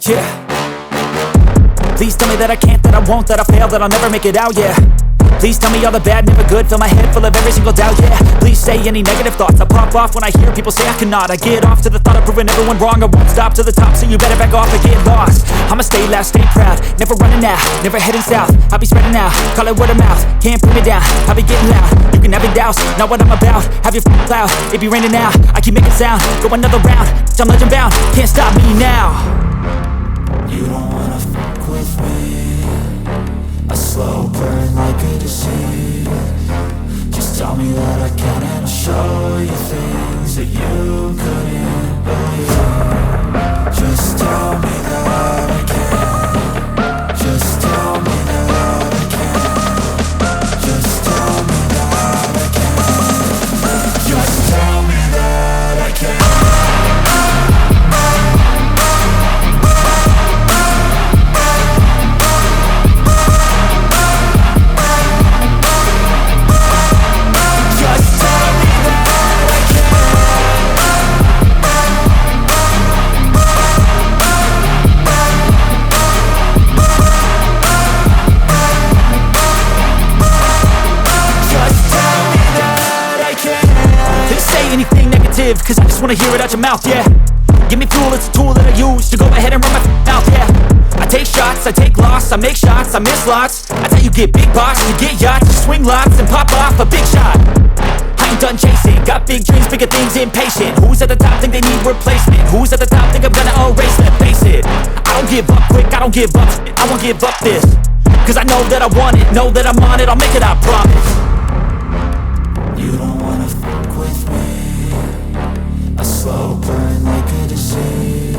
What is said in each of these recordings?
Yeah. Please tell me that I can't, that I won't, that I fail, that I'll never make it out, yeah. Please tell me all the bad, never good, fill my head full of every single doubt, yeah. Please say any negative thoughts, I pop off when I hear people say I cannot. I get off to the thought of proving everyone wrong, I won't stop to the top, so you better back off and get lost. I'ma stay loud, stay proud, never running out, never heading south. I'll be spreading out, call it word of mouth, can't put me down, I'll be getting loud. You can have your doubts, not what I'm about, have your f***ing cloud, it be raining now. I keep making sound, go another round, I'm legend bound, can't stop me now. You don't wanna f*** with me, a slow burn like a disease. Just tell me that I can and I'll show you things that you couldn't believe. Just tell me that I can. Just tell me that I can. Just tell me that I can. Just tell me that I can. Cause I just wanna hear it out your mouth, yeah. Give me fuel, it's a tool that I use to go ahead and run my mouth, yeah. I take shots, I take loss, I make shots, I miss lots. That's how you get big box, you get yachts, you swing lots and pop off a big shot. I ain't done chasing, got big dreams, bigger things, impatient. Who's at the top think they need replacement? Who's at the top think I'm gonna erase them? Face it, I don't give up quick, I don't give up shit, I won't give up this. Cause I know that I want it, know that I'm on it, I'll make it, I promise. You don't wanna fuck with me, a slow burn like a disease.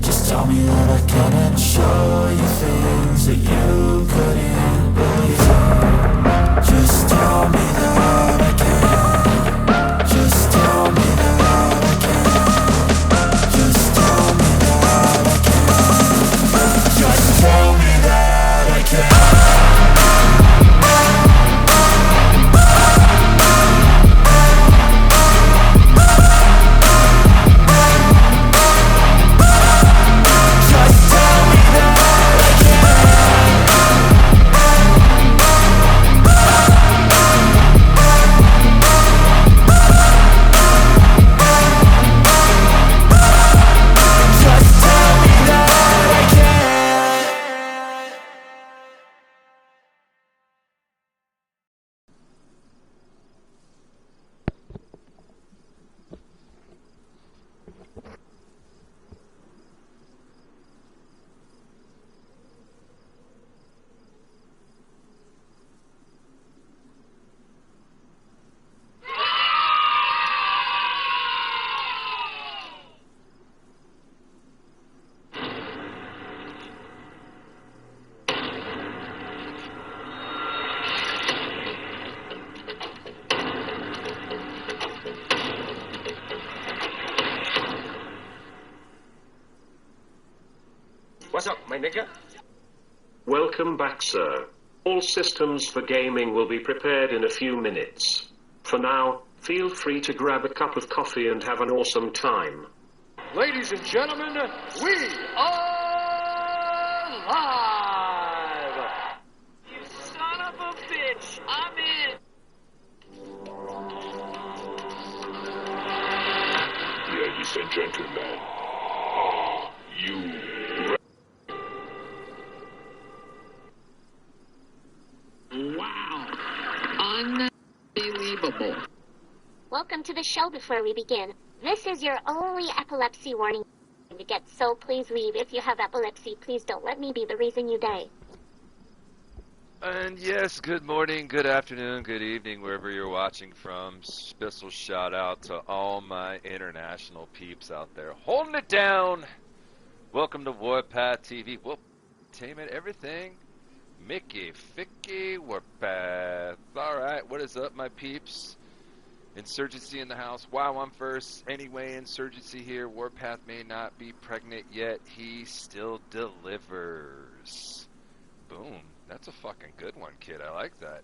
Just tell me that I can and I'll show you things that you couldn't believe. Just tell me that I can. Just tell me that I can. Just tell me that I can. Just tell me that I can. What's up, my nigga? Welcome back, sir. All systems for gaming will be prepared in a few minutes. For now, feel free to grab a cup of coffee and have an awesome time. Ladies and gentlemen, we are live! You son of a bitch! I'm in! Ladies and gentlemen, are you ready? Wow. Unbelievable. Welcome to the show. Before we begin, this is your only epilepsy warning to get, so please leave. If you have epilepsy, please don't let me be the reason you die. And yes, good morning, good afternoon, good evening, wherever you're watching from. Special shout out to all my international peeps out there holding it down. Welcome to Warpath TV. Whoop, entertainment, everything. Mickey, Ficky, Warpath. Alright, what is up, my peeps? Insurgency in the house. Wow, I'm first. Anyway, Insurgency here. Warpath may not be pregnant yet. He still delivers. Boom. That's a fucking good one, kid. I like that.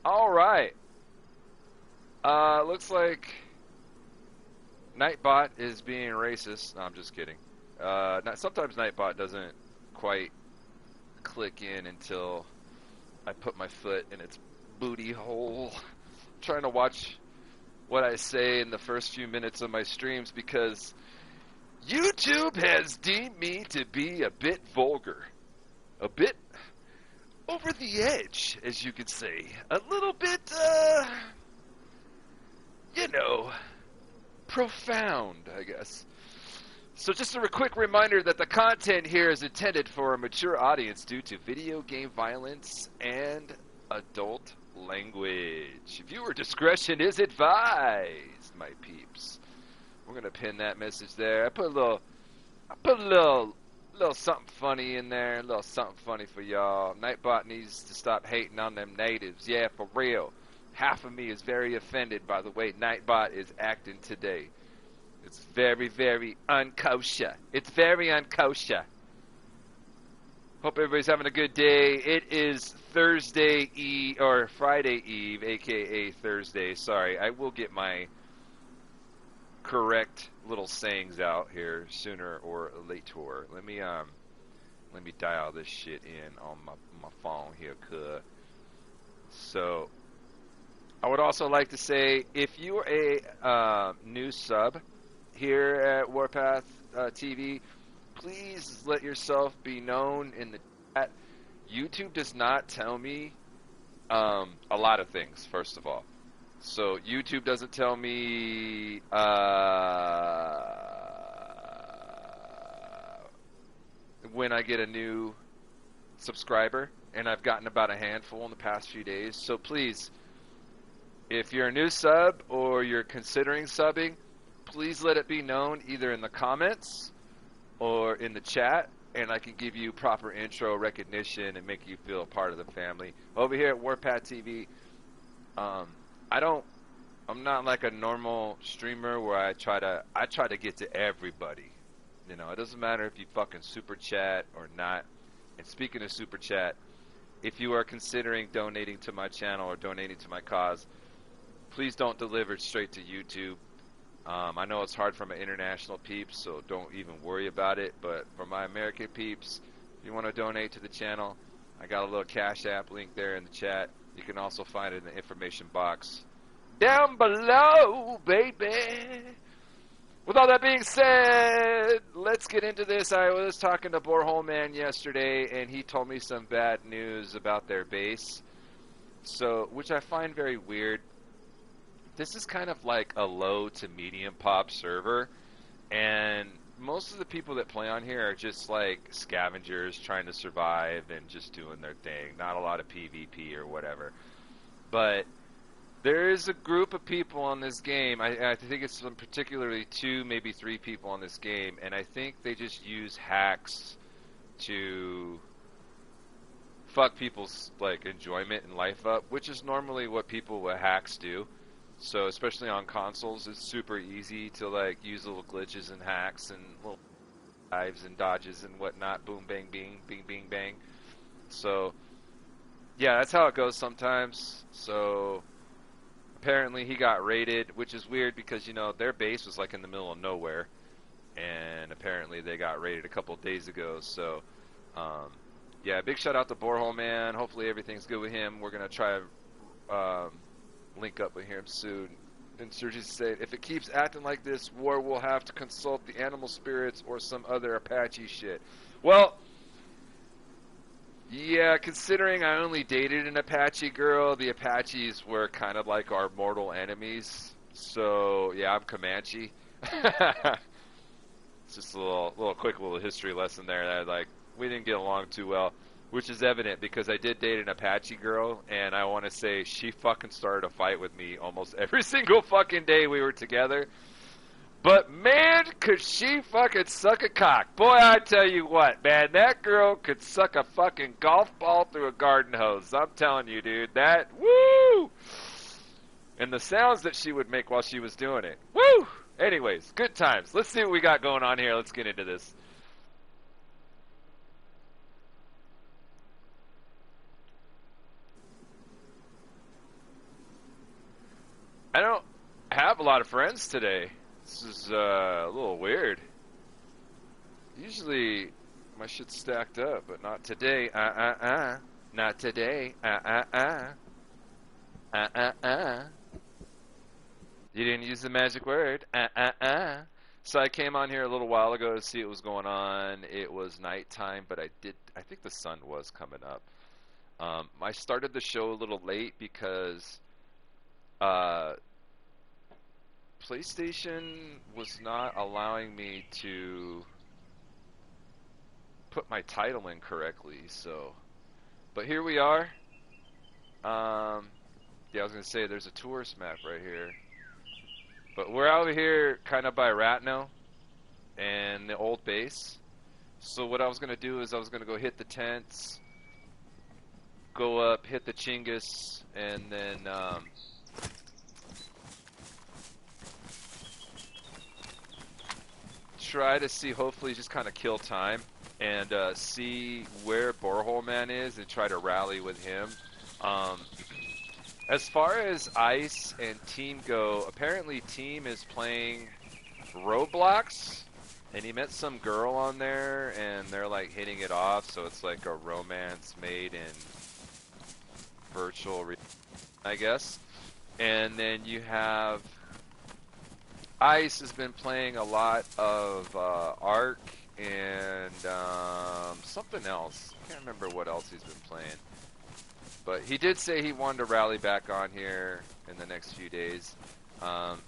Alright. Looks like Nightbot is being racist. No, I'm just kidding. Sometimes Nightbot doesn't quite click in until I put my foot in its booty hole. I'm trying to watch what I say in the first few minutes of my streams because YouTube has deemed me to be a bit vulgar. A bit over the edge, as you could say. A little bit, profound, I guess. So just a quick reminder that the content here is intended for a mature audience due to video game violence and adult language. Viewer discretion is advised, my peeps. We're gonna pin that message there. I put a little something funny in there, a little something funny for y'all. Nightbot needs to stop hating on them natives. Yeah, for real. Half of me is very offended by the way Nightbot is acting today. It's very, very unkosher. It's very unkosher. Hope everybody's having a good day. It is Thursday Eve, or Friday Eve, aka Thursday. Sorry, I will get my correct little sayings out here sooner or later. Let me dial this shit in on my phone here, cuz. So, I would also like to say, if you are a new sub here at Warpath TV, please let yourself be known in the chat. YouTube does not tell me a lot of things, first of all. So YouTube doesn't tell me when I get a new subscriber, and I've gotten about a handful in the past few days. So please, if you're a new sub or you're considering subbing, please let it be known either in the comments or in the chat, and I can give you proper intro recognition and make you feel a part of the family. Over here at Warpath TV, I'm not like a normal streamer where I try to get to everybody. You know, it doesn't matter if you fucking super chat or not. And speaking of super chat, if you are considering donating to my channel or donating to my cause, please don't deliver straight to YouTube. I know it's hard for my international peeps, so don't even worry about it. But for my American peeps, if you want to donate to the channel, I got a little Cash App link there in the chat. You can also find it in the information box down below, baby. With all that being said, let's get into this. I was talking to Borehole Man yesterday, and he told me some bad news about their base, which I find very weird. This is kind of like a low to medium pop server, and most of the people that play on here are just like scavengers trying to survive and just doing their thing. Not a lot of PvP or whatever. But there is a group of people on this game. I think it's particularly 2, maybe 3 people on this game, and I think they just use hacks to fuck people's like enjoyment and life up, which is normally what people with hacks do. So especially on consoles, it's super easy to like use little glitches and hacks and little dives and dodges and whatnot. Boom, bang, bing, bing, bing, bang. So yeah, that's how it goes sometimes. So apparently he got raided, which is weird because, you know, their base was like in the middle of nowhere, and apparently they got raided a couple days ago. So yeah, big shout out to Borehole Man. Hopefully everything's good with him. We're gonna try link up with him soon. And Sergi said, if it keeps acting like this, War will have to consult the animal spirits or some other Apache shit. Well, yeah, considering I only dated an Apache girl, the Apaches were kind of like our mortal enemies. So, yeah, I'm Comanche. It's just a quick little history lesson there. That like, we didn't get along too well. Which is evident because I did date an Apache girl, and I want to say she fucking started a fight with me almost every single fucking day we were together. But man, could she fucking suck a cock. Boy, I tell you what, man, that girl could suck a fucking golf ball through a garden hose. I'm telling you, dude, that, woo! And the sounds that she would make while she was doing it. Woo! Anyways, good times. Let's see what we got going on here. Let's get into this. I don't have a lot of friends today, This is a little weird. Usually my shit's stacked up, but not today. Not today. You didn't use the magic word. So I came on here a little while ago to see what was going on. It was nighttime, but I think the sun was coming up. I started the show a little late because PlayStation was not allowing me to put my title in correctly, so. But here we are. Yeah, I was gonna say there's a tourist map right here, but we're out here kind of by Ratno and the old base. So what I was gonna do is I was gonna go hit the tents, go up, hit the Chinggis, and then try to see, hopefully just kind of kill time and see where Borehole Man is and try to rally with him. As far as Ice and Team go, apparently Team is playing Roblox, and he met some girl on there, and they're like hitting it off, so it's like a romance made in virtual reality, I guess. And then you have Ice has been playing a lot of Ark and something else. I can't remember what else he's been playing. But he did say he wanted to rally back on here in the next few days.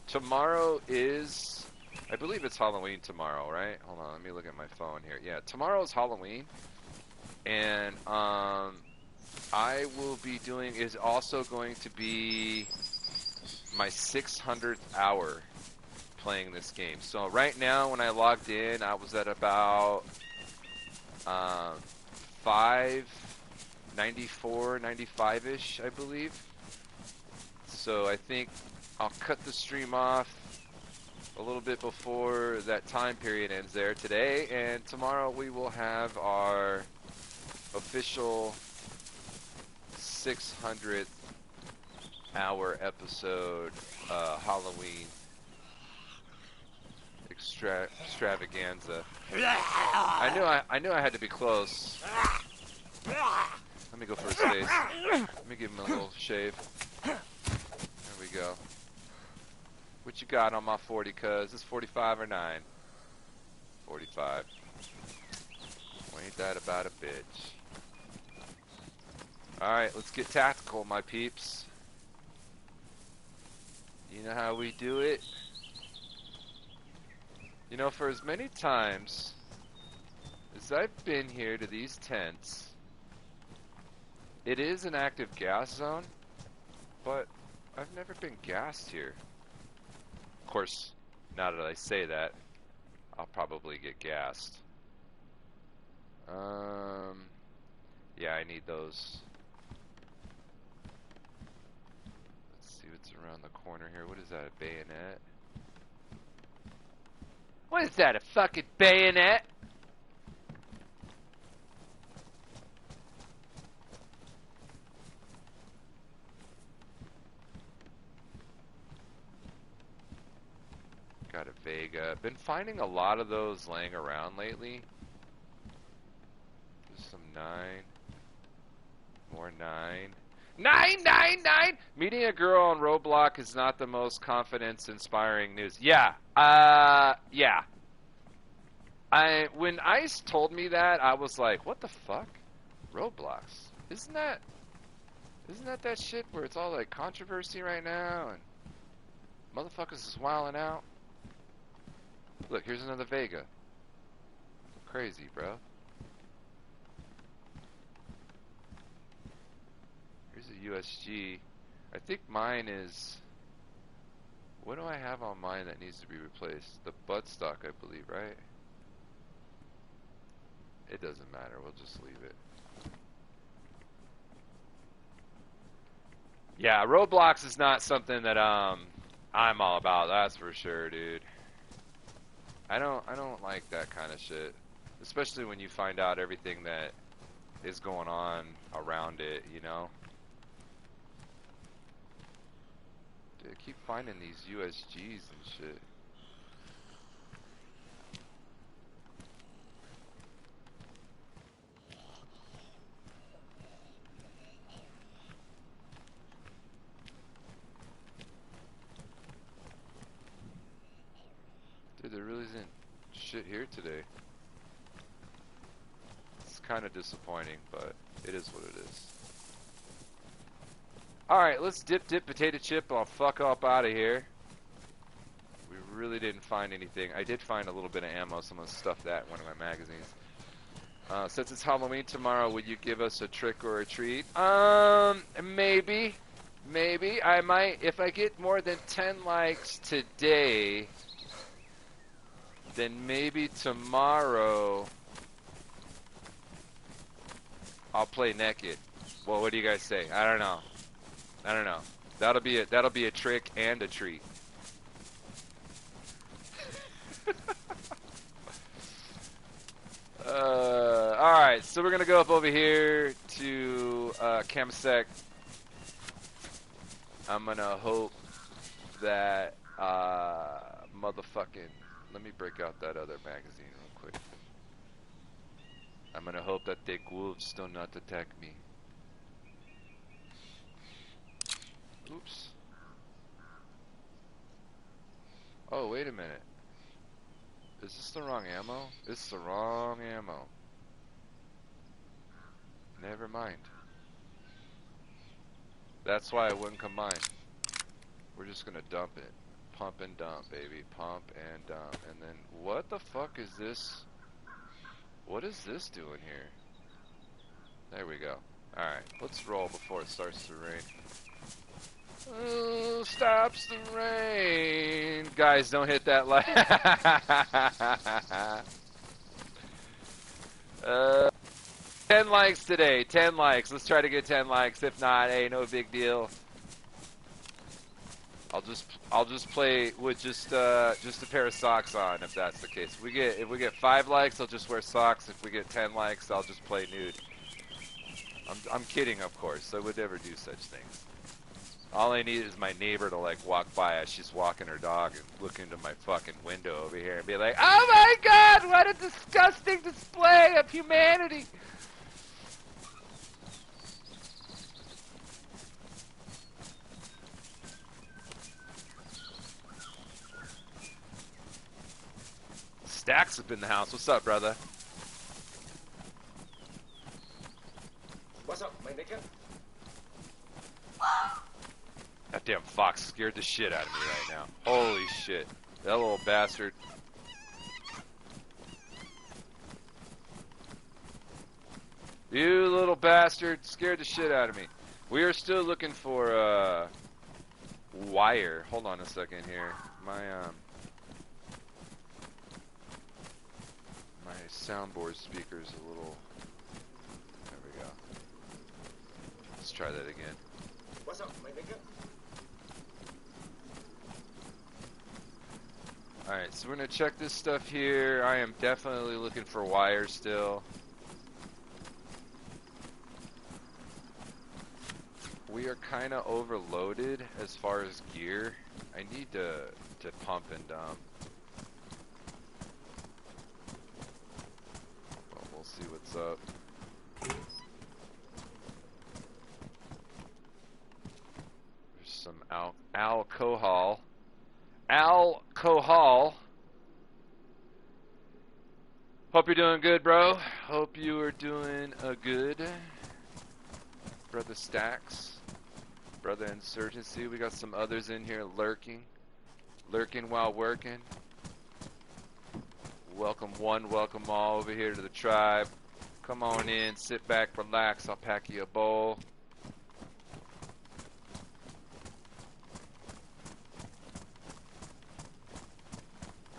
Tomorrow is, I believe it's Halloween tomorrow, right? Hold on, let me look at my phone here. Yeah, tomorrow's Halloween. And I will be doing, is also going to be my 600th hour playing this game. So right now, when I logged in, I was at about 594, 95-ish, I believe. So I think I'll cut the stream off a little bit before that time period ends there today, and tomorrow we will have our official 600th hour episode Halloween extravaganza. I knew I had to be close. Let me go for his face. Let me give him a little shave. There we go. What you got on my 40, cuz? Is 45 or 9? 45. Well, ain't that about a bitch. Alright, let's get tactical, my peeps. You know how we do it? You know, for as many times as I've been here to these tents, it is an active gas zone, but I've never been gassed here. Of course, now that I say that, I'll probably get gassed. Yeah, I need those. Let's see what's around the corner here. What is that, a bayonet? What is that, a fucking bayonet? Got a Vega. Been finding a lot of those laying around lately. There's some 9. More 9. 9! Meeting a girl on Roblox is not the most confidence-inspiring news. Yeah. Yeah. When Ice told me that, I was like, what the fuck? Roblox? Isn't that that shit where it's all like controversy right now and motherfuckers is wilding out? Look, here's another Vega. Crazy, bro. Here's a USG. I think mine is... What do I have on mine that needs to be replaced? The buttstock, I believe, right? It doesn't matter. We'll just leave it. Yeah, Roblox is not something that I'm all about. That's for sure, dude. I don't like that kind of shit, especially when you find out everything that is going on around it, you know. Dude, I keep finding these USGs and shit. shit here today. It's kind of disappointing, but it is what it is. Alright, let's dip potato chip. I'll fuck up out of here. We really didn't find anything. I did find a little bit of ammo. Someone stuffed that in one of my magazines. Since it's Halloween tomorrow, would you give us a trick or a treat? Maybe. Maybe. I might. If I get more than 10 likes today, then maybe tomorrow I'll play naked. Well, what do you guys say? I don't know. I don't know. That'll be a trick and a treat. Alright, so we're gonna go up over here to Camasec. I'm gonna hope that motherfucking, let me break out that other magazine real quick. I'm gonna hope that the wolves do not attack me. Oops. Oh, wait a minute. Is this the wrong ammo? It's the wrong ammo. Never mind. That's why I wouldn't combine. We're just gonna dump it. Pump and dump, baby. Pump and dump. And then, what the fuck is this? What is this doing here? There we go. Alright, let's roll before it starts to rain. Oh, stops the rain. Guys, don't hit that like. 10 likes today. 10 likes. Let's try to get 10 likes. If not, hey, no big deal. I'll just play with just a pair of socks on if that's the case. If we get 5 likes, I'll just wear socks. If we get 10 likes, I'll just play nude. I'm kidding, of course. I would never do such things. All I need is my neighbor to like walk by as she's walking her dog and look into my fucking window over here and be like, "Oh my God, what a disgusting display of humanity!" Stacks up in the house. What's up, brother? What's up, my nigga? That damn fox scared the shit out of me right now. Holy shit. That little bastard. You little bastard scared the shit out of me. We are still looking for wire. Hold on a second here. My soundboard speaker's a little. There we go. Let's try that again. What's up, my nigga? Alright, so we're gonna check this stuff here. I am definitely looking for wire still. We are kind of overloaded as far as gear. I need to pump and dump. Well, we'll see what's up. There's some alcohol. Alcohol. Hope you're doing good, bro. Hope you are doing good. Brother Stacks. Brother Insurgency. We got some others in here lurking. Lurking while working. Welcome one, welcome all over here to the tribe. Come on in, sit back, relax. I'll pack you a bowl.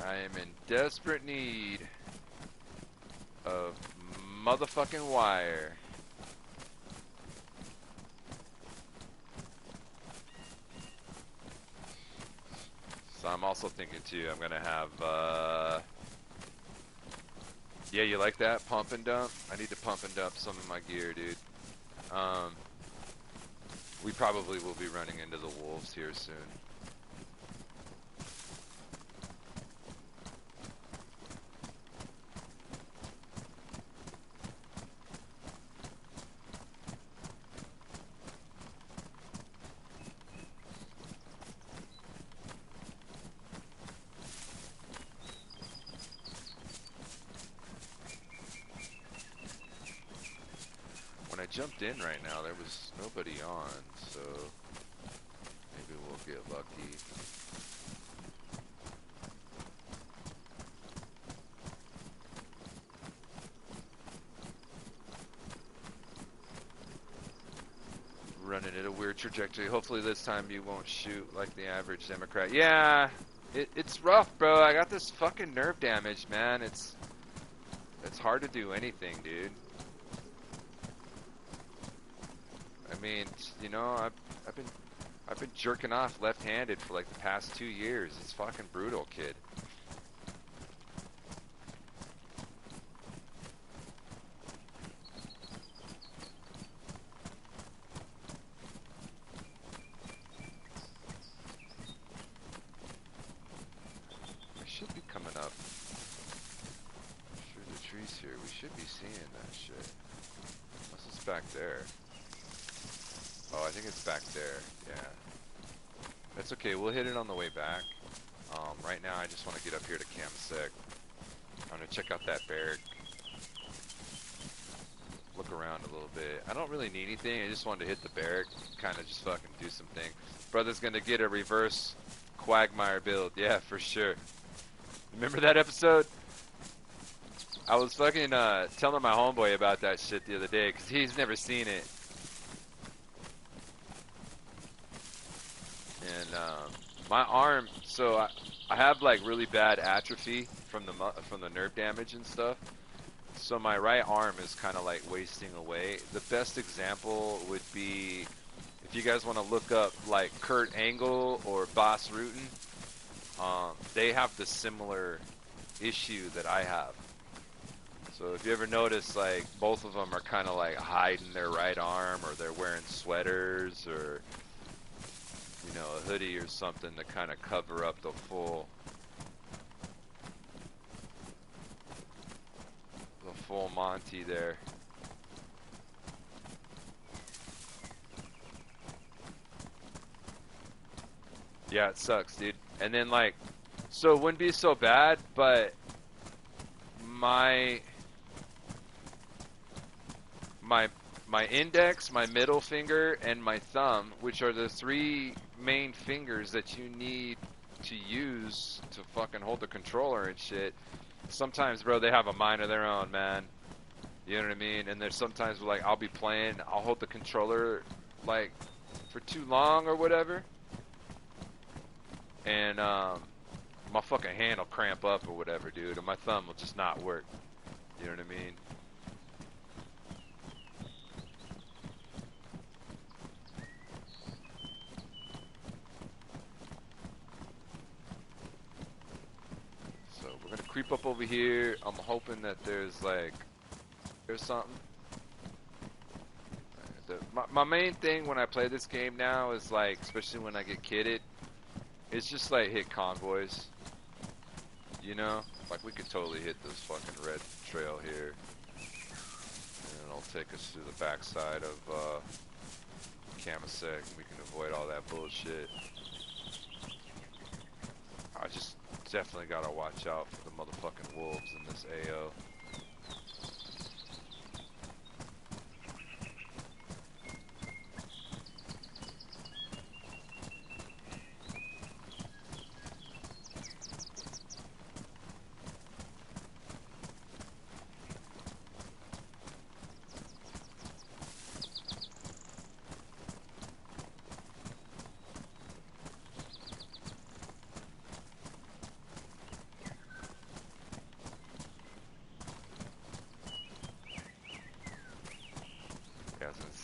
I am in desperate need of motherfucking wire. So I'm also thinking too, I'm gonna have, yeah, you like that? Pump and dump? I need to pump and dump some of my gear, dude. We probably will be running into the wolves here soon. jumped in right now. There was nobody on, so maybe we'll get lucky. Running at a weird trajectory. Hopefully this time you won't shoot like the average Democrat. Yeah, it's rough, bro. I got this fucking nerve damage, man. It's hard to do anything, dude. I mean, you know, I've been jerking off left-handed for like the past 2 years. It's fucking brutal, kid. Should be coming up through the trees here. We should be seeing that shit. Unless it's back there. Oh, I think it's back there. Yeah. That's okay. We'll hit it on the way back. Right now, I just want to get up here to Camp Sick. I'm going to check out that barrack. Look around a little bit. I don't really need anything. I just wanted to hit the barrack. Kind of just fucking do something. Brother's going to get a reverse Quagmire build. Yeah, for sure. Remember that episode? I was fucking telling my homeboy about that shit the other day because he's never seen it. And my arm, so I have like really bad atrophy from the nerve damage and stuff. So my right arm is kind of like wasting away. The best example would be if you guys want to look up like Kurt Angle or Bas Rutten. They have the similar issue that I have. So if you ever notice, like, both of them are kind of like hiding their right arm, or they're wearing sweaters, or, you know, a hoodie or something to kind of cover up the full Monty there. Yeah, it sucks, dude. And then, like, so it wouldn't be so bad, but my index, my middle finger, and my thumb, which are the three main fingers that you need to use to fucking hold the controller and shit, sometimes, bro, they have a mind of their own, man. You know what I mean? And there's sometimes, like, I'll be playing, I'll hold the controller, like, for too long or whatever. And my fucking hand will cramp up or whatever, dude, and my thumb will just not work. You know what I mean? So we're gonna creep up over here. I'm hoping that there's something. My main thing when I play this game now is, like, especially when I get kitted, it's just like hit convoys, you know? Like, we could totally hit this fucking red trail here. And it'll take us through the backside of Kamasek. We can avoid all that bullshit. I just definitely gotta watch out for the motherfucking wolves in this AO.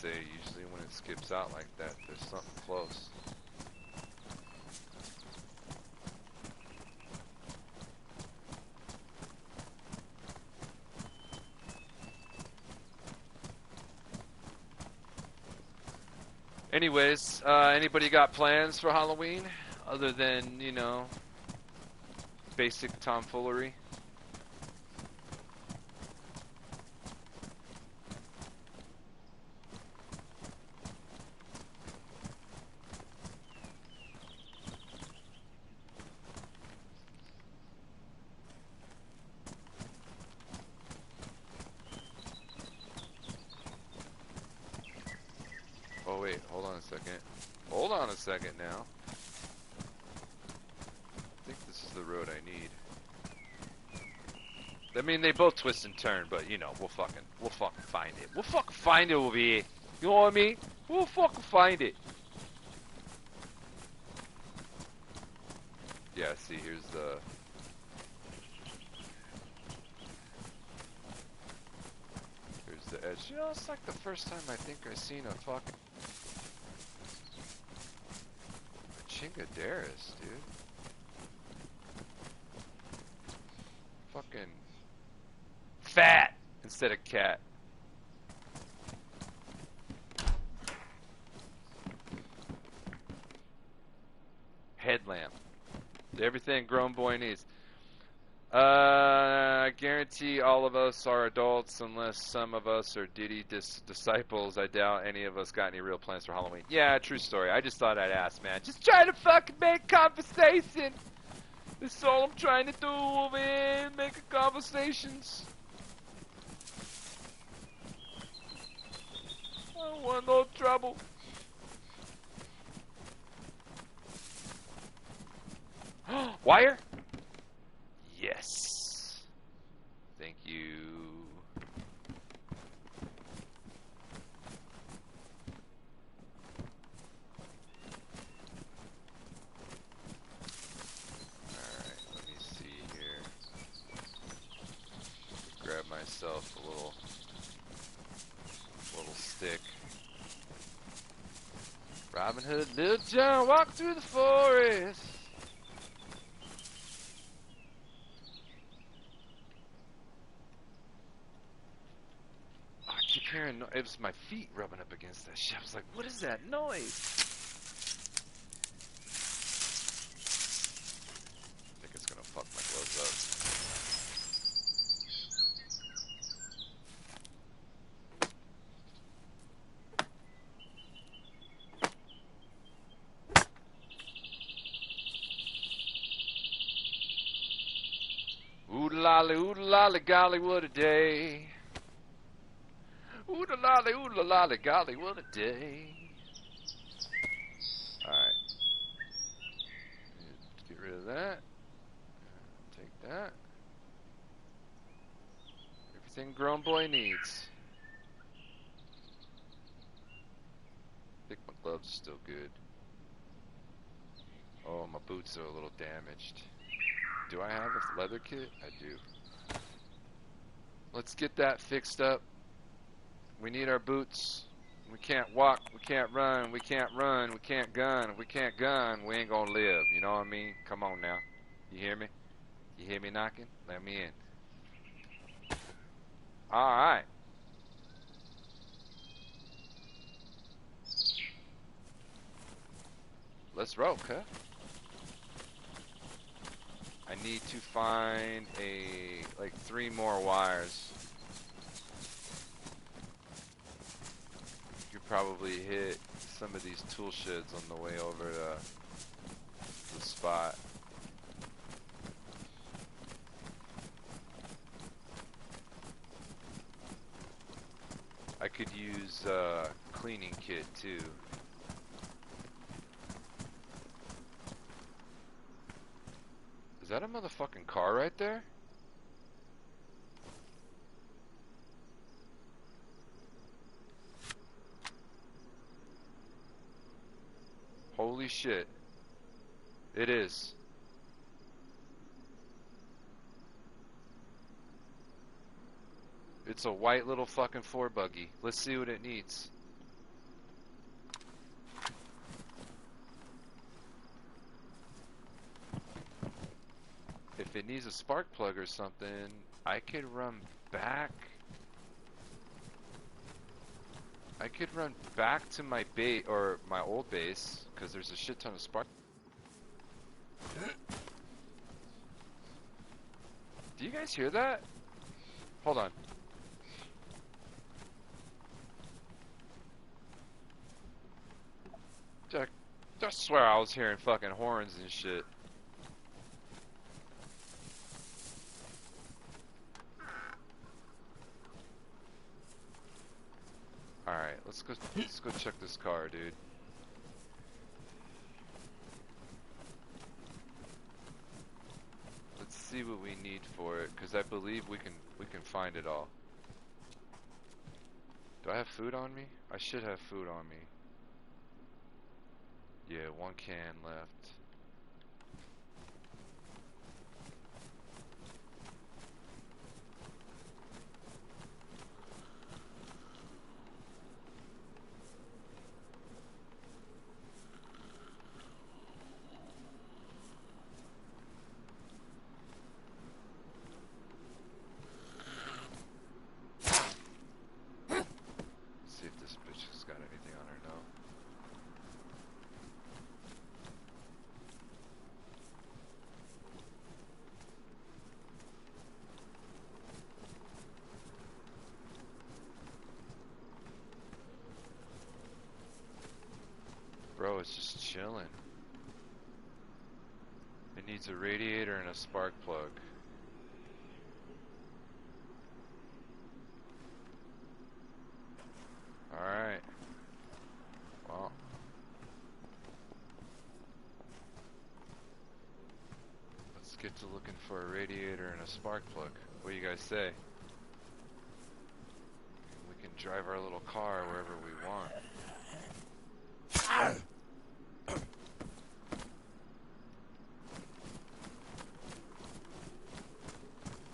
Usually when it skips out like that, there's something close. Anyways, anybody got plans for Halloween other than, you know, basic tomfoolery? second. Hold on a second now. I think this is the road I need. I mean, they both twist and turn, but you know, we'll fucking find it. We'll fucking find it over here. You know what I mean? We'll fucking find it. Yeah, see, here's the... Here's the edge. You know, it's like the first time I think I've seen a fucking... Chernarus, dude. Fucking... Fat! Instead of cat. Headlamp. Everything grown boy needs. I guarantee all of us are adults unless some of us are Diddy disciples. I doubt any of us got any real plans for Halloween. Yeah, true story. I just thought I'd ask, man. Just trying to fucking make conversation. That's all I'm trying to do, man. Making conversations. I don't want no trouble. Wire? Yes. Thank you. Alright, let me see here. Grab myself a little stick. Robin Hood, Little John, walk through the forest. Hearing it was my feet rubbing up against that shit. I was like, what is that noise? I think it's gonna fuck my gloves up. Ooh lolly, golly, what a day. Ooh la lolly, golly, what a day. Alright. Get rid of that. Take that. Everything grown boy needs. I think my gloves are still good. Oh, my boots are a little damaged. Do I have a leather kit? I do. Let's get that fixed up. We need our boots. We can't walk, we can't run, we can't run, we can't gun. If we can't gun, we ain't gonna live. You know what I mean? Come on now. You hear me? You hear me knocking? Let me in. Alright. Let's roll, huh? I need to find like 3 more wires. Probably hit some of these tool sheds on the way over to the spot. I could use a cleaning kit too. Is that a motherfucking car right there? Holy shit. It is. It's a white little fucking 4-buggy. Let's see what it needs. If it needs a spark plug or something, I could run back. I could run back to my base, or my old base, because there's a shit ton of spark. Do you guys hear that? Hold on. I swear I was hearing fucking horns and shit. Alright, let's go check this car, dude. see what we need for it, because I believe we can find it all. Do I have food on me? I should have food on me. Yeah, 1 can left. See if this bitch has got anything on her. No. Bro, it's just chilling. It needs a radiator and a spark plug. Alright. Well. Let's get to looking for a radiator and a spark plug. What do you guys say? We can drive our little car wherever we want.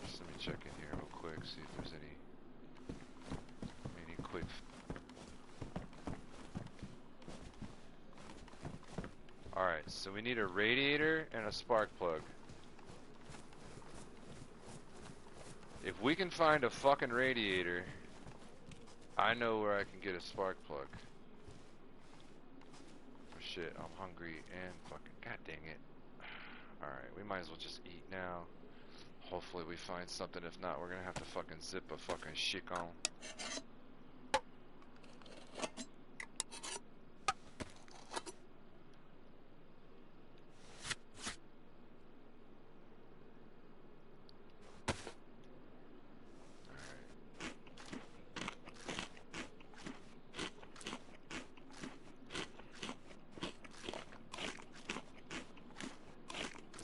Just let me check in here real quick, see if there's any quick. Alright, so we need a radiator and a spark plug. If we can find a fucking radiator, I know where I can get a spark plug. Oh shit, I'm hungry and fucking god dang it. Alright, we might as well just eat now. Hopefully we find something. If not, we're gonna have to fucking zip a fucking shit on.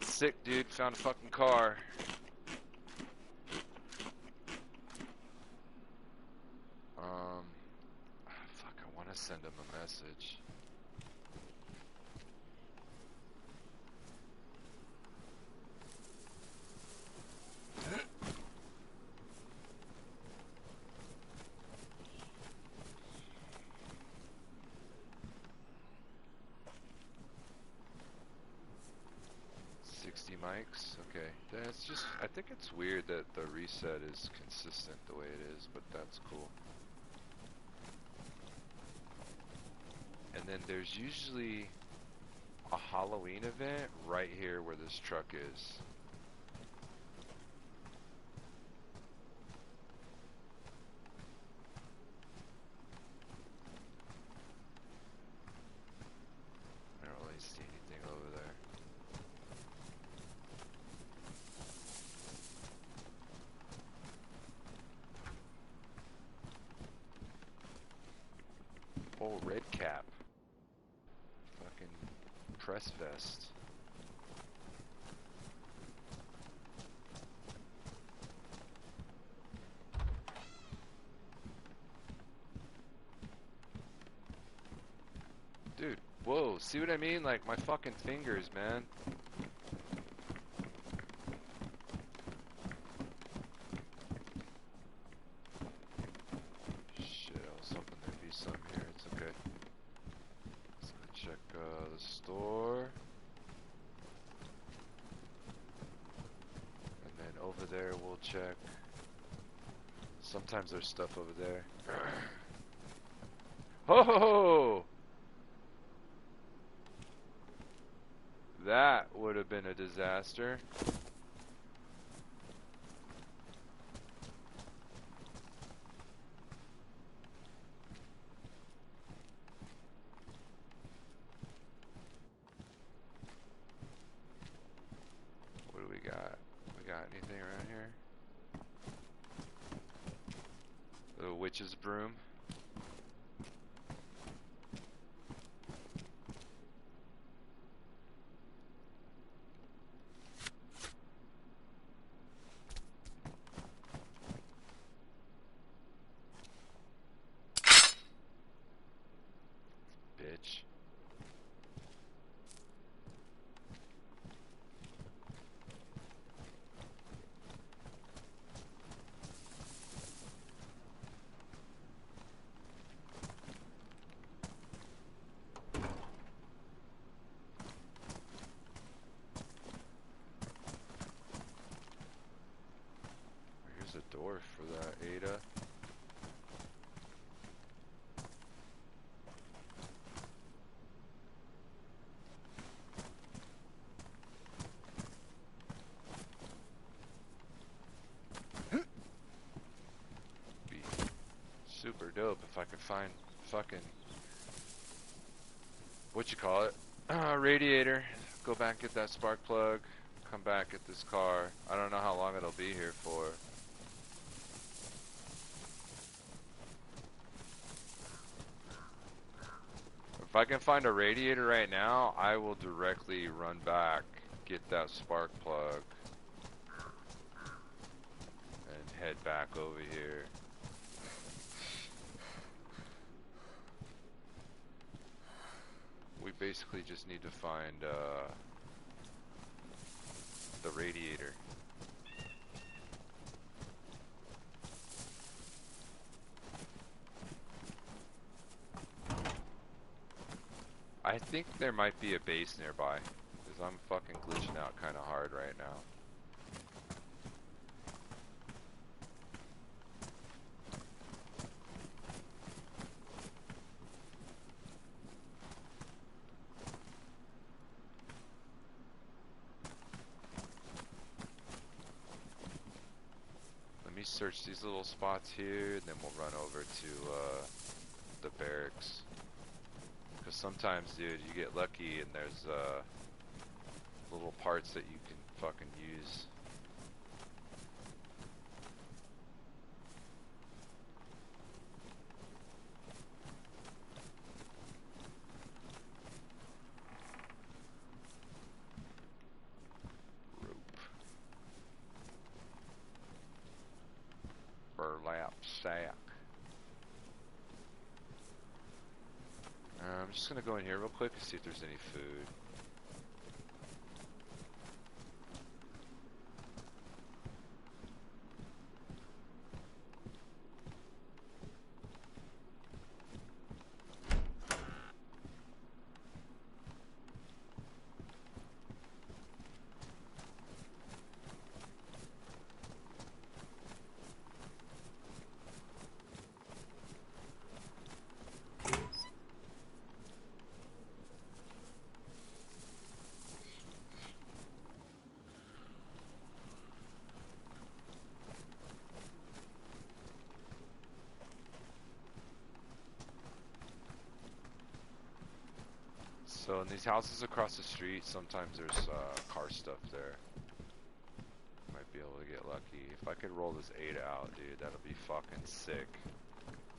Sick, dude. Found a fucking car. Fuck, I want to send him a message. Mics, okay. That's just, I think it's weird that the reset is consistent the way it is, but that's cool. And then there's usually a Halloween event right here where this truck is. I don't really see anything over there. Oh, red cap. Fucking press vest. Dude, whoa, see what I mean? Like my fucking fingers, man. Shit, I was hoping there'd be some here. It's okay. Let's go check the store. And then over there we'll check. Sometimes there's stuff over there. Ho ho ho! That would have been a disaster. What do we got? We got anything around here? The witch's broom. store for that Ada. Be super dope if I could find fucking what you call it, radiator. Go back, get that spark plug. Come back, get this car. I don't know how long it'll be here for. If I can find a radiator right now, I will directly run back, get that spark plug, and head back over here. We basically just need to find the radiator. I think there might be a base nearby, because I'm fucking glitching out kind of hard right now. Let me search these little spots here, and then we'll run over to the barracks. Because sometimes, dude, you get lucky and there's little parts that you can fucking use. Rope. Burlap sack. I'm just gonna go in here real quick and see if there's any food. So in these houses across the street, sometimes there's car stuff there. Might be able to get lucky. If I could roll this 8 out, dude, that'll be fucking sick.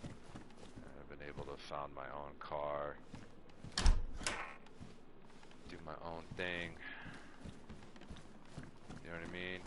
I've been able to found my own car. Do my own thing. You know what I mean?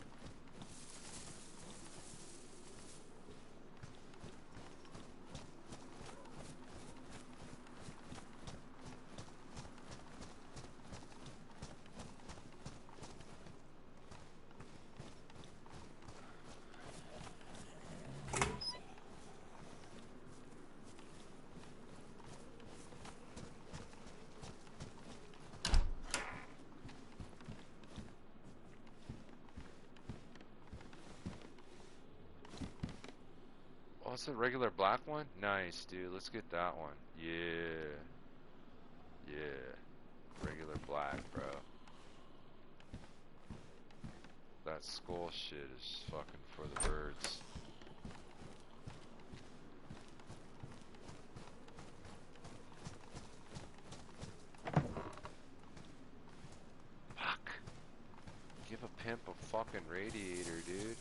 Oh, it's a regular black one? Nice, dude. Let's get that one. Yeah. Yeah. Regular black, bro. That skull shit is fucking for the birds. Fuck. Give a pimp a fucking radiator, dude.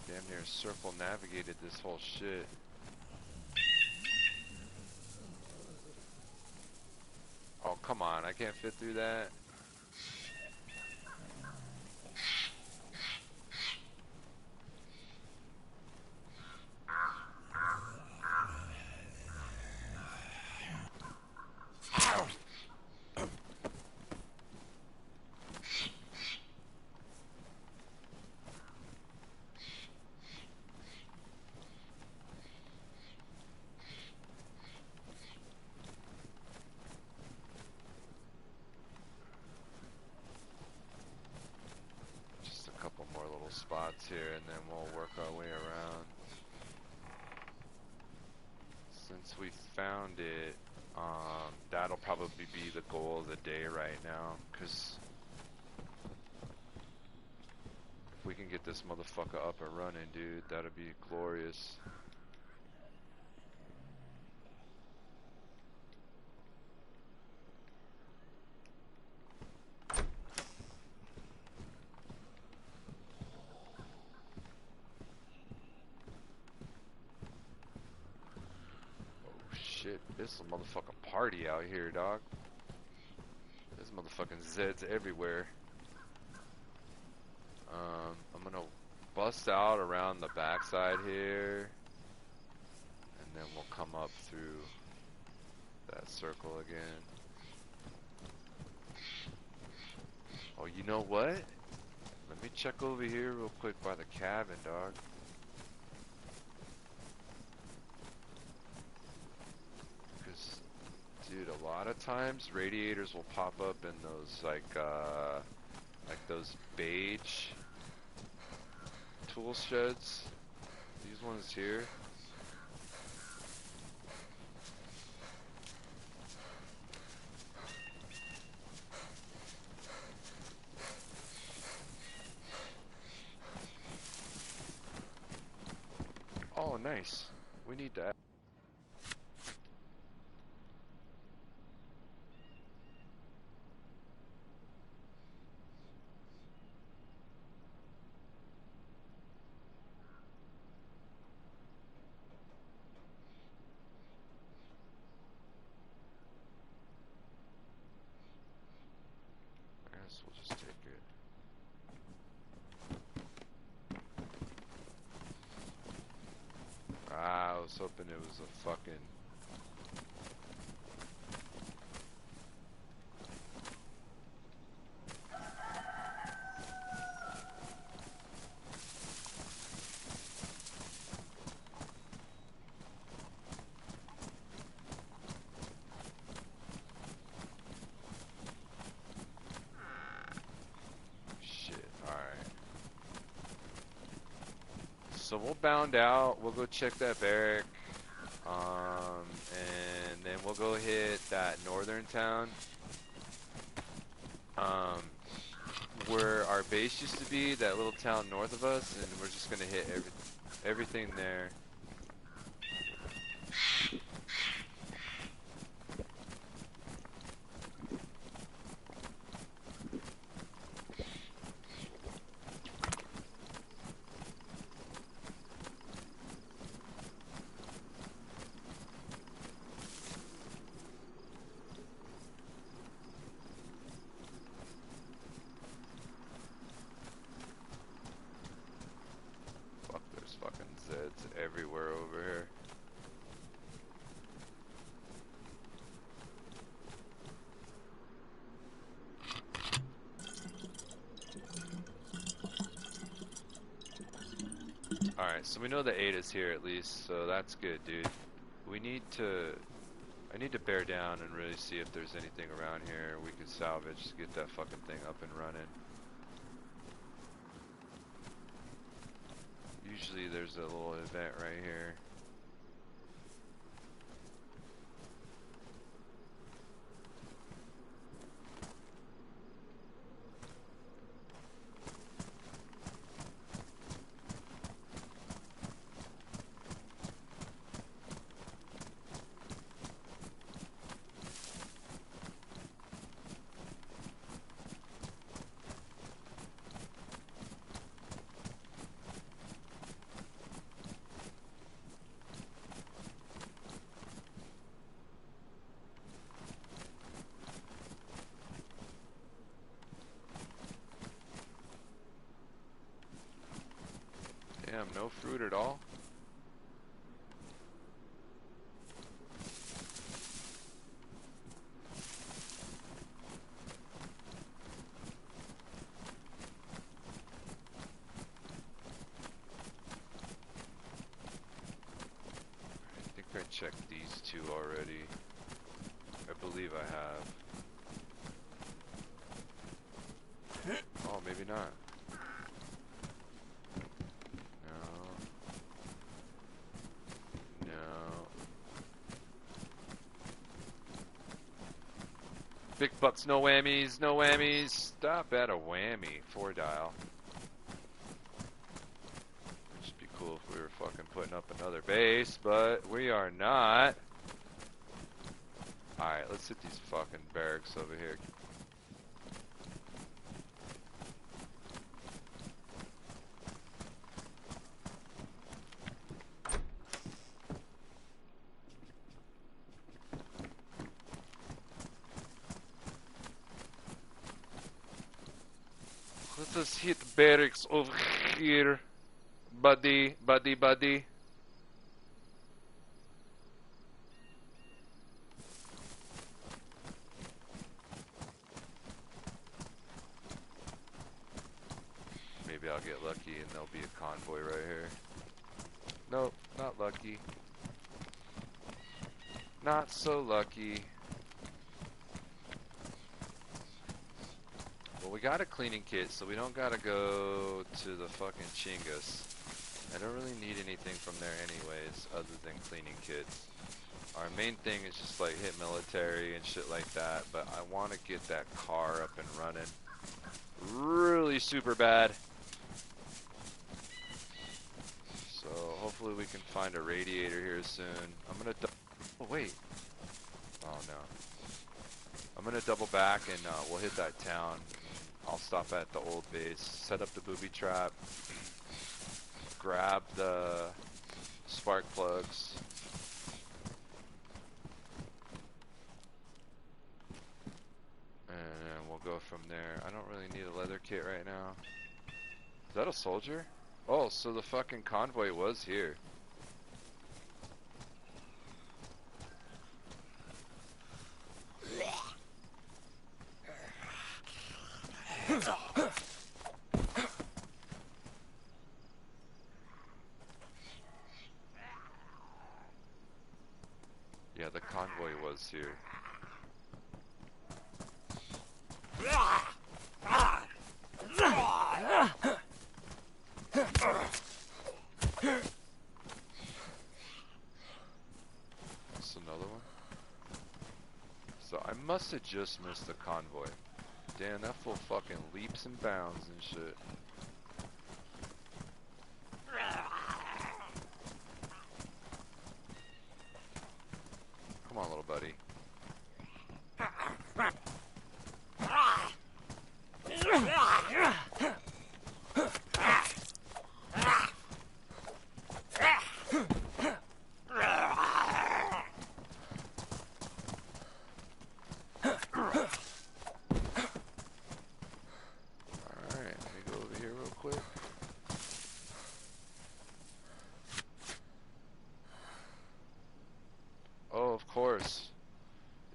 Damn near circle navigated this whole shit. Oh, come on, I can't fit through that. here, and then we'll work our way around. Since we found it, that'll probably be the goal of the day right now, because if we can get this motherfucker up and running, dude, that'll be glorious. Shit, this is a motherfucking party out here, dog. There's motherfucking Zeds everywhere. I'm gonna bust out around the backside here, and then we'll come up through that circle again. Oh, you know what? Let me check over here real quick by the cabin, dog. Dude, a lot of times radiators will pop up in those like those beige tool sheds. These ones here. Oh, nice. We need that. We'll just take it. Ah, I was hoping it was a fucking... So we'll bound out, we'll go check that barrack, and then we'll go hit that northern town, where our base used to be, that little town north of us, and we're just gonna hit everything there. Everywhere over here. Alright, so we know the 8 is here at least, so that's good, dude. I need to bear down and really see if there's anything around here we could salvage to get that fucking thing up and running. Usually there's a little event right here. Damn, no fruit at all? I think I checked these two already. I believe I have. Oh, maybe not. Big bucks, no whammies, no whammies. Stop at a whammy. 4-dial. It'd be cool if we were fucking putting up another base, but we are not. Alright, let's hit these fucking barracks over here. Let us hit barracks over here, buddy. Maybe I'll get lucky and there'll be a convoy right here. Nope, not lucky. Not so lucky. Well, we got a cleaning kit, so we don't gotta go to the fucking Chingus. I don't really need anything from there anyways, other than cleaning kits. Our main thing is just like hit military and shit like that, but I want to get that car up and running really super bad. So hopefully we can find a radiator here soon. I'm gonna oh wait. Oh no. I'm gonna double back and we'll hit that town. I'll stop at the old base, set up the booby trap, grab the spark plugs. And we'll go from there. I don't really need a leather kit right now. Is that a soldier? Oh, so the fucking convoy was here. Yeah, the convoy was here. That's another one. So I must have just missed the convoy. Damn, that fool fucking leaps and bounds and shit. Come on, little buddy.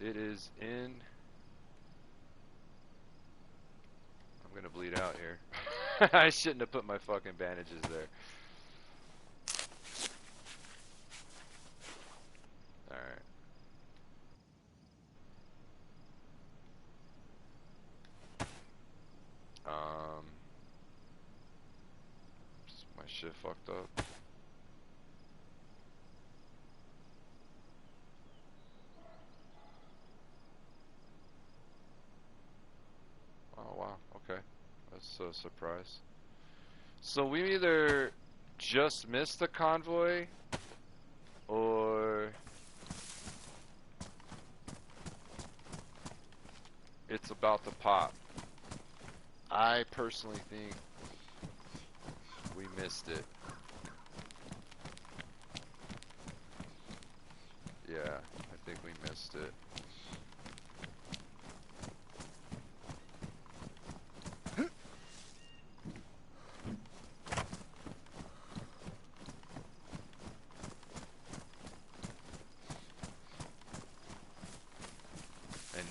It is in. I'm gonna bleed out here. I shouldn't have put my fucking bandages there. Alright. Is my shit fucked up? That's a surprise. So we either just missed the convoy or it's about to pop. I personally think we missed it. Yeah, I think we missed it.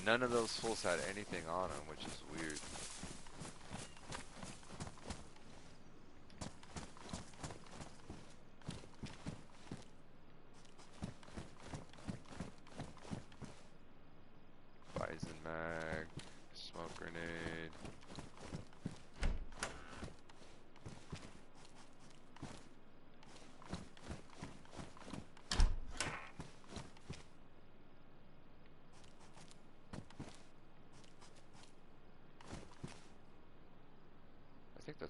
None of those fools had anything on them, which is weird. Bison mag, smoke grenade.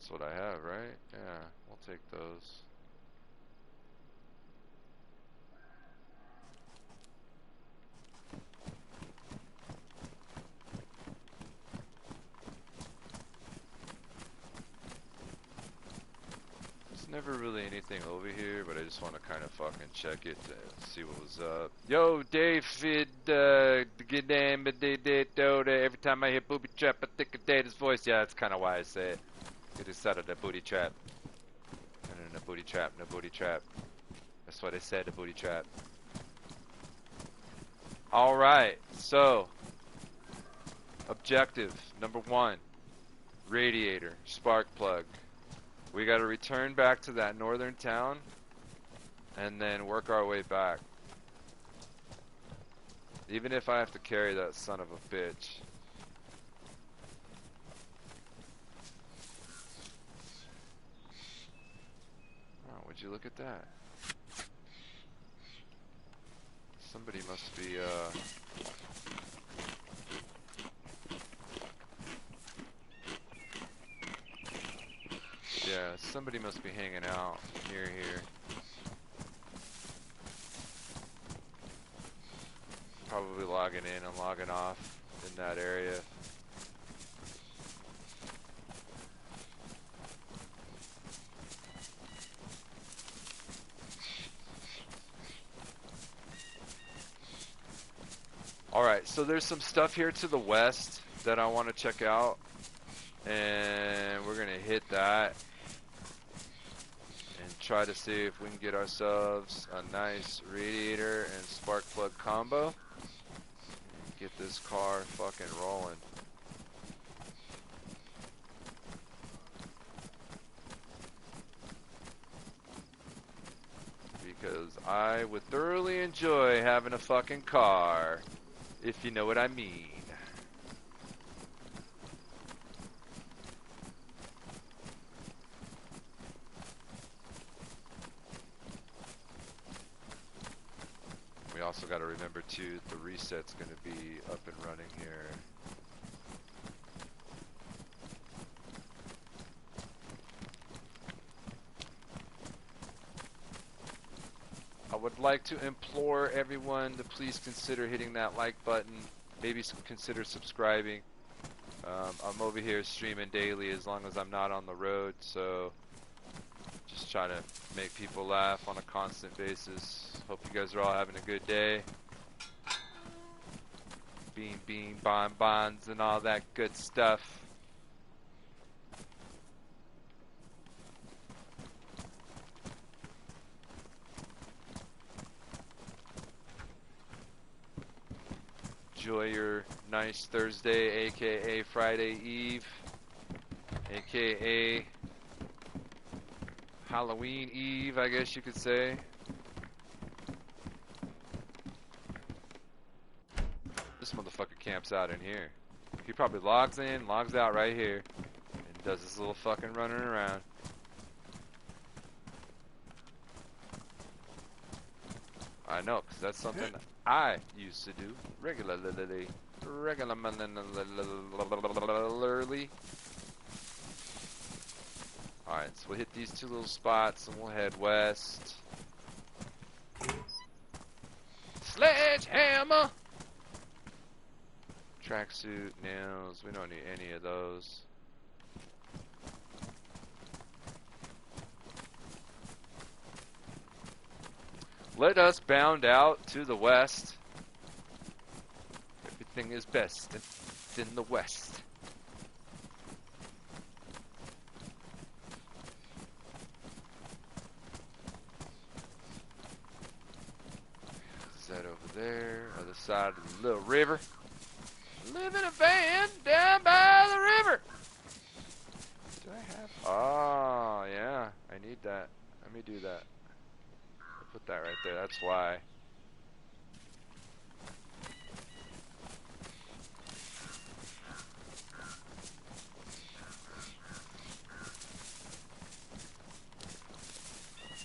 That's what I have, right? Yeah, we'll take those. There's never really anything over here, but I just want to kind of fucking check it to see what was up. Yo, David, good name, every time I hear booby trap, I think of Data's voice. Yeah, that's kind of why I say it. Get us out of the booty trap. No booty trap, no booty trap. That's what I said, a booty trap. Alright, so objective number 1, radiator, spark plug. We gotta return back to that northern town and then work our way back. Even if I have to carry that son of a bitch. Oh, would you look at that? Somebody must be, yeah, somebody must be hanging out near here. Probably logging in and logging off in that area. Alright, so there's some stuff here to the west that I want to check out, and we're going to hit that and try to see if we can get ourselves a nice radiator and spark plug combo and get this car fucking rolling. Because I would thoroughly enjoy having a fucking car. If you know what I mean. We also got to remember too, the reset's going to be up and running here. I would like to implore everyone to please consider hitting that like button. Maybe consider subscribing. I'm over here streaming daily as long as I'm not on the road, so just trying to make people laugh on a constant basis. Hope you guys are all having a good day. Bean, bonbons, and all that good stuff. Enjoy your nice Thursday, aka Friday Eve, aka Halloween Eve, I guess you could say. This motherfucker camps out in here. He probably logs in, logs out right here, and does this little fucking running around. I know, because that's something I used to do regularly. Alright, so we'll hit these two little spots and we'll head west. Sledgehammer! Tracksuit, nails, we don't need any of those. Let us bound out to the west. Everything is best in the west. Is that over there? Other side of the little river. Live in a van down by the river. Do I have? Oh, yeah. I need that. Let me do that. Put that right there, that's why.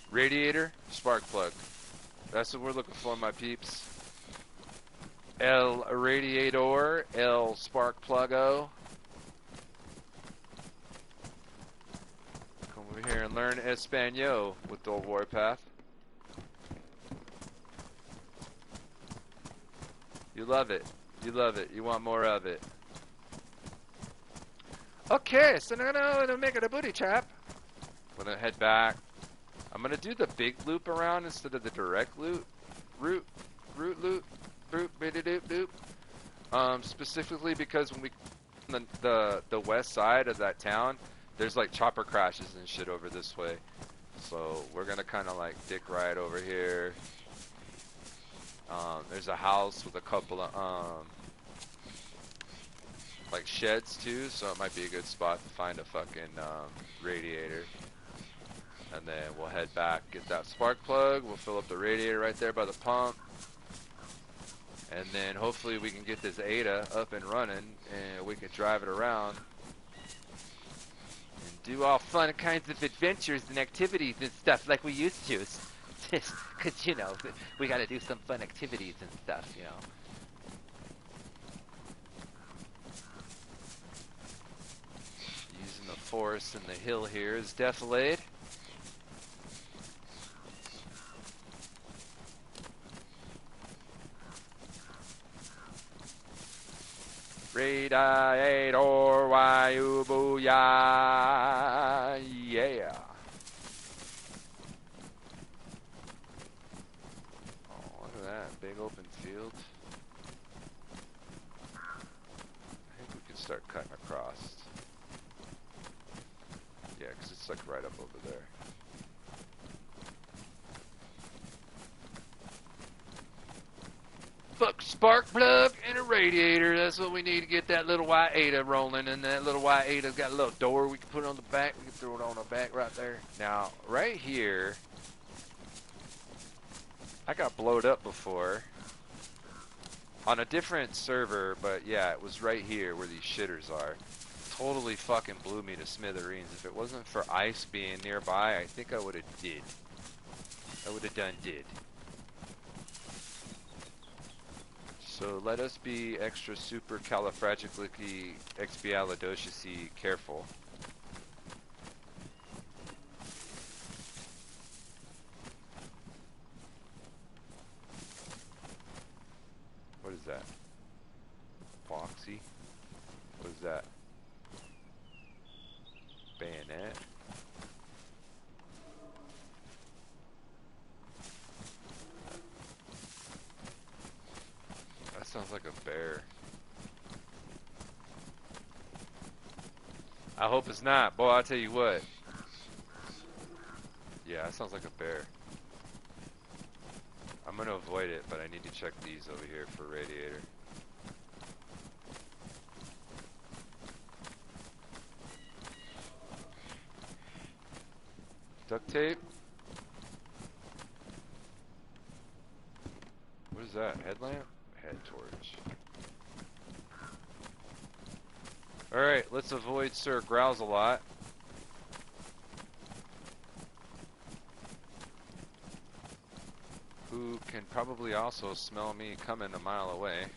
Radiator, spark plug. That's what we're looking for, my peeps. El radiator, el spark pluggo. over here and learn Espanol with the old Warpath. You love it. You love it. You want more of it. Okay, so now I'm gonna make it a booty trap. I'm gonna head back. I'm gonna do the big loop around instead of the direct loop. Route loop. Specifically because when we the west side of that town, there's like chopper crashes and shit over this way. So we're gonna kind of like dick right over here. There's a house with a couple of like sheds too, so it might be a good spot to find a fucking radiator. And then we'll head back, get that spark plug, we'll fill up the radiator right there by the pump. And then hopefully we can get this Ada up and running and we can drive it around and do all fun kinds of adventures and activities and stuff like we used to. Because, you know, we gotta do some fun activities and stuff, you know. Using the forest and the hill here is defilade. Radiator, why you booyah, yeah. Oh, look at that, big open field. I think we can start cutting across. Yeah, because it's like right up over there. Fuck, spark plug and a radiator. That's what we need to get that little white Ada rolling. And that little white Ada's got a little door we can put on the back. We can throw it on the back right there. Now, right here, I got blowed up before on a different server, but yeah, it was right here where these shitters are. Totally fucking blew me to smithereens. If it wasn't for ice being nearby, I think I would have did. I would have done did. So let us be extra super califragilisticexpialidocious careful. What is that? Boxy? What is that? Bayonet? Sounds like a bear. I hope it's not. Boy, I'll tell you what. Yeah, that sounds like a bear. I'm gonna avoid it, but I need to check these over here for radiator. Duct tape? What is that? Headlamp? Head torch. Alright, let's avoid Sir Growls a lot. Who can probably also smell me coming a mile away.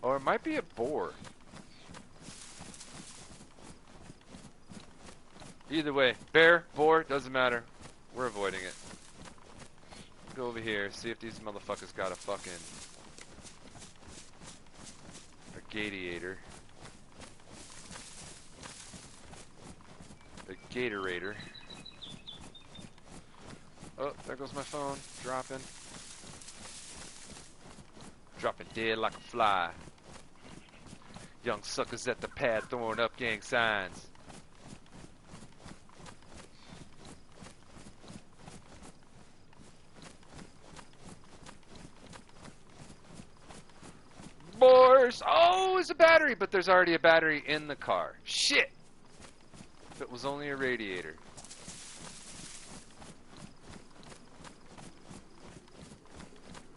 Or it might be a boar. Either way, bear, boar, doesn't matter. We're avoiding it. Go over here, see if these motherfuckers got a fucking... a Gadiator. A Gatораtor. Oh, there goes my phone. Dropping. Dropping dead like a fly. Young suckers at the pad throwing up gang signs. Boars! Oh, it's a battery, but there's already a battery in the car. Shit! If it was only a radiator.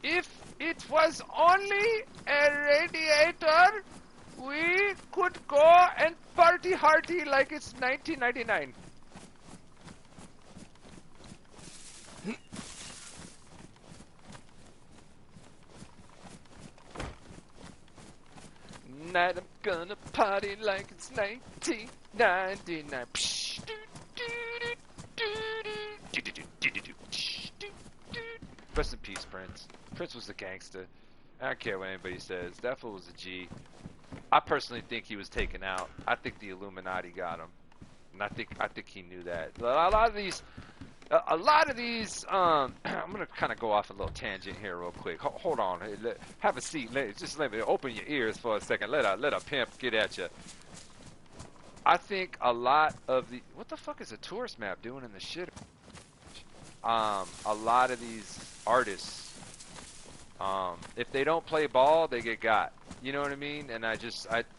If it was only a radiator, we could go and party hardy like it's 1999. Tonight I'm gonna party like it's 1999. Rest in peace, Prince. Prince was a gangster. I don't care what anybody says. That fool was a G. I personally think he was taken out. I think the Illuminati got him, and I think he knew that. A lot of these. I'm gonna kind of go off a little tangent here real quick. Hold on. Have a seat. Just let me open your ears for a second. Let a pimp get at you. I think a lot of the what the fuck is a tourist map doing in the shit? A lot of these artists, if they don't play ball, they get got. You know what I mean? And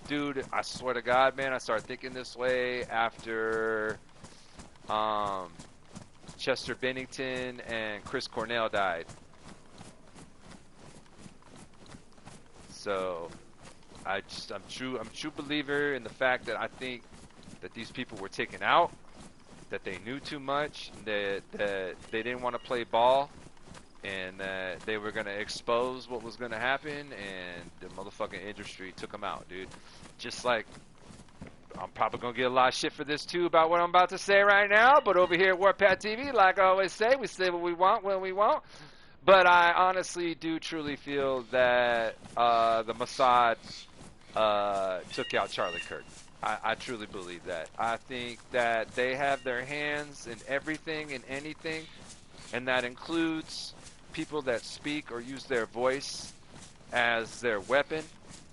dude, I swear to God, man, I started thinking this way after, Chester Bennington and Chris Cornell died. So, I'm true believer in the fact that I think that these people were taken out, that they knew too much, that they didn't want to play ball, and that they were going to expose what was going to happen, and the motherfucking industry took them out, dude. Just like, I'm probably going to get a lot of shit for this, too, about what I'm about to say right now, but over here at Warpath TV, like I always say, we say what we want when we want. But I honestly do truly feel that the Mossad took out Charlie Kirk. I truly believe that. I think that they have their hands in everything and anything, and that includes people that speak or use their voice as their weapon,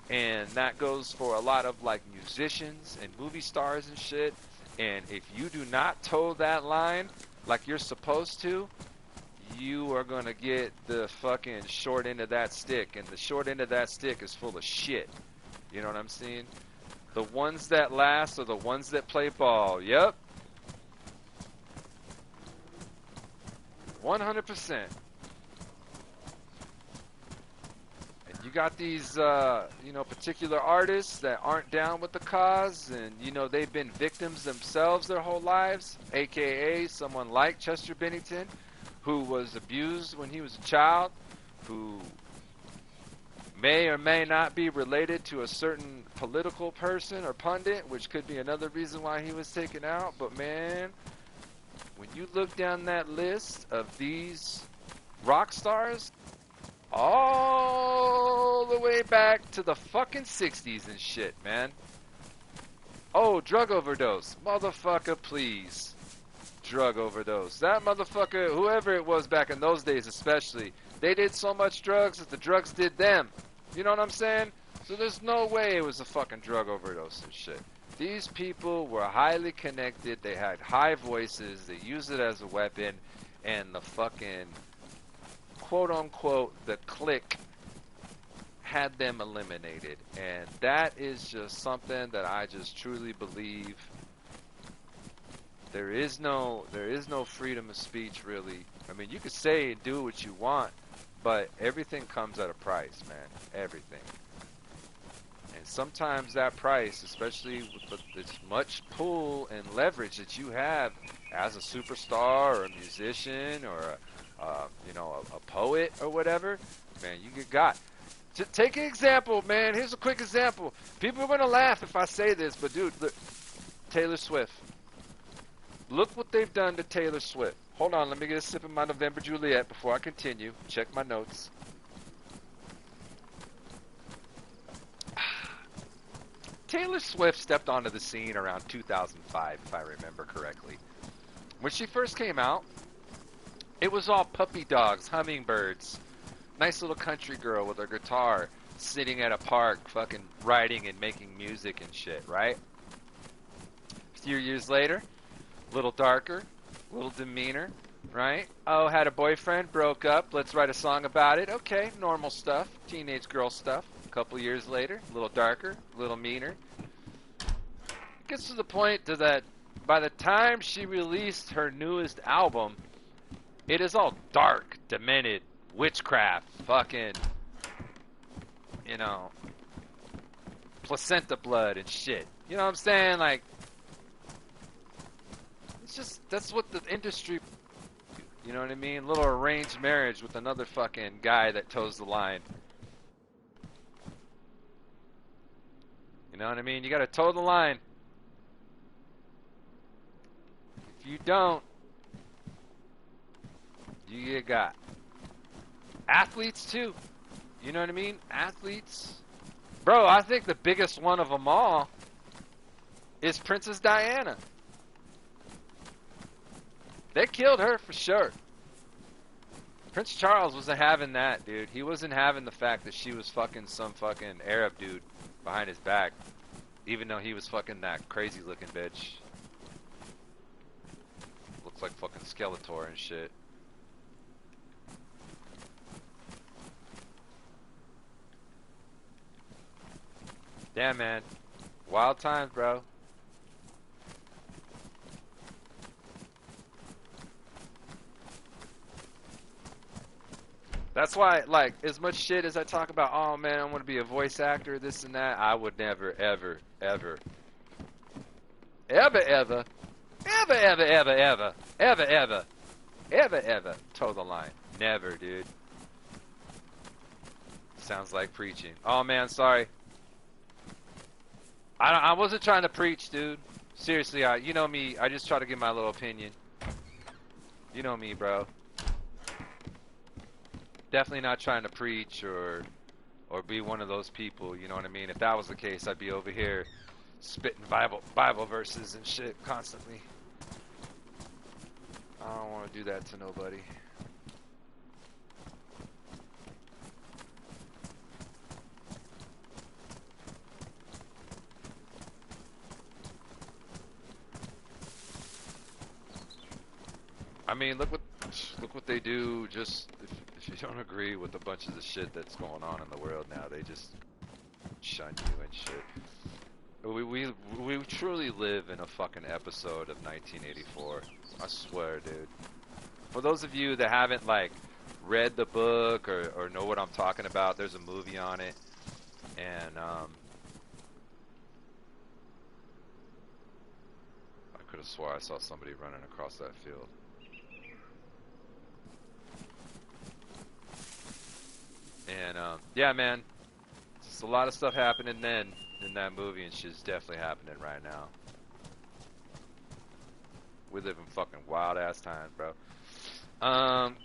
and that goes for a lot of like musicians and movie stars and shit. And if you do not toe that line like you're supposed to, you are gonna get the fucking short end of that stick, and the short end of that stick is full of shit. You know what I'm saying? The ones that last are the ones that play ball. Yep. 100%. And you got these, particular artists that aren't down with the cause, and, they've been victims themselves their whole lives, a.k.a. someone like Chester Bennington, who was abused when he was a child, who may or may not be related to a certain political person or pundit, which could be another reason why he was taken out. But man, when you look down that list of these rock stars, all the way back to the fucking 60s and shit, man. Oh, drug overdose. Motherfucker, please. Drug overdose. That motherfucker, whoever it was back in those days especially, they did so much drugs that the drugs did them. You know what I'm saying? So there's no way it was a fucking drug overdose and shit. These people were highly connected. They had high voices. They used it as a weapon. And the fucking, quote-unquote, the clique had them eliminated. And that is just something that I just truly believe. There is no freedom of speech, really. I mean, you could say and do what you want, but everything comes at a price, man. Everything. And sometimes that price, especially with as much pull and leverage that you have as a superstar or a musician or a poet or whatever, man, you get got. Take an example, man. Here's a quick example. People are going to laugh if I say this, but dude, look. Taylor Swift. Look what they've done to Taylor Swift. Hold on, let me get a sip of my November Juliet before I continue. Check my notes. Taylor Swift stepped onto the scene around 2005, if I remember correctly. When she first came out, it was all puppy dogs, hummingbirds. Nice little country girl with her guitar, sitting at a park, fucking writing and making music and shit, right? A few years later, a little darker, a little demeanor, right? Oh, had a boyfriend, broke up, let's write a song about it. Okay, normal stuff, teenage girl stuff. A couple years later, a little darker, a little meaner. It gets to the point that by the time she released her newest album, it is all dark, demented, witchcraft, fucking, placenta blood and shit. You know what I'm saying? Like, it's just, that's what the industry, you know what I mean? Little arranged marriage with another fucking guy that toes the line. You know what I mean? You gotta toe the line. If you don't, you get got. Athletes too. You know what I mean? Athletes. Bro, I think the biggest one of them all is Princess Diana. They killed her for sure. Prince Charles wasn't having that, dude. He wasn't having the fact that she was fucking some fucking Arab dude behind his back. Even though he was fucking that crazy looking bitch. Looks like fucking Skeletor and shit. Damn, man. Wild times, bro. That's why, like, as much shit as I talk about, oh man, I want to be a voice actor, this and that, I would never, ever, ever, ever, ever, ever, ever, ever, ever, ever, ever, ever, ever toe the line. Never, dude. Sounds like preaching. Oh man, sorry. I wasn't trying to preach, dude. Seriously, you know me. I just try to give my little opinion. You know me, bro. Definitely not trying to preach or be one of those people. You know what I mean? If that was the case, I'd be over here spitting Bible verses and shit constantly. I don't want to do that to nobody. I mean, look what they do. Just if you don't agree with a bunch of the shit that's going on in the world now, they just shun you and shit. We truly live in a fucking episode of 1984. I swear, dude. For those of you that haven't like read the book or know what I'm talking about, there's a movie on it, and I could have swore I saw somebody running across that field. And yeah, man, just a lot of stuff happening then in that movie, and shit's definitely happening right now. We live in fucking wild ass times, bro.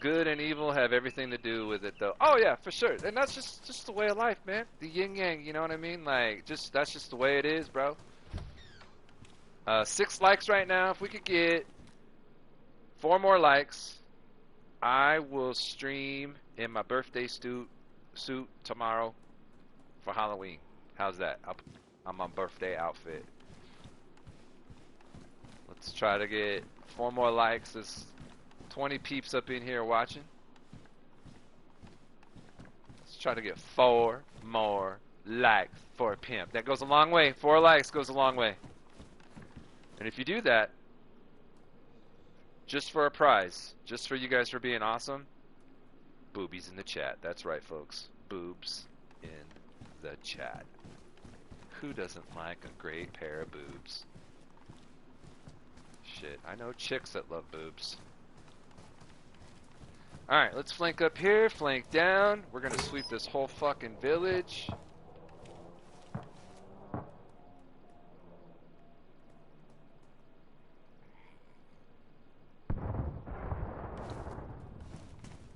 Good and evil have everything to do with it, though. Oh yeah, for sure. And that's just the way of life, man. The yin yang, you know what I mean? Like, that's just the way it is, bro. 6 likes right now. If we could get 4 more likes, I will stream in my birthday suit tomorrow for Halloween. How's that? I'm on birthday outfit. Let's try to get 4 more likes. There's 20 peeps up in here watching. Let's try to get 4 more likes for a pimp. That goes a long way. 4 likes goes a long way. And if you do that, just for a prize, just for you guys for being awesome, boobies in the chat. That's right, folks. Boobs in the chat. Who doesn't like a great pair of boobs? Shit, I know chicks that love boobs. Alright, let's flank up here, flank down. We're gonna sweep this whole fucking village.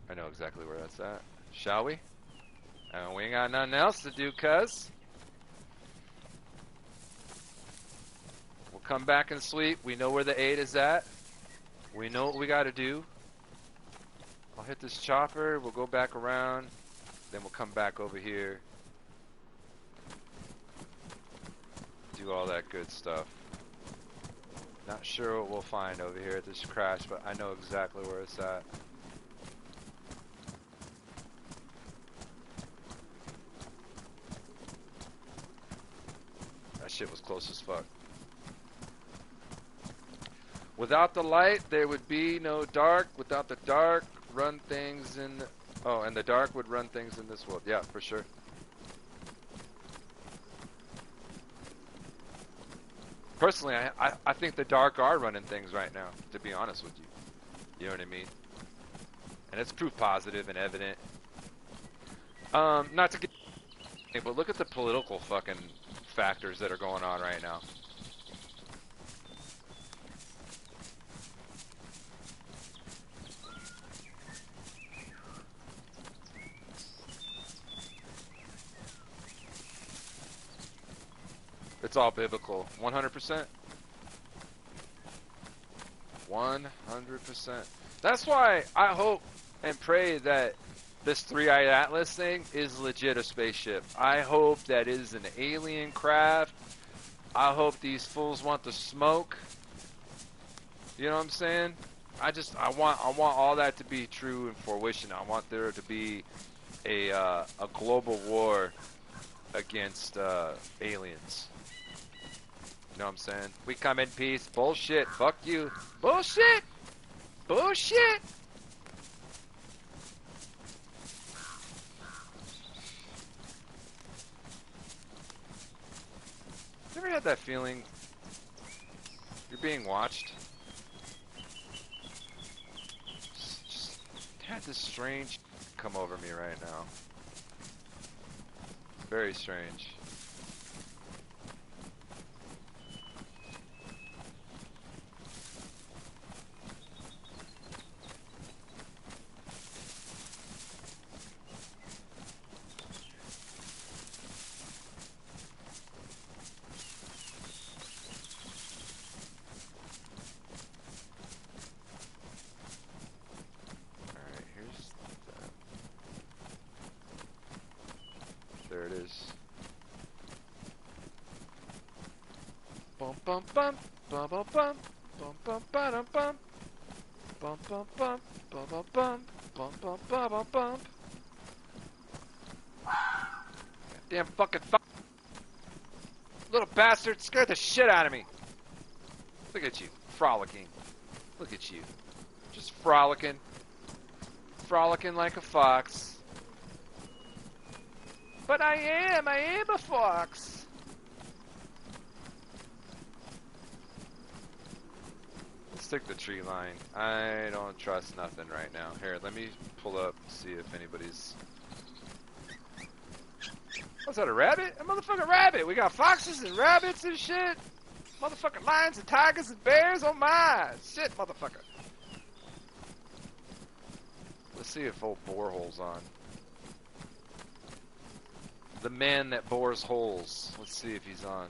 I know exactly where that's at. Shall we? We ain't got nothing else to do, cuz. We'll come back and sweep. We know where the 8 is at. We know what we gotta do. I'll hit this chopper. We'll go back around. Then we'll come back over here. Do all that good stuff. Not sure what we'll find over here at this crash, but I know exactly where it's at. That shit was close as fuck. Without the light, there would be no dark. Without the dark, run things in... Oh, and the dark would run things in this world. Yeah, for sure. Personally, I think the dark are running things right now, to be honest with you. You know what I mean? And it's proof positive and evident. Not to get... But look at the political fucking factors that are going on right now. It's all biblical. 100%. 100%. That's why I hope and pray that this three-eyed atlas thing is legit a spaceship. I hope that is an alien craft. I hope these fools want the smoke. You know what I'm saying? I want all that to be true and fruition. I want there to be a global war against aliens. You know what I'm saying? We come in peace. Bullshit. Fuck you. Bullshit. Bullshit. You ever had that feeling you're being watched? Just had this strange come over me right now. Very strange. There it is. Bum bum bum bum bum bum bum bum bum bum bum bum bum bum bum bum bum bum bum bum. Damn fucking little bastard scared the shit out of me. Look at you, frolicking. Look at you, just frolicking, frolicking like a fox. But I am a fox. Let's take the tree line. I don't trust nothing right now. Here, let me pull up, see if anybody's... What's that, a rabbit? A motherfucking rabbit! We got foxes and rabbits and shit! Motherfucking lions and tigers and bears, oh my! Shit, motherfucker. Let's see if old Borehole's on. The man that bores holes. Let's see if he's on.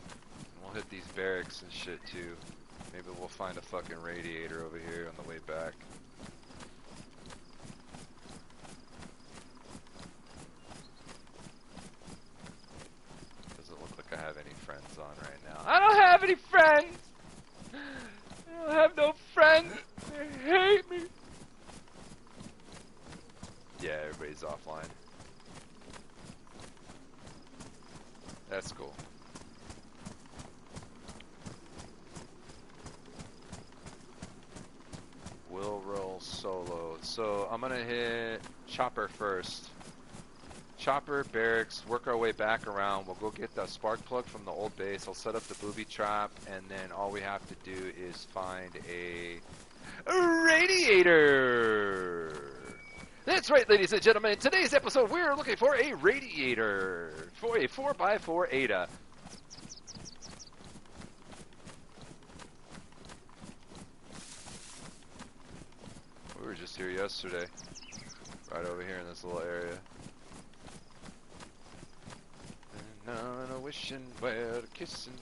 We'll hit these barracks and shit too. Maybe we'll find a fucking radiator over here on the way back. Doesn't look like I have any friends on right now. I don't have any friends! I don't have no friends! They hate me! Yeah, everybody's offline. That's cool. We'll roll solo. So I'm gonna hit Chopper first. Chopper, barracks, work our way back around. We'll go get the spark plug from the old base. I'll set up the booby trap, and then all we have to do is find a radiator. That's right, ladies and gentlemen. In today's episode, we're looking for a radiator for a 4x4 Ada. We were just here yesterday, right over here in this little area. And none a wishing where to kiss and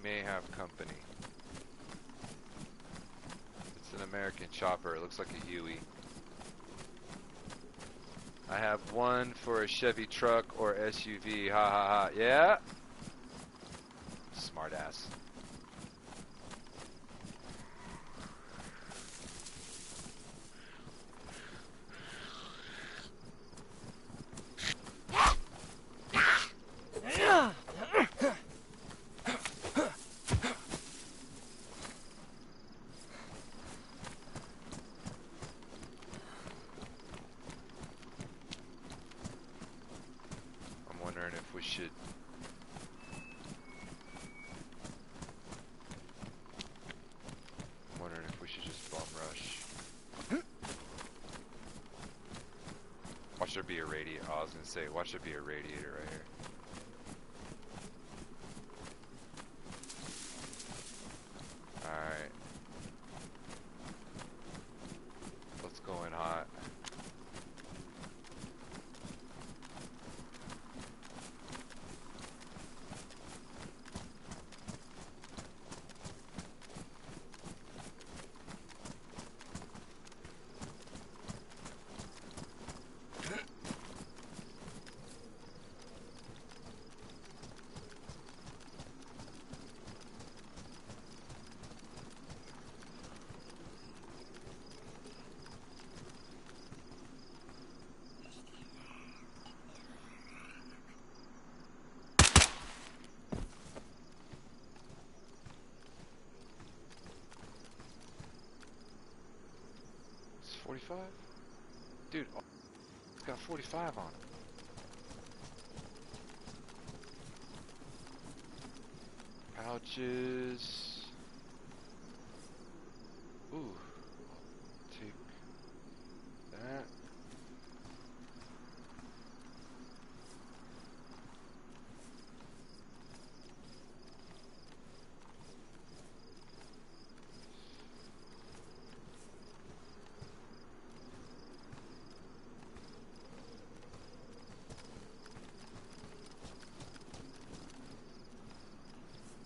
may have company. It's an American chopper. It looks like a Huey. I have one for a Chevy truck or SUV. Ha ha ha. Yeah? Smart ass. Watch there be a radiator right here. Alright. Let's go in hot. It's 45? Dude, it's got 45 on it. Pouches. Ooh. I'll take that.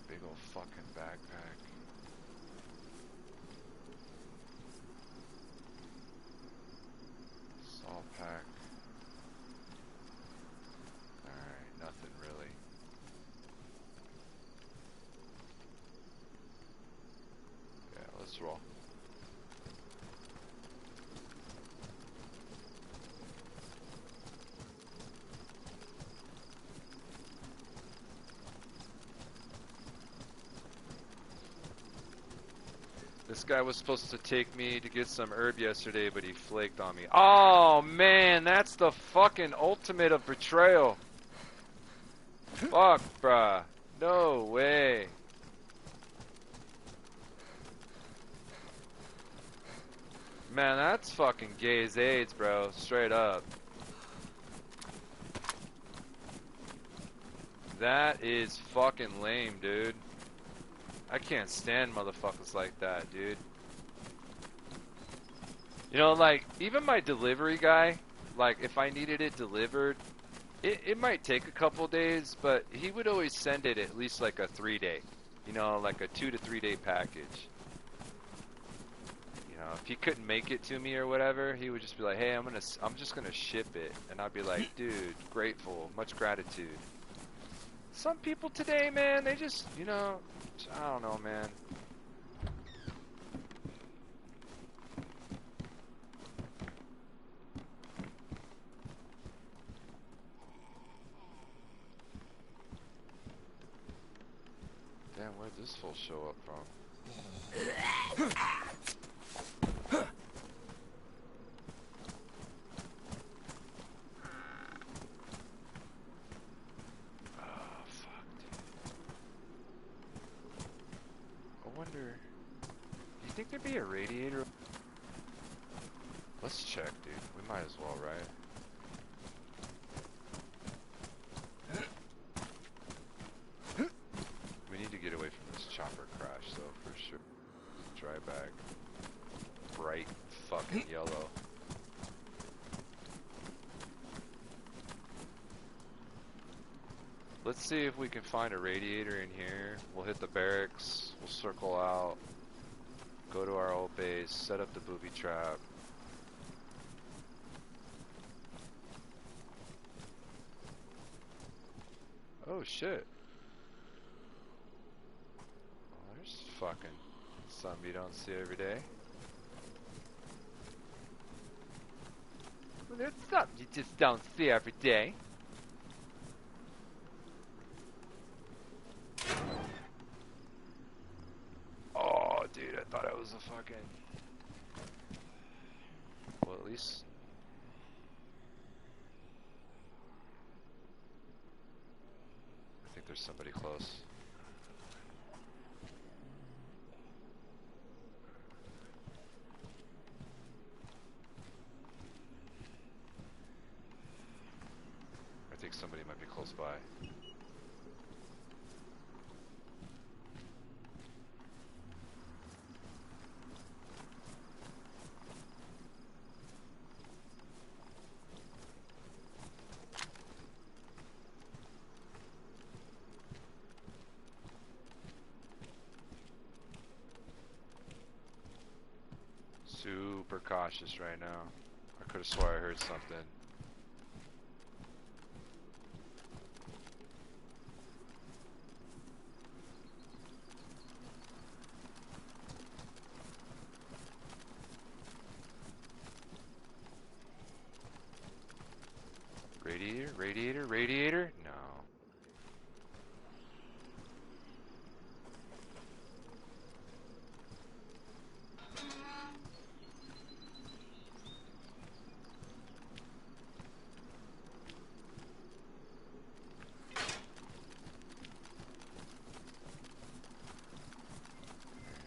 Big ol' fucking backpack. Salt pack. Alright, nothing really. Yeah, let's roll. This guy was supposed to take me to get some herb yesterday, but he flaked on me. Oh man, that's the fucking ultimate of betrayal. Fuck, bruh. No way. Man, that's fucking DayZ, bro. Straight up. That is fucking lame, dude. I can't stand motherfuckers like that, dude. You know, like, even my delivery guy, like, if I needed it delivered, it might take a couple days, but he would always send it at least like a 3-day. You know, like a 2 to 3 day package. You know, if he couldn't make it to me or whatever, he would just be like, hey, I'm just gonna ship it. And I'd be like, dude, grateful, much gratitude. Some people today, man, they just, you know, I don't know, man. Damn, where'd this fool show up from? You think there'd be a radiator? Let's check, dude. We might as well, right? We need to get away from this chopper crash, though, for sure. Dry bag. Bright fucking yellow. Let's see if we can find a radiator in here. We'll hit the barracks. We'll circle out. Go to our old base. Set up the booby trap. Oh shit. Oh, there's fucking something you don't see every day. Well, there's something you just don't see every day. Oh, dude, I thought I was a fucking... Well, at least... I think there's somebody close. I why. Super cautious right now. I could have swore I heard something. Radiator? Radiator? Radiator? No.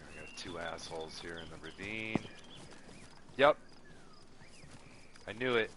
I got two assholes here in the ravine. Yep. I knew it.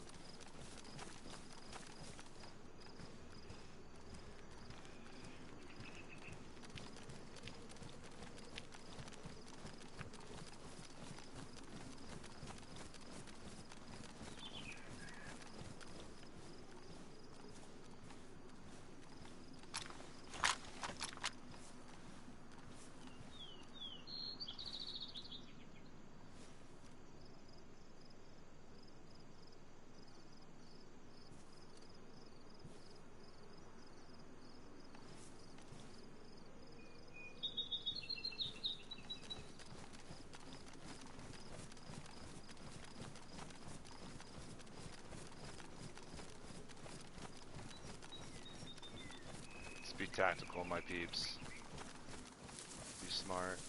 Be tactical, my peeps. Be smart.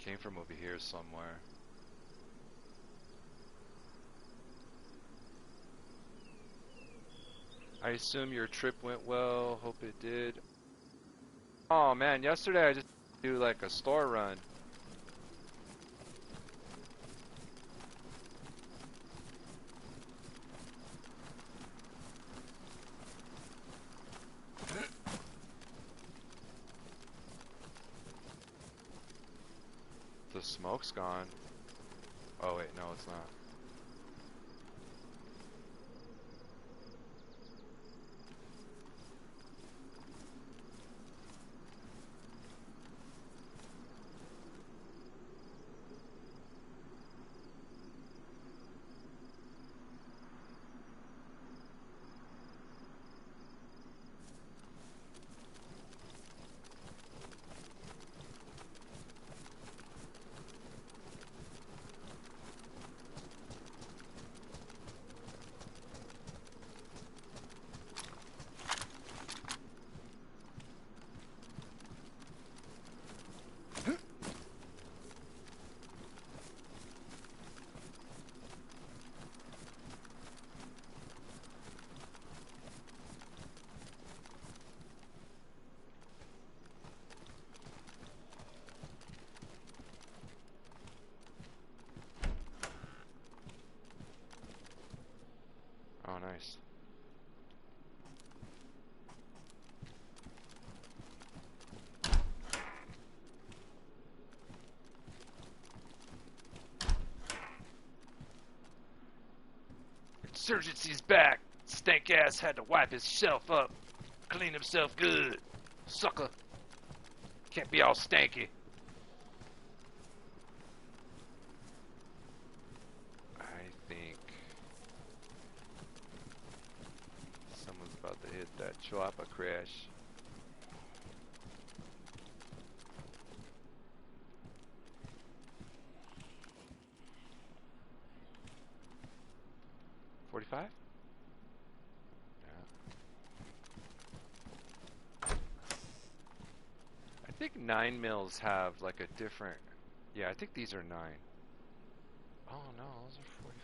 Came from over here somewhere. I assume your trip went well. Hope it did. Oh man, yesterday I just do like a store run. The smoke's gone. Oh wait, no it's not. Oh, nice. Insurgency's back. Stank ass had to wipe himself up, clean himself good. Sucker. Can't be all stanky. I think someone's about to hit that chopper crash. $45? think 9 mils have like a different. Yeah, I think these are 9. Oh no, those are 40.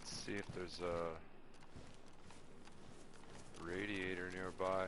See if there's a radiator nearby.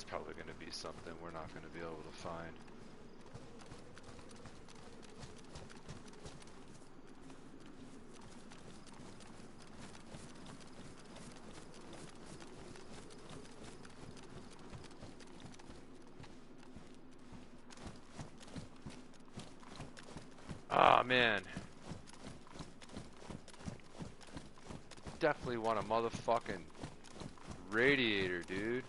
Probably going to be something we're not going to be able to find. Ah, man. Definitely want a motherfucking radiator, dude.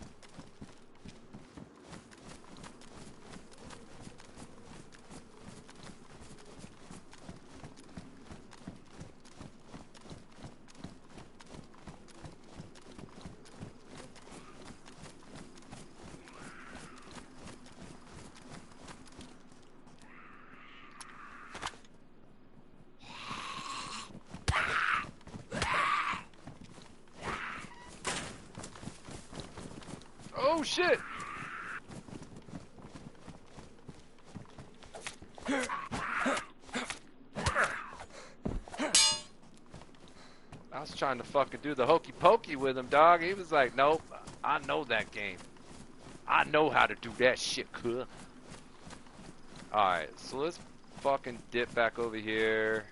Oh shit! I was trying to fucking do the hokey pokey with him, dog. He was like, nope, I know that game. I know how to do that shit, cool. Alright, so let's fucking dip back over here.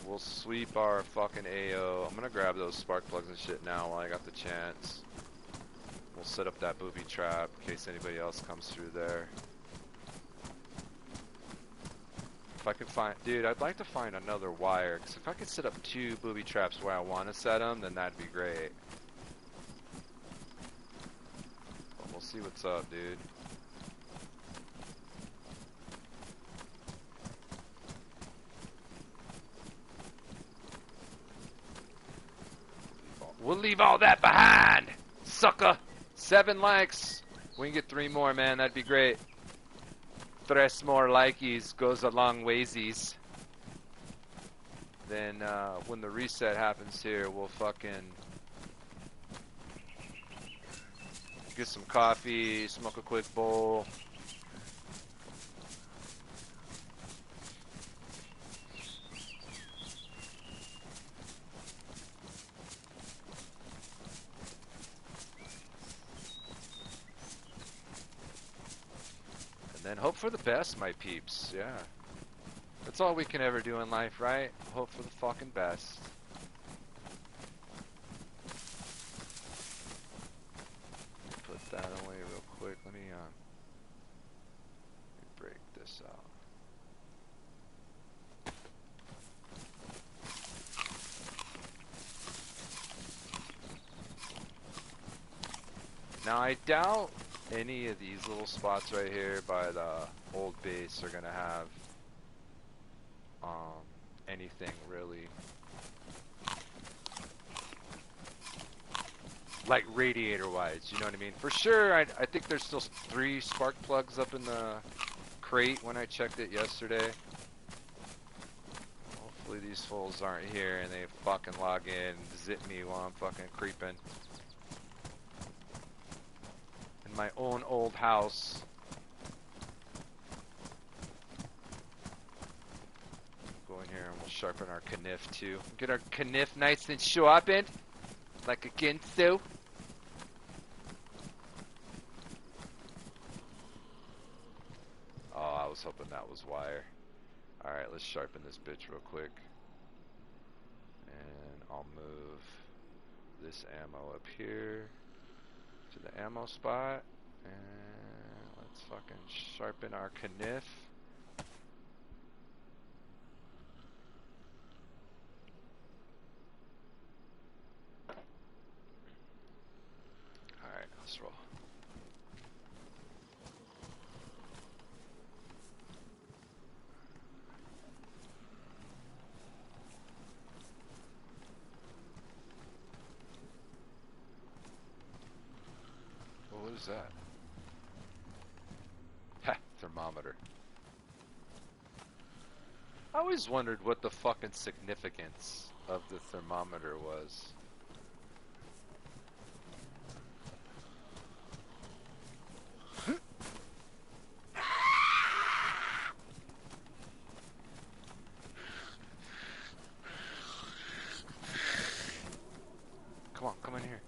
We'll sweep our fucking AO. I'm gonna grab those spark plugs and shit now while I got the chance. We'll set up that booby trap in case anybody else comes through there. If I could find, dude, I'd like to find another wire, because if I could set up 2 booby traps where I want to set them, then that'd be great. But we'll see what's up, dude. We'll leave all that behind, sucker. 7 likes. We can get 3 more, man. That'd be great. 3 more likies goes a long waysies. Then when the reset happens here, we'll fucking get some coffee, smoke a quick bowl. And hope for the best, my peeps. Yeah. That's all we can ever do in life, right? Hope for the fucking best. Put that away real quick. Let me break this out. Now I doubt any of these little spots right here by the old base are gonna have anything really like radiator wise, you know what I mean? For sure, I think there's still 3 spark plugs up in the crate when I checked it yesterday. Hopefully these fools aren't here and they fucking log in and zip me while I'm fucking creeping in my own old house. Go in here and we'll sharpen our kniff too. Get our kniff nice and sharpened like a ginsu. Oh, I was hoping that was wire. Alright, let's sharpen this bitch real quick. And I'll move this ammo up here to the ammo spot. And let's fucking sharpen our kniff. Alright, let's roll. What is that? Ha! Thermometer. I always wondered what the fucking significance of the thermometer was. Come on, come in here.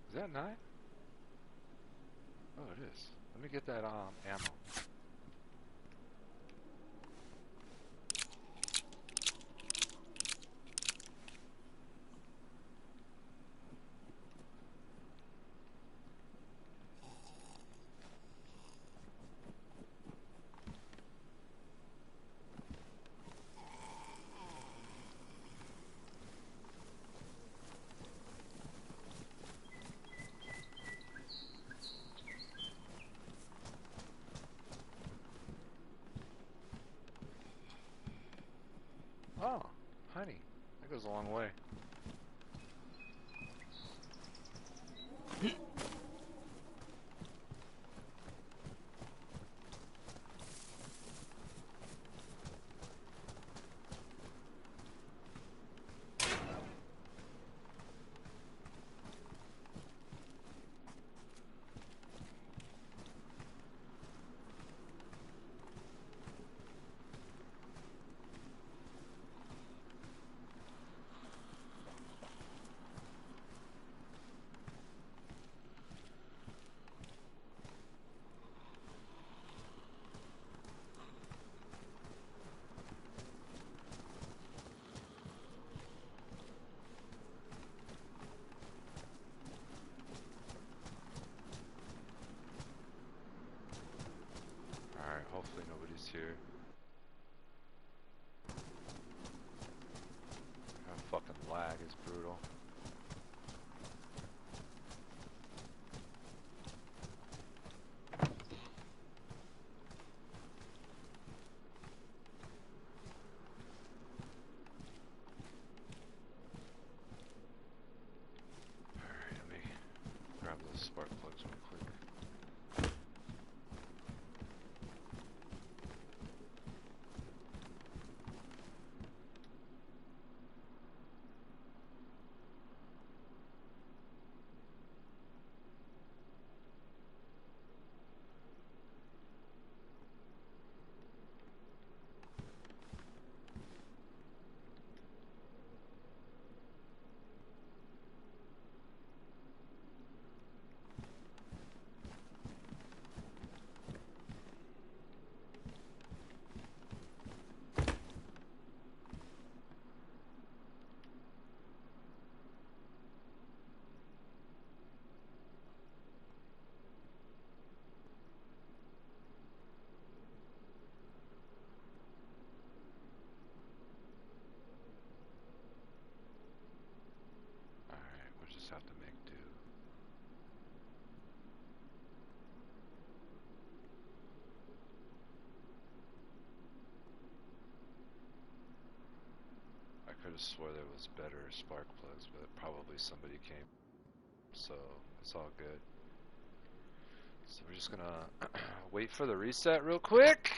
Is that 9? Oh, it is. Let me get that ammo. Oh, honey. That goes a long way. have to make do. I could have swore there was better spark plugs, but probably somebody came, so it's all good. So we're just gonna wait for the reset real quick.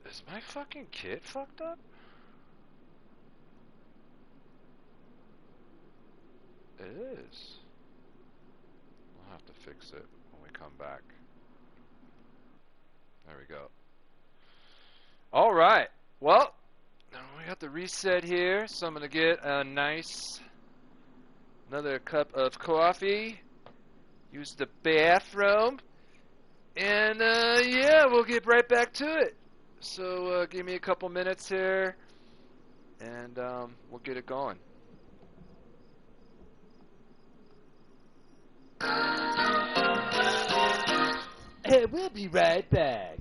Is my fucking kit fucked up? It is. We'll have to fix it when we come back. There we go. Alright. Well, we got the reset here, so I'm going to get a nice another cup of coffee. Use the bathroom. And yeah, we'll get right back to it. So give me a couple minutes here, and we'll get it going. Hey, we'll be right back.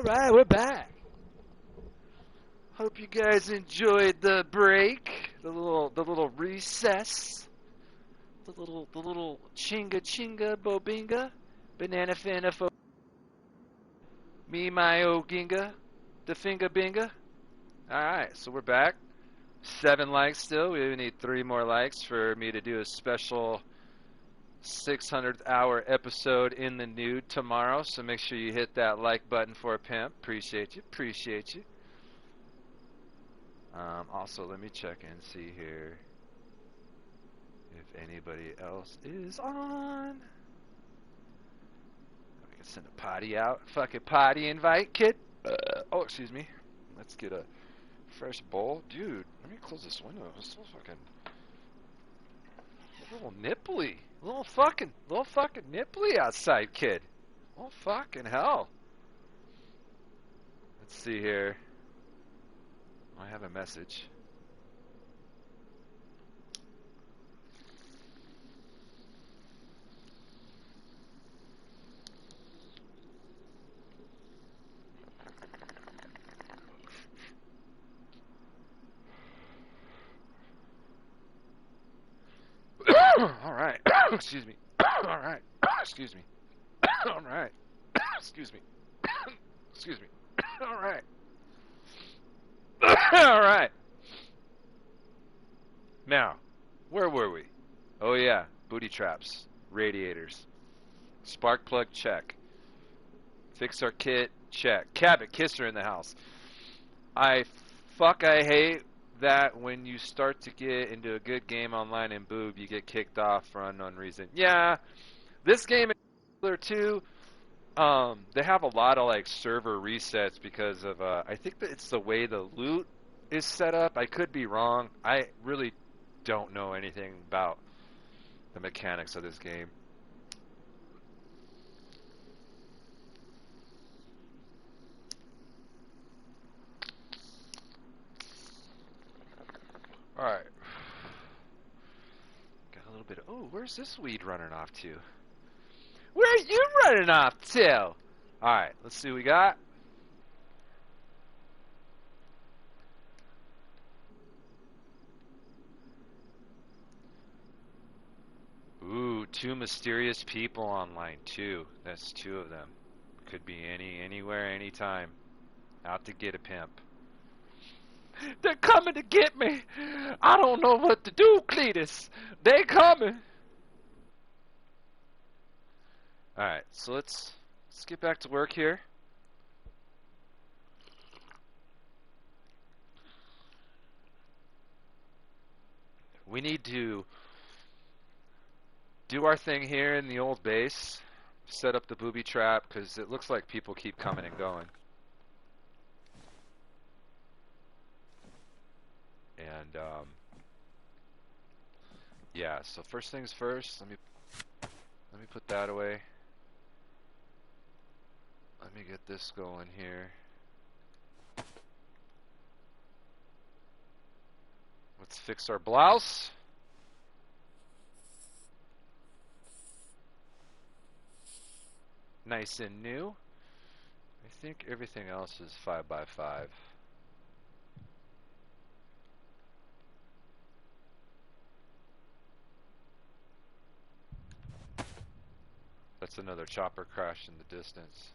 Alright, we're back. Hope you guys enjoyed the break, the little recess, the little chinga chinga bobinga, banana fana fo, me my o ginga, the finger binga. Alright, so we're back. 7 likes still. We need 3 more likes for me to do a special 600th hour episode in the nude tomorrow. So make sure you hit that like button for a pimp. Appreciate you. Appreciate you. Also, let me check and see here if anybody else is on. I can send a potty out. Fucking potty invite, kid. Oh, excuse me. Let's get a fresh bowl. Dude, let me close this window. It's so fucking... a little nipply. A little fucking nipply outside, kid. Oh, fucking hell. Let's see here. I have a message. All right. Excuse me. All right. Excuse me. All right. Excuse me. Excuse me. All right. All right. Now, where were we? Oh yeah, booty traps, radiators, spark plug, check. Fix our kit, check. Cabot, kisser in the house. I hate that when you start to get into a good game online in boob, you get kicked off for unknown reason. Yeah, this game in particular too. They have a lot of like server resets because of I think that it's the way the loot is set up. I could be wrong. I really don't know anything about the mechanics of this game. All right. Got a little bit of, oh, where's this weed running off to? Where are you running off to? Alright, let's see what we got. Ooh, 2 mysterious people online, 2. That's 2 of them. Could be anywhere, anytime. Out to get a pimp. They're coming to get me. I don't know what to do, Cletus. They coming. Alright, so let's get back to work here. We need to do our thing here in the old base. Set up the booby trap, because it looks like people keep coming and going. And, yeah, so first things first, let me put that away. Let me get this going here. Let's fix our blouse. Nice and new. I think everything else is 5x5. That's another chopper crash in the distance.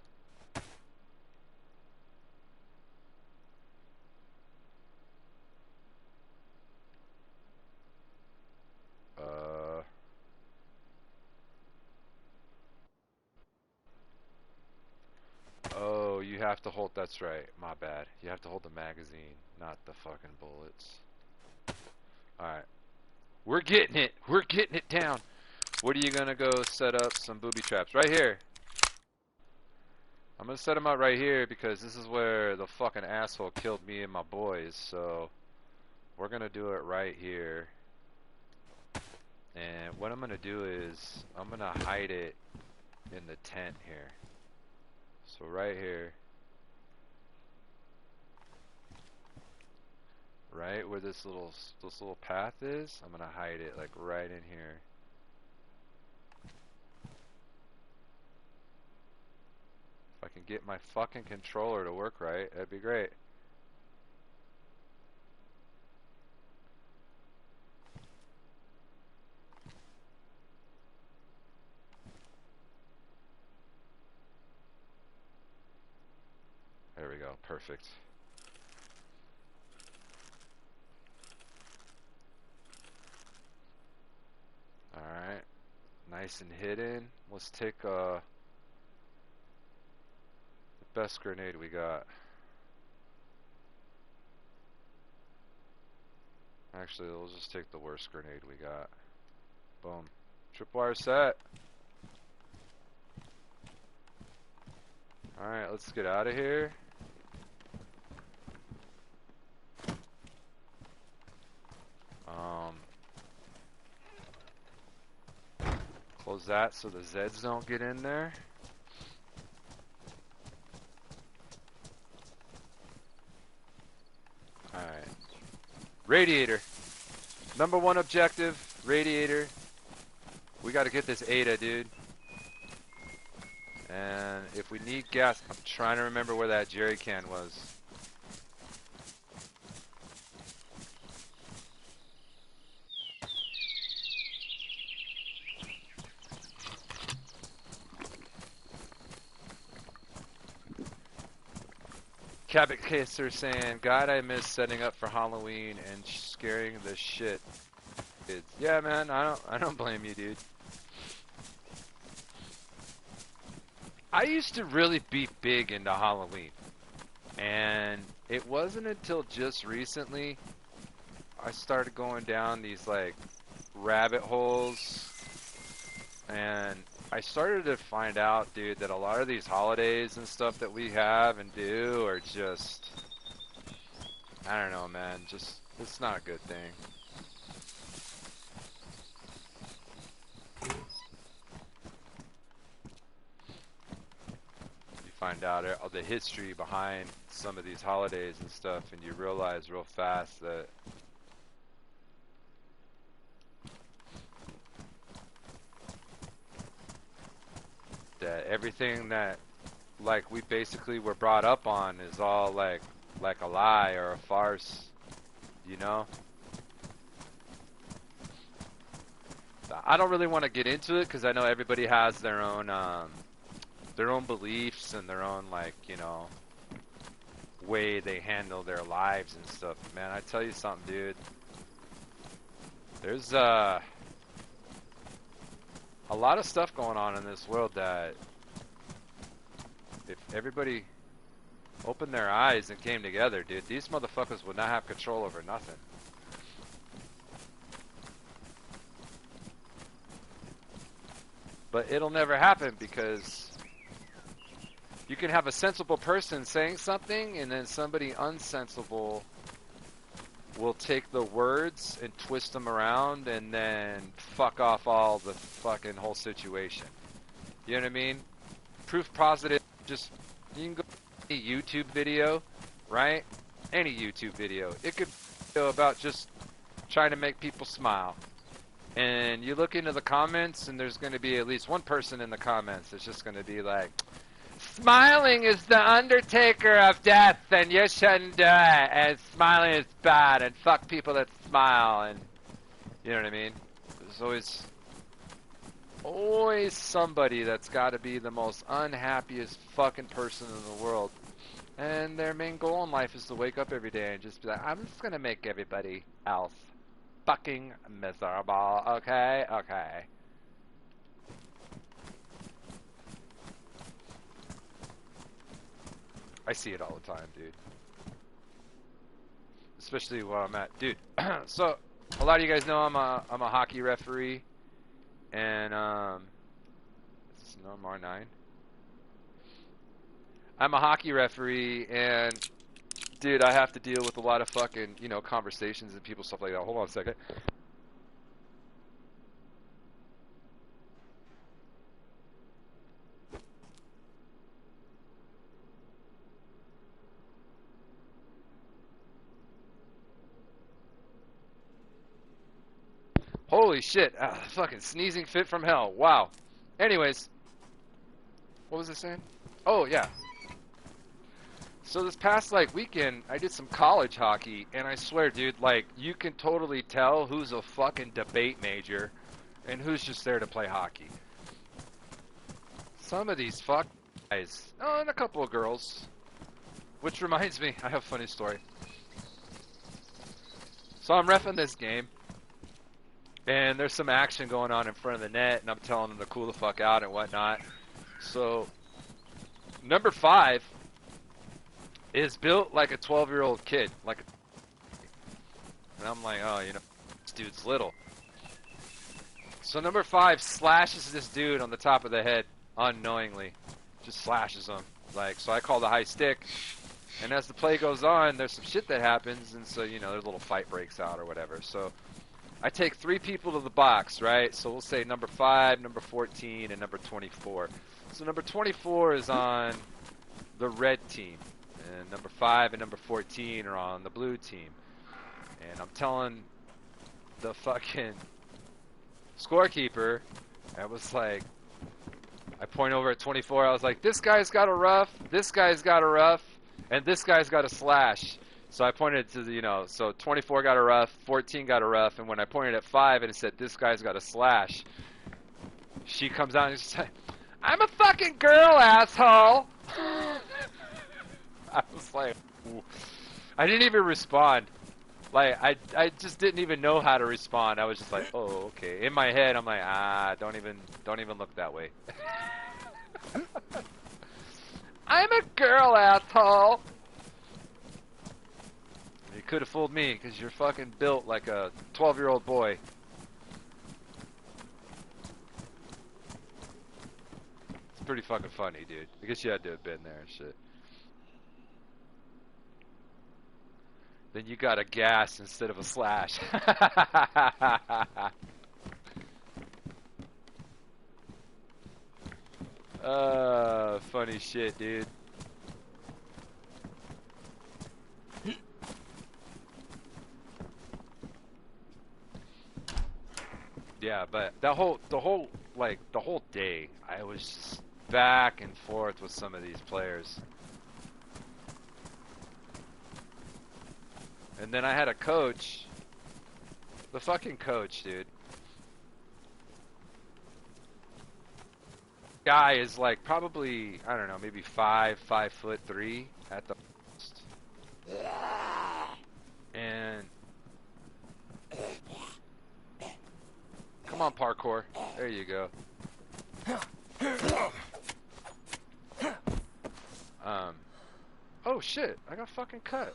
Oh, you have to hold, that's right, my bad. You have to hold the magazine, not the fucking bullets. Alright. We're getting it down. Where are you gonna go set up some booby traps? Right here. I'm gonna set them up right here because this is where the fucking asshole killed me and my boys, so we're gonna do it right here. And what I'm gonna do is I'm gonna hide it in the tent here. So right here, right where this little path is, I'm gonna hide it like right in here. If I can get my fucking controller to work right, that'd be great. There we go, perfect. Alright, nice and hidden. Let's take the best grenade we got. Actually, we'll just take the worst grenade we got. Boom. Tripwire set. Alright, let's get out of here. Close that so the Zeds don't get in there. Alright. Radiator. Number one objective, radiator. We gotta get this Ada, dude. And if we need gas, I'm trying to remember where that jerry can was. Cabot Kisser saying, God, I miss setting up for Halloween and scaring the shit kids. Yeah, man, I don't blame you, dude. I used to really be big into Halloween, and it wasn't until just recently I started going down these like rabbit holes, and I started to find out, dude, that a lot of these holidays and stuff that we have and do are just, I don't know, man, just, it's not a good thing. You find out all the history behind some of these holidays and stuff, and you realize real fast that everything that like we basically were brought up on is all like a lie or a farce, you know? I don't really want to get into it because I know everybody has their own beliefs and their own, like, you know, way they handle their lives and stuff. Man, I tell you something, dude. There's a lot of stuff going on in this world that if everybody opened their eyes and came together, dude, these motherfuckers would not have control over nothing. But it'll never happen because you can have a sensible person saying something and then somebody unsensible will take the words and twist them around and then fuck off all the fucking whole situation. You know what I mean? Proof positive, just, you can go to any YouTube video, right? Any YouTube video. It could be about just trying to make people smile. And you look into the comments and there's going to be at least one person in the comments that's just going to be like, smiling is the undertaker of death, and you shouldn't do it, and smiling is bad, and fuck people that smile, and you know what I mean? There's always somebody that's got to be the most unhappiest fucking person in the world, and their main goal in life is to wake up every day and just be like, I'm just gonna make everybody else fucking miserable, okay? Okay. I see it all the time, dude. Especially where I'm at, dude. So a lot of you guys know I'm a hockey referee, and is this number 9? I'm a hockey referee, and dude, I have to deal with a lot of fucking, you know, conversations and people, stuff like that. Hold on a second. Holy shit, fucking sneezing fit from hell. Wow. Anyways, what was I saying? Oh, yeah. So this past, like, weekend, I did some college hockey, and I swear, dude, like, you can totally tell who's a fucking debate major and who's just there to play hockey. Some of these fuck guys. Oh, and a couple of girls. Which reminds me, I have a funny story. So I'm reffing this game, and there's some action going on in front of the net, and I'm telling them to cool the fuck out and whatnot. So, number 5 is built like a 12-year-old kid. And I'm like, oh, you know, this dude's little. So number 5 slashes this dude on the top of the head unknowingly. Just slashes him. Like, so I call the high stick. And as the play goes on, there's some shit that happens, and so, you know, there's a little fight breaks out or whatever. So I take 3 people to the box, right? So we'll say number 5, number 14, and number 24. So number 24 is on the red team, and number 5 and number 14 are on the blue team. And I'm telling the fucking scorekeeper, I was like, I point over at 24, I was like, this guy's got a rough, this guy's got a rough, and this guy's got a slash. So I pointed to the, you know, so 24 got a rough, 14 got a rough, and when I pointed at 5 and it said, this guy's got a slash, she comes out and she's like, I'm a fucking girl, asshole! I was like, ooh. I didn't even respond. Like, I just didn't even know how to respond. I was just like, oh, okay. In my head, I'm like, don't even look that way. I'm a girl, asshole! You could have fooled me, because you're fucking built like a 12-year-old boy. It's pretty fucking funny, dude. I guess you had to have been there and shit. Then you got a gas instead of a slash. Funny shit, dude. Yeah, but the whole day, I was just back and forth with some of these players. And then I had a coach. The fucking coach, dude. Guy is like probably, I don't know, maybe 5'3" at the most. And come on, parkour. There you go. Oh shit, I got fucking cut.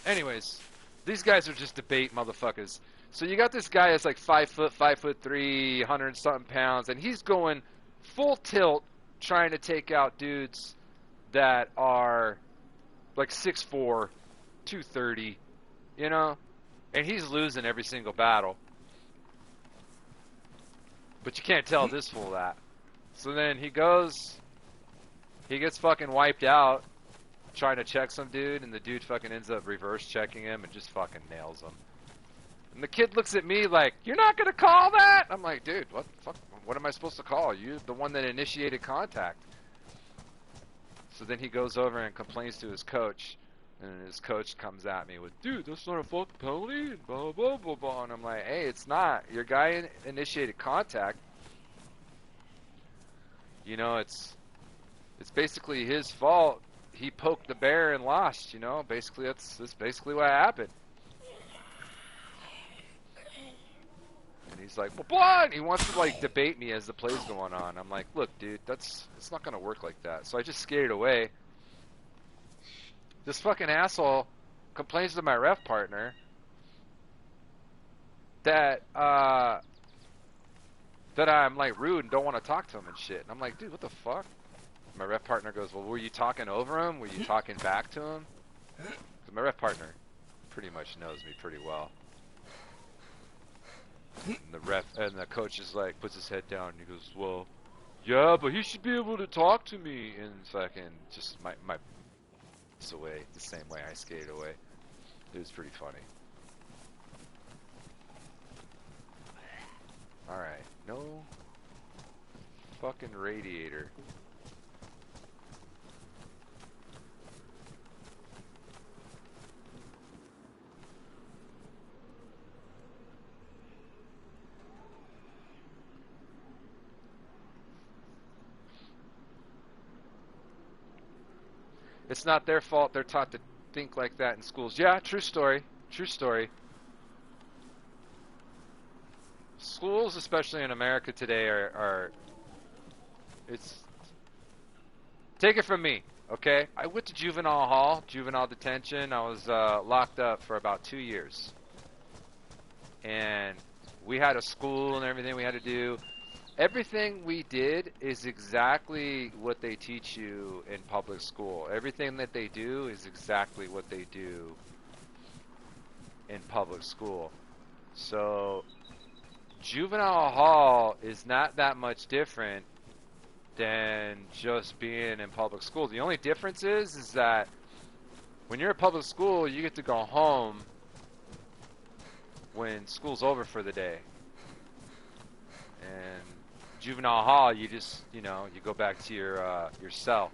Anyways, these guys are just debate motherfuckers. So you got this guy that's like 5'3", 100-something pounds, and he's going full tilt trying to take out dudes that are like 6'4", 230, you know? And he's losing every single battle. But you can't tell this fool that. So then he gets fucking wiped out trying to check some dude, and the dude fucking ends up reverse checking him and just fucking nails him. And the kid looks at me like, you're not gonna call that? I'm like, dude, what the fuck? What am I supposed to call? You're the one that initiated contact. So then he goes over and complains to his coach, and his coach comes at me with, dude, that's not a fucking penalty, blah, blah, blah, blah. And I'm like, hey, it's not. Your guy initiated contact. You know, it's basically his fault. He poked the bear and lost, you know? Basically, that's basically what happened. And he's like, well, blah! And he wants to, like, debate me as the play's going on. I'm like, look, dude, it's not going to work like that. So I just skated away. This fucking asshole complains to my ref partner that I'm, like, rude and don't want to talk to him and shit. And I'm like, dude, what the fuck? My ref partner goes, well, were you talking over him? Were you talking back to him? Because my ref partner pretty much knows me pretty well. And the coach is like, puts his head down, and he goes, well, yeah, but he should be able to talk to me. And fucking just my away the same way I skated away. It was pretty funny. Alright, No fucking radiator. It's not their fault they're taught to think like that in schools. Yeah, true story. True story. Schools, especially in America today, are it's... Take it from me, okay? I went to juvenile hall, juvenile detention. I was locked up for about 2 years. And we had a school and everything we had to do. Everything we did is exactly what they teach you in public school. Everything that they do is exactly what they do in public school. So juvenile hall is not that much different than just being in public school. The only difference is that when you're at public school, you get to go home when school's over for the day. And juvenile hall, you just, you know, you go back to your cell.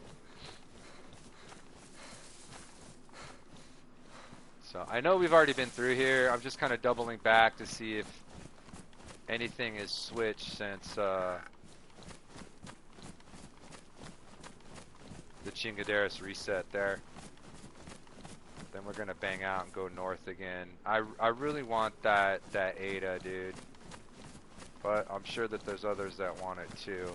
So I know we've already been through here. I'm just kind of doubling back to see if anything has switched since the Chernarus reset there. Then we're gonna bang out and go north again. I really want that Ada, dude. But I'm sure that there's others that want it too.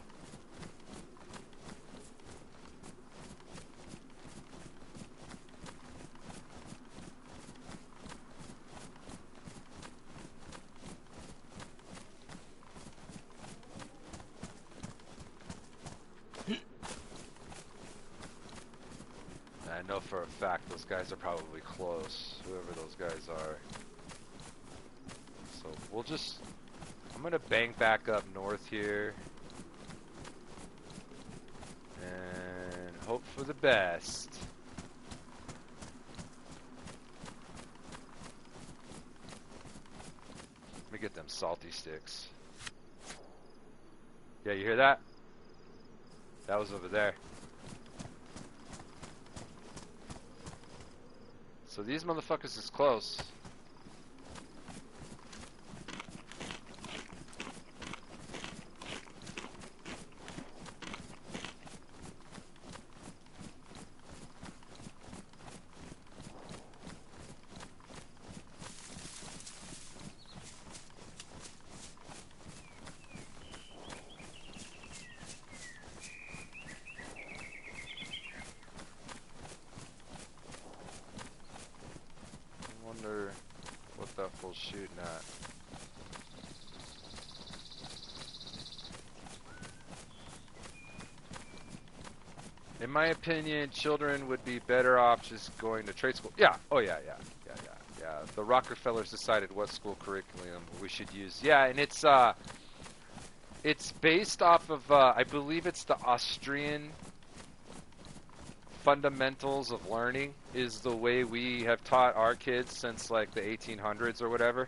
I know for a fact those guys are probably close, whoever those guys are. So we'll just... I'm gonna bang back up north here and hope for the best. Let me get them salty sticks. Yeah, you hear that? That was over there. So these motherfuckers is close. What that fool's shooting at. In my opinion, children would be better off just going to trade school. Yeah. Oh yeah. The Rockefellers decided what school curriculum we should use. Yeah, and it's based off of I believe it's the Austrian fundamentals of learning is the way we have taught our kids since like the 1800s or whatever.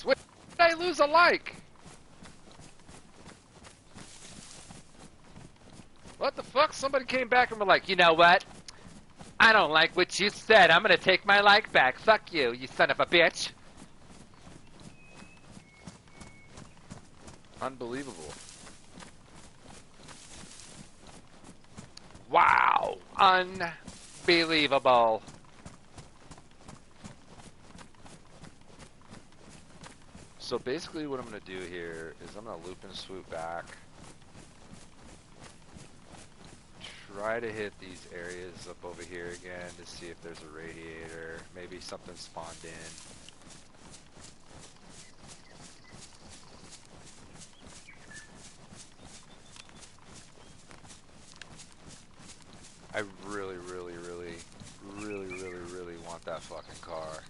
What did I lose a like? What the fuck? Somebody came back and were like, you know what? I don't like what you said. I'm gonna take my like back. Fuck you, you son of a bitch. Unbelievable. Wow. Unbelievable. So basically what I'm going to do here is I'm going to loop and swoop back. Try to hit these areas up over here again to see if there's a radiator. Maybe something spawned in. fucking car.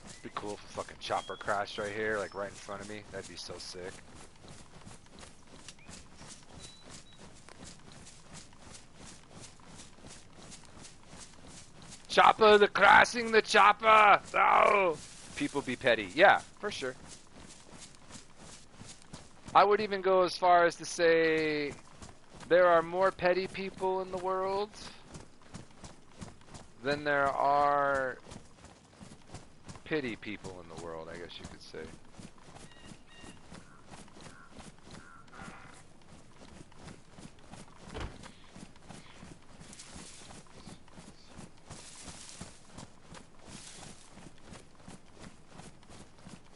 It'd be cool if a fucking chopper crashed right here, like right in front of me. That'd be so sick. Chopper, the crashing the chopper! No! People be petty. Yeah, for sure. I would even go as far as to say there are more petty people in the world than there are pity people in the world, I guess you could say.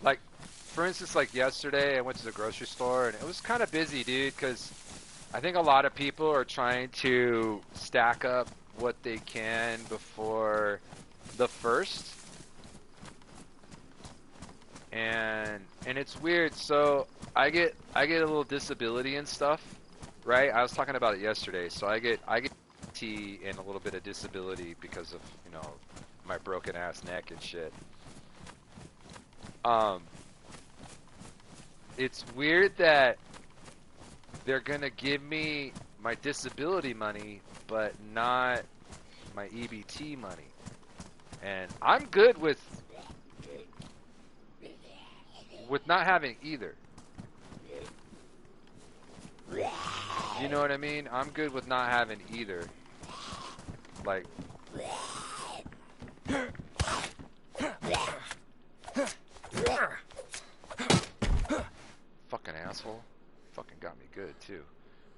Like, for instance, like yesterday, I went to the grocery store and it was kind of busy, dude, because I think a lot of people are trying to stack up what they can before the first. And it's weird. So I get a little disability and stuff, right? I was talking about it yesterday. So I get T and a little bit of disability because of, you know, my broken ass neck and shit. It's weird that they're gonna give me my disability money, but not my EBT money. And I'm good with not having either. You know what I mean? I'm good with not having either. Like, fucking asshole. Fucking got me good too.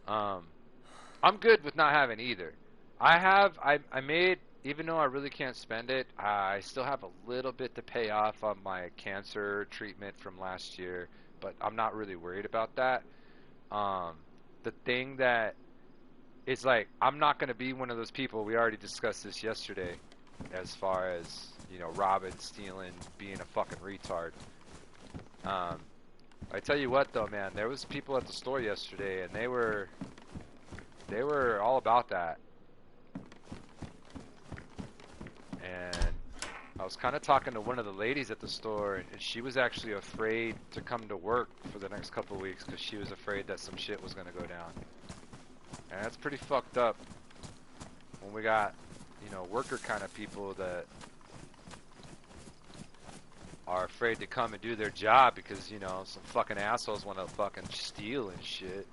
I'm good with not having either. I made, even though I really can't spend it, I still have a little bit to pay off on my cancer treatment from last year, but I'm not really worried about that. The thing that is like, I'm not going to be one of those people, we already discussed this yesterday, as far as, you know, robbing, stealing, being a fucking retard. I tell you what though, man, there was people at the store yesterday and they were all about that. And I was kind of talking to one of the ladies at the store, and she was actually afraid to come to work for the next couple of weeks because she was afraid that some shit was going to go down. And that's pretty fucked up when we got, you know, worker kind of people that are afraid to come and do their job because, you know, some fucking assholes want to fucking steal and shit.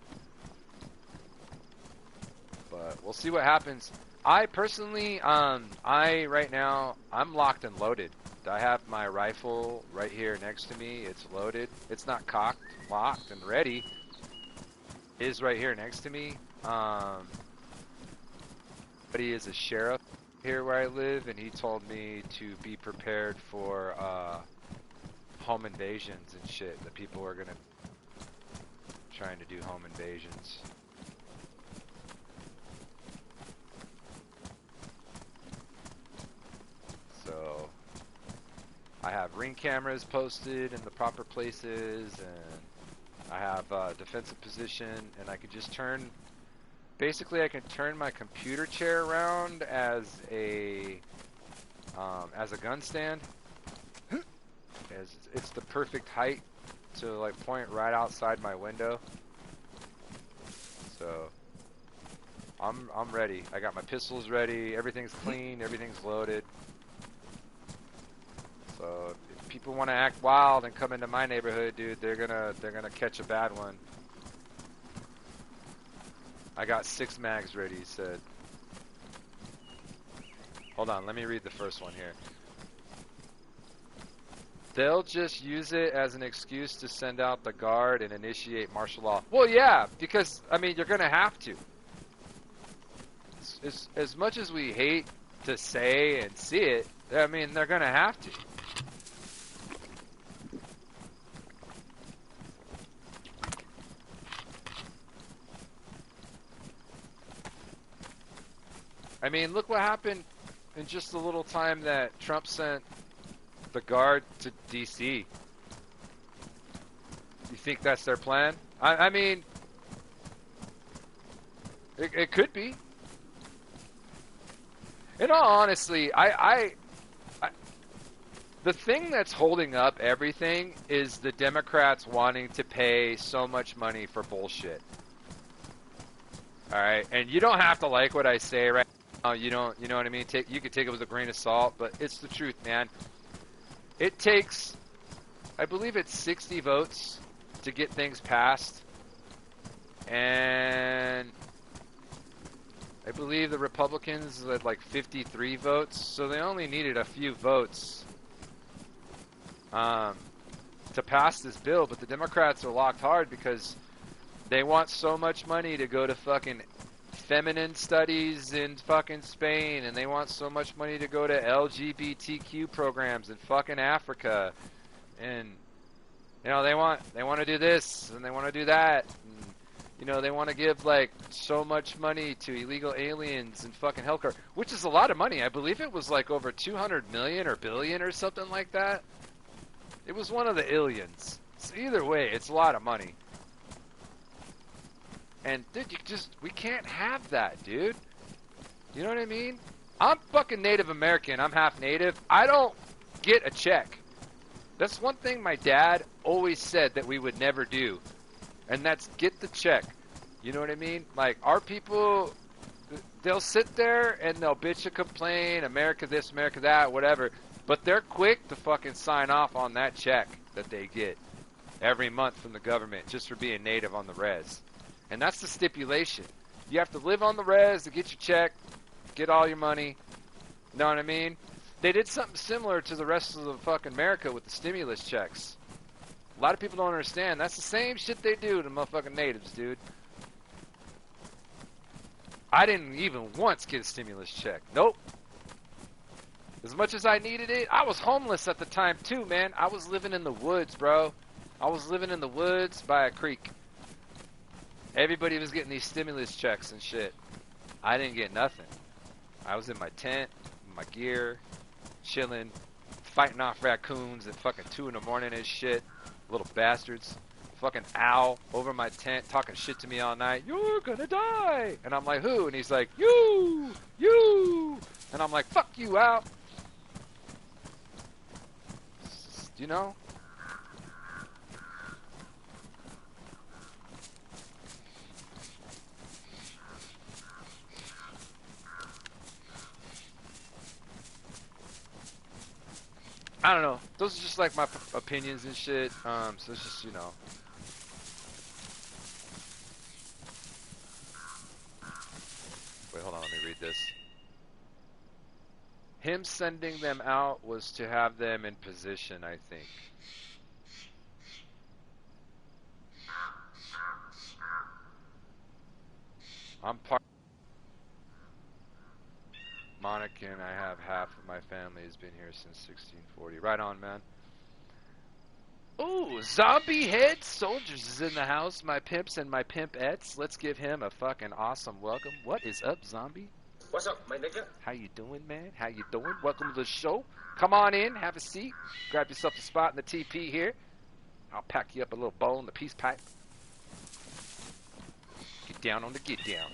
But we'll see what happens. I personally, right now, I'm locked and loaded. I have my rifle right here next to me. It's loaded. It's not cocked, locked, and ready. It is right here next to me. But he is a sheriff here where I live, and he told me to be prepared for home invasions and shit. That people are gonna trying to do home invasions. So I have ring cameras posted in the proper places, and I have a defensive position, and I can just turn, basically I can turn my computer chair around as a gun stand. It's the perfect height to like point right outside my window. So I'm ready. I got my pistols ready, everything's clean, everything's loaded. So if people want to act wild and come into my neighborhood, dude, they're gonna catch a bad one. I got 6 mags ready, he said. Hold on, let me read the first one here. They'll just use it as an excuse to send out the guard and initiate martial law. Well, yeah, because, I mean, you're gonna have to. As much as we hate to say and see it, I mean, they're gonna have to. I mean, look what happened in just the little time that Trump sent the guard to DC. You think that's their plan? I mean, it could be. In all honesty, the thing that's holding up everything is the Democrats wanting to pay so much money for bullshit. All right, and you don't have to like what I say right now. You know what I mean. You can take it with a grain of salt, but it's the truth, man. It takes, I believe it's 60 votes to get things passed, and I believe the Republicans had like 53 votes, so they only needed a few votes to pass this bill. But the Democrats are locked hard because they want so much money to go to fucking feminine studies in fucking Spain, and they want so much money to go to LGBTQ programs in fucking Africa, and you know they want to do this and they want to do that, and you know they want to give like so much money to illegal aliens and fucking healthcare, which is a lot of money. I believe it was like over 200 million or billion or something like that. It was one of the illions. So either way, it's a lot of money. And dude, we can't have that, dude. You know what I mean? I'm fucking Native American. I'm half Native. I don't get a check. That's one thing my dad always said that we would never do. And that's get the check. You know what I mean? Like, our people, they'll sit there and they'll bitch and complain, America this, America that, whatever. But they're quick to fucking sign off on that check that they get every month from the government just for being Native on the res. And that's the stipulation. You have to live on the res to get your check, get all your money. Know what I mean? They did something similar to the rest of the fucking America with the stimulus checks. A lot of people don't understand. That's the same shit they do to motherfucking natives, dude. I didn't even once get a stimulus check. Nope. As much as I needed it, I was homeless at the time too, man. I was living in the woods, bro. I was living in the woods by a creek. Everybody was getting these stimulus checks and shit. I didn't get nothing. I was in my tent, my gear, chilling, fighting off raccoons at fucking 2 in the morning and shit. Little bastards. Fucking owl over my tent talking shit to me all night. You're gonna die! And I'm like, who? And he's like, you! And I'm like, fuck you, owl! You know? I don't know. Those are just like my opinions and shit. So it's just, you know. Wait, hold on. Let me read this. Him sending them out was to have them in position, I think. I'm part Monacan. I have half of my family has been here since 1640. Right on, man. Ooh, zombie head soldiers is in the house. My pimps and my pimpettes. Let's give him a fucking awesome welcome. What is up, zombie? What's up, my nigga? How you doing, man? How you doing? Welcome to the show. Come on in, have a seat. Grab yourself a spot in the TP here. I'll pack you up a little bowl in the peace pipe. Get down on the get down.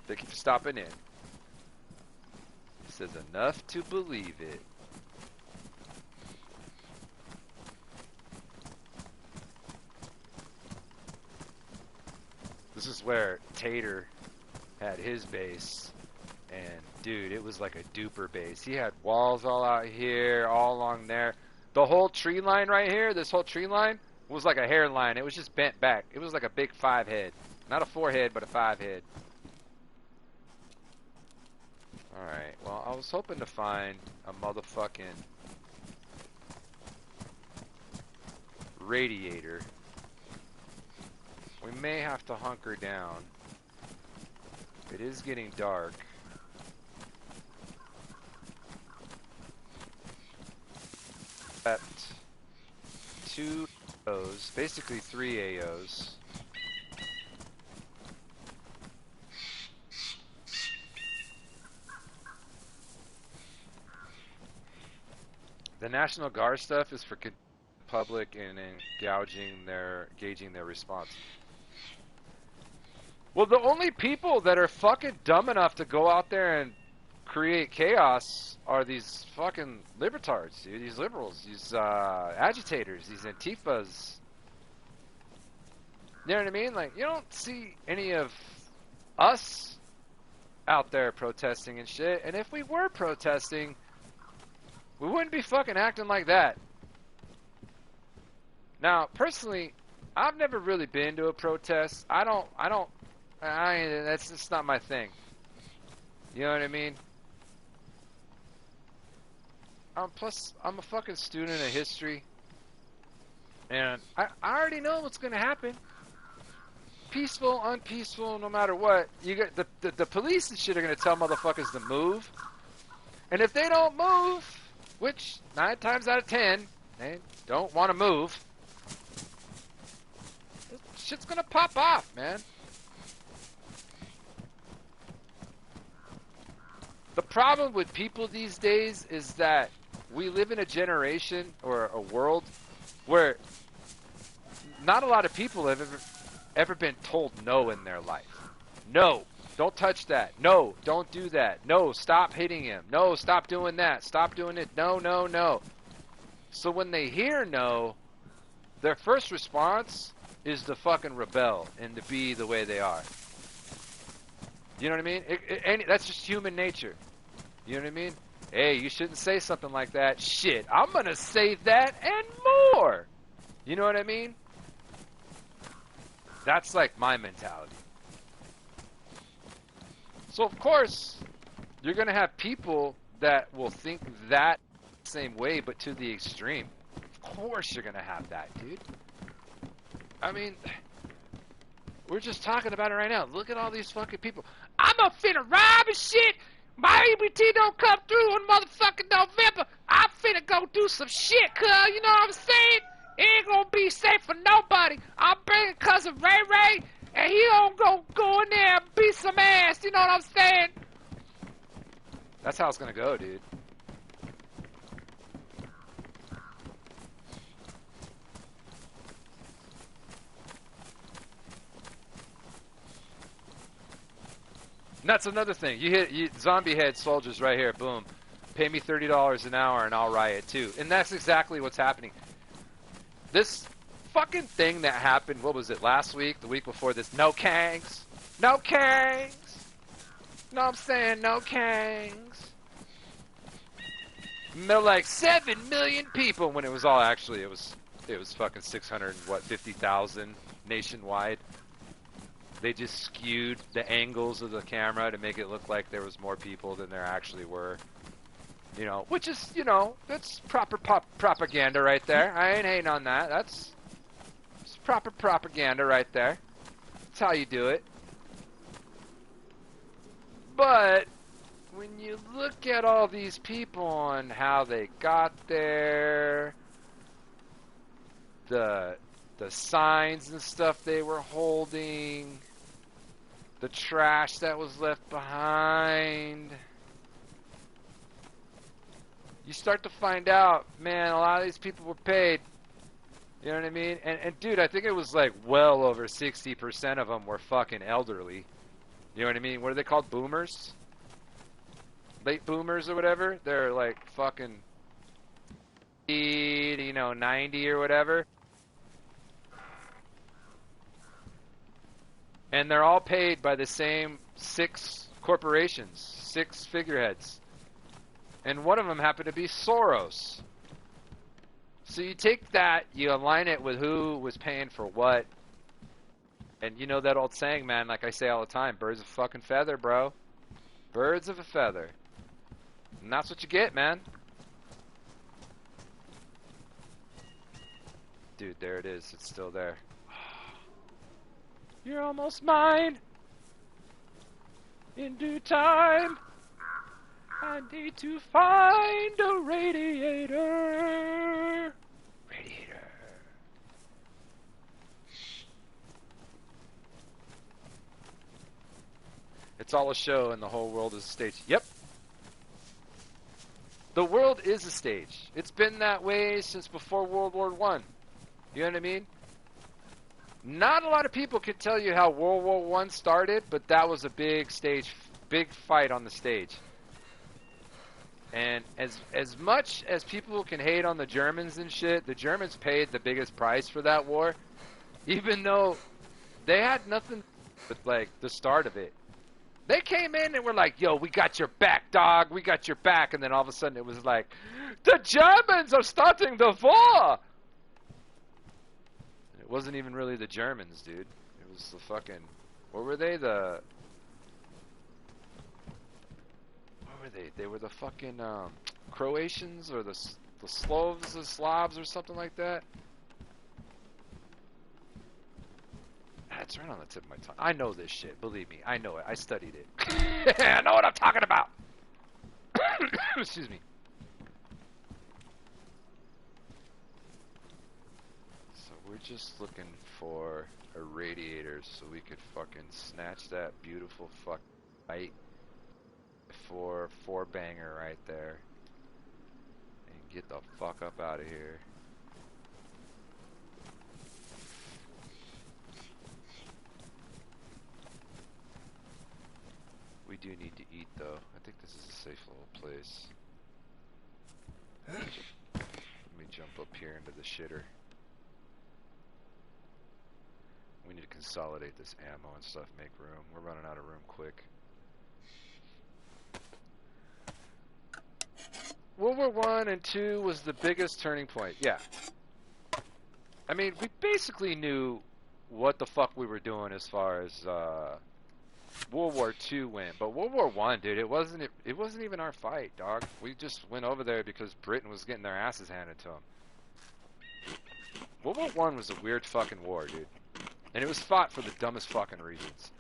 Thank you for stopping in. It says enough to believe it. This is where Tater had his base. And dude, it was like a duper base. He had walls all out here, all along there. The whole tree line right here, this whole tree line was like a hairline. It was just bent back. It was like a big 5 head. Not a 4 head, but a 5 head. Alright, well, I was hoping to find a motherfucking radiator. We may have to hunker down. It is getting dark. At 2 AOs, basically 3 AOs. The National Guard stuff is for public and gauging their response. Well, the only people that are fucking dumb enough to go out there and create chaos are these fucking libertards, dude. These liberals, these agitators, these Antifas. You know what I mean? Like, you don't see any of us out there protesting and shit. And if we were protesting, we wouldn't be fucking acting like that. Now, personally, I've never really been to a protest. That's just not my thing. You know what I mean? Plus, I'm a fucking student of history. And I already know what's going to happen. Peaceful, unpeaceful, no matter what. You get the police and shit are going to tell motherfuckers to move. And if they don't move, which 9 times out of 10, they don't want to move, shit's going to pop off, man. The problem with people these days is that we live in a generation or a world where not a lot of people have ever been told no in their life. No, don't touch that. No, don't do that. No, stop hitting him. No, stop doing that. Stop doing it. No, no, no. So when they hear no, their first response is to fucking rebel and to be the way they are. You know what I mean? That's just human nature. You know what I mean? Hey, you shouldn't say something like that. Shit, I'm gonna say that and more. You know what I mean? That's like my mentality. So of course, you're gonna have people that will think that same way, but to the extreme. Of course you're gonna have that, dude. I mean, we're just talking about it right now. Look at all these fucking people. I'm a finna rob and shit. My EBT don't come through in motherfucking November. I'm finna go do some shit, cuz, you know what I'm saying? It ain't gonna be safe for nobody. I'm bringing cousin Ray Ray, and he don't go in there and beat some ass, you know what I'm saying? That's how it's gonna go, dude. And that's another thing. You zombie head soldiers right here. Boom. Pay me $30 an hour and I'll riot too. And that's exactly what's happening. This fucking thing that happened, what was it, last week? The week before this? No Kangs. No Kangs. No, I'm saying no Kangs. And they're like 7 million people when it was all actually, it was fucking 650,000 nationwide. They just skewed the angles of the camera to make it look like there was more people than there actually were. You know, which is, you know, that's proper propaganda right there. I ain't hating on that. That's proper propaganda right there. That's how you do it. But when you look at all these people and how they got there, the signs and stuff they were holding, the trash that was left behind, you start to find out, man, a lot of these people were paid. You know what I mean? And dude, I think it was like well over 60% of them were fucking elderly. You know what I mean? What are they called? Boomers? Late boomers or whatever? They're like fucking 90 or whatever. And they're all paid by the same 6 corporations, 6 figureheads. And one of them happened to be Soros. So you take that, you align it with who was paying for what. And you know that old saying, man, like I say all the time, birds of a fucking feather, bro. Birds of a feather. And that's what you get, man. Dude, there it is. It's still there. You're almost mine. In due time, I need to find a radiator. Radiator. It's all a show and the whole world is a stage. Yep. The world is a stage. It's been that way since before World War One. You know what I mean? Not a lot of people can tell you how World War One started, but that was a big stage, big fight on the stage. And as much as people can hate on the Germans and shit, the Germans paid the biggest price for that war, even though they had nothing but like the start of it. They came in and were like, yo, we got your back, dog. We got your back. And then all of a sudden it was like, the Germans are starting the war. And it wasn't even really the Germans, dude. It was the fucking, what were they? What were they? They were the fucking Croatians or the Slavs or something like that. It's right on the tip of my tongue. I know this shit. Believe me. I know it. I studied it. I know what I'm talking about. Excuse me. So we're just looking for a radiator so we could fucking snatch that beautiful fuck light for four banger right there and get the fuck up out of here. We do need to eat, though. I think this is a safe little place. Let me jump up here into the shitter. We need to consolidate this ammo and stuff, make room. We're running out of room quick. World War I and II was the biggest turning point. Yeah. I mean, we basically knew what the fuck we were doing as far as, World War II went, but World War I, dude, it wasn't even our fight, dog. We just went over there because Britain was getting their asses handed to them. World War I was a weird fucking war, dude, and it was fought for the dumbest fucking reasons.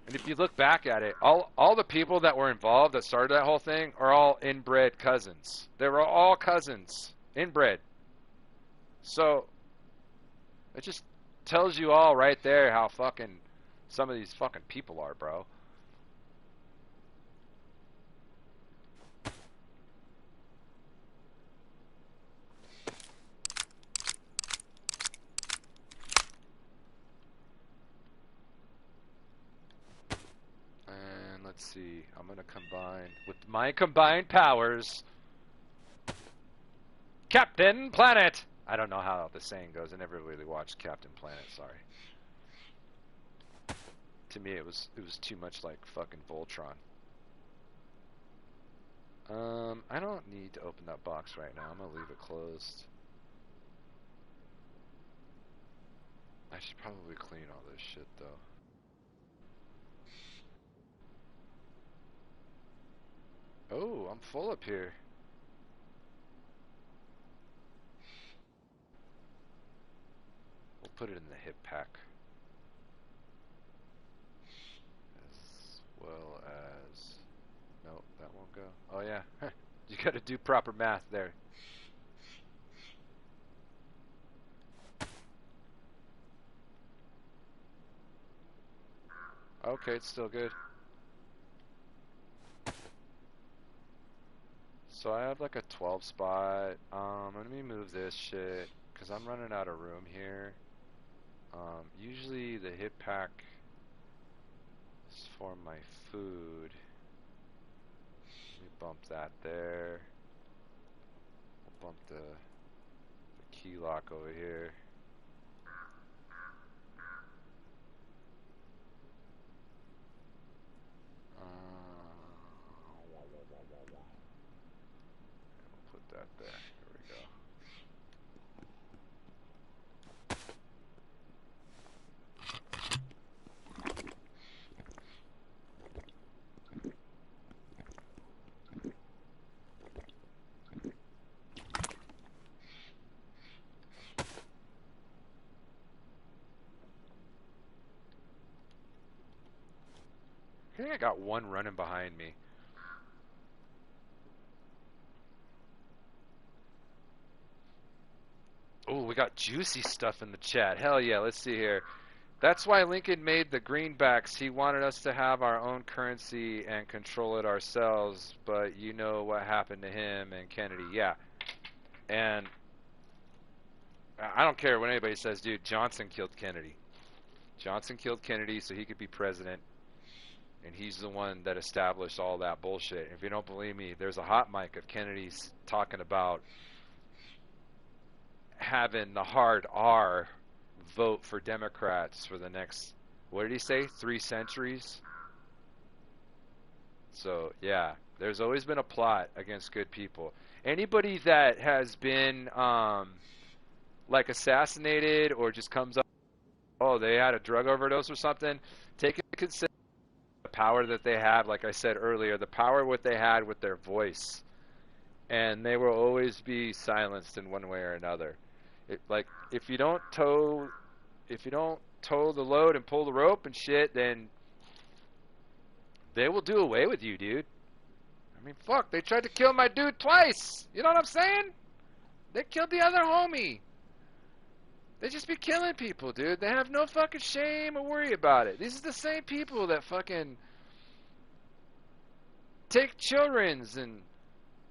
And if you look back at it, all the people that were involved that started that whole thing are all inbred cousins. They were all cousins, inbred. So, it just tells you all right there how fucking some of these fucking people are, bro. And let's see, I'm gonna combine with my combined powers. Captain Planet! I don't know how the saying goes. I never really watched Captain Planet, sorry. To me, it was too much like fucking Voltron. I don't need to open that box right now. I'm gonna leave it closed. I should probably clean all this shit, though. Oh, I'm full up here. Put it in the hip pack, as well as, no, that won't go. Oh yeah, you gotta do proper math there. Okay, it's still good. So I have like a 12 spot. Let me move this shit because I'm running out of room here. Usually the hip pack is for my food. Let me bump that there. We'll bump the key lock over here. We'll put that there. Here we go. I think I got one running behind me. Oh, we got juicy stuff in the chat. Hell yeah, let's see here. That's why Lincoln made the greenbacks. He wanted us to have our own currency and control it ourselves, but you know what happened to him and Kennedy. Yeah. And I don't care what anybody says, dude. Johnson killed Kennedy. Johnson killed Kennedy so he could be president, and he's the one that established all that bullshit. If you don't believe me, there's a hot mic of Kennedy's talking about having the hard R vote for Democrats for the next, what did he say, 3 centuries? So, yeah, there's always been a plot against good people. Anybody that has been, like, assassinated or just comes up, oh, they had a drug overdose or something, take into consideration the power that they have, like I said earlier, the power what they had with their voice. And they will always be silenced in one way or another. Like, if you don't toe the load and pull the rope and shit, then they will do away with you, dude. I mean, fuck, they tried to kill my dude twice. You know what I'm saying? They killed the other homie. They just be killing people, dude. They have no fucking shame or worry about it. These are the same people that fucking take children's and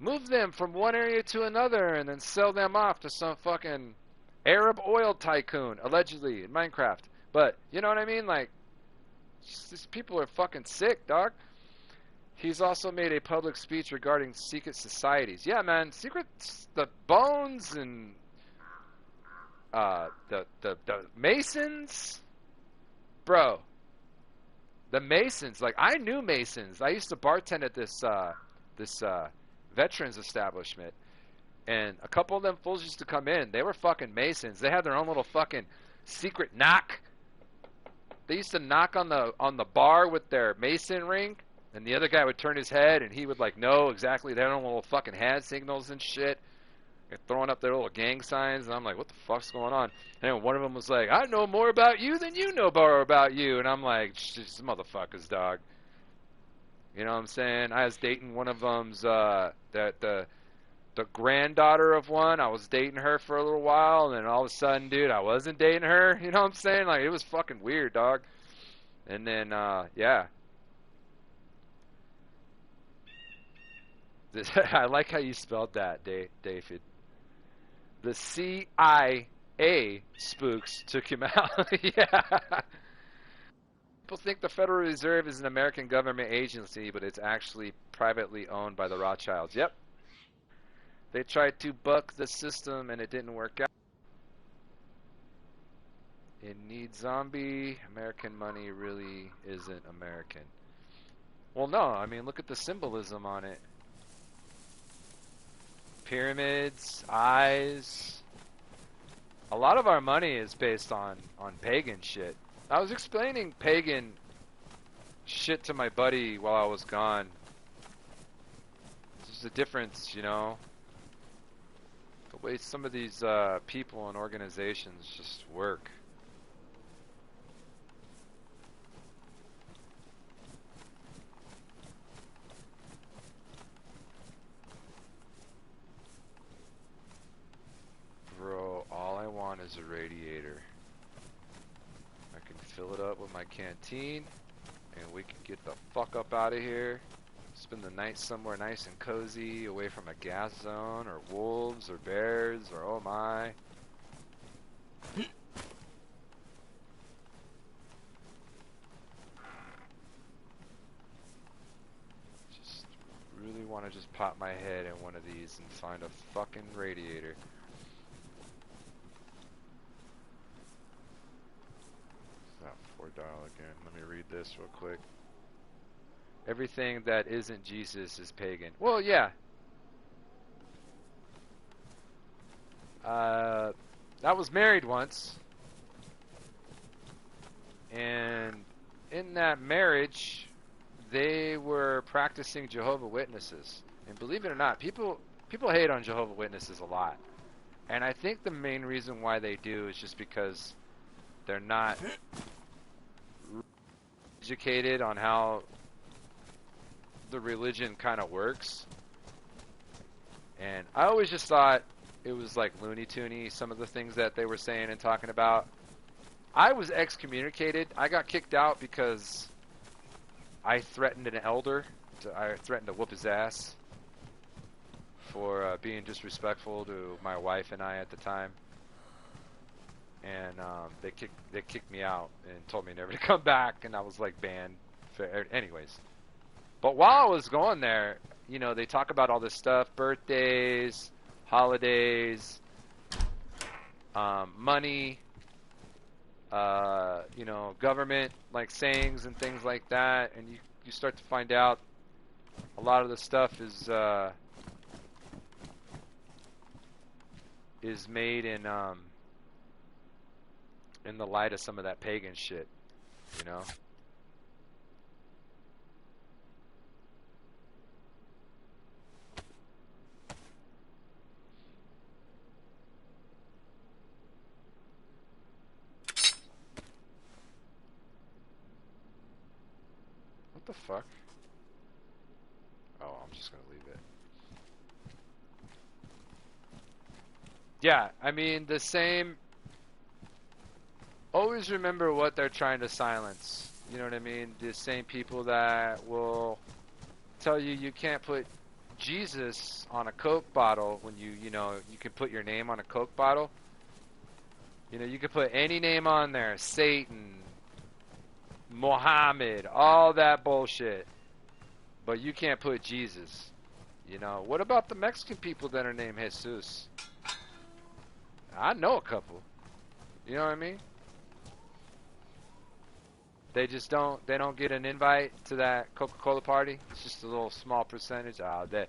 move them from one area to another and then sell them off to some fucking Arab oil tycoon, allegedly, in Minecraft. But, you know what I mean? Like, these people are fucking sick, dog. He's also made a public speech regarding secret societies. Yeah, man, the Bones and the Masons. Bro, the Masons, like, I knew Masons. I used to bartend at this veterans establishment. And a couple of them fools used to come in. They were fucking Masons. They had their own little fucking secret knock. They used to knock on the bar with their Mason ring, and the other guy would turn his head, and he would like know exactly their own little fucking hand signals and shit, and throwing up their little gang signs. And I'm like, what the fuck's going on? And one of them was like, I know more about you than you know more about you. And I'm like, this motherfuckers, dog. You know what I'm saying? I was dating one of them's the granddaughter of one. I was dating her for a little while, and then all of a sudden, dude, I wasn't dating her. You know what I'm saying? Like, it was fucking weird, dog. And then, yeah. I like how you spelled that, David. The CIA spooks took him out. Yeah. People think the Federal Reserve is an American government agency, but it's actually privately owned by the Rothschilds. Yep. They tried to buck the system, and it didn't work out. It needs zombie. American money really isn't American. Well, no. I mean, look at the symbolism on it. Pyramids, eyes. A lot of our money is based on pagan shit. I was explaining pagan shit to my buddy while I was gone. There's a difference, you know. The way some of these people and organizations just work. Bro, all I want is a radiator. I can fill it up with my canteen, and we can get the fuck up out of here. Spend the night somewhere nice and cozy, away from a gas zone, or wolves, or bears, or oh my. Just really want to just pop my head in one of these and find a fucking radiator. It's not $4 again. Let me read this real quick. Everything that isn't Jesus is pagan. Well, yeah. I was married once. And in that marriage, they were practicing Jehovah's Witnesses. And believe it or not, people hate on Jehovah's Witnesses a lot. And I think the main reason why they do is just because they're not educated on how the religion kind of works. And I always just thought it was like Looney Toony, some of the things that they were saying and talking about. I was excommunicated. I got kicked out because I threatened an elder. I threatened to whoop his ass for being disrespectful to my wife and I at the time. And they kicked me out and told me never to come back, and I was like banned. Anyways, but while I was going there, you know, they talk about all this stuff: birthdays, holidays, money, you know, government like sayings and things like that, and you start to find out a lot of the stuff is made in the light of some of that pagan shit, you know. What the fuck? Oh, I'm just gonna leave it. Yeah, I mean, the same. Always remember what they're trying to silence. You know what I mean? The same people that will tell you you can't put Jesus on a Coke bottle when you know, you can put your name on a Coke bottle. You know, you can put any name on there. Satan, Mohammed, all that bullshit. But you can't put Jesus. You know, what about the Mexican people that are named Jesus? I know a couple. You know what I mean? They just don't get an invite to that Coca-Cola party. It's just a little small percentage. Oh, they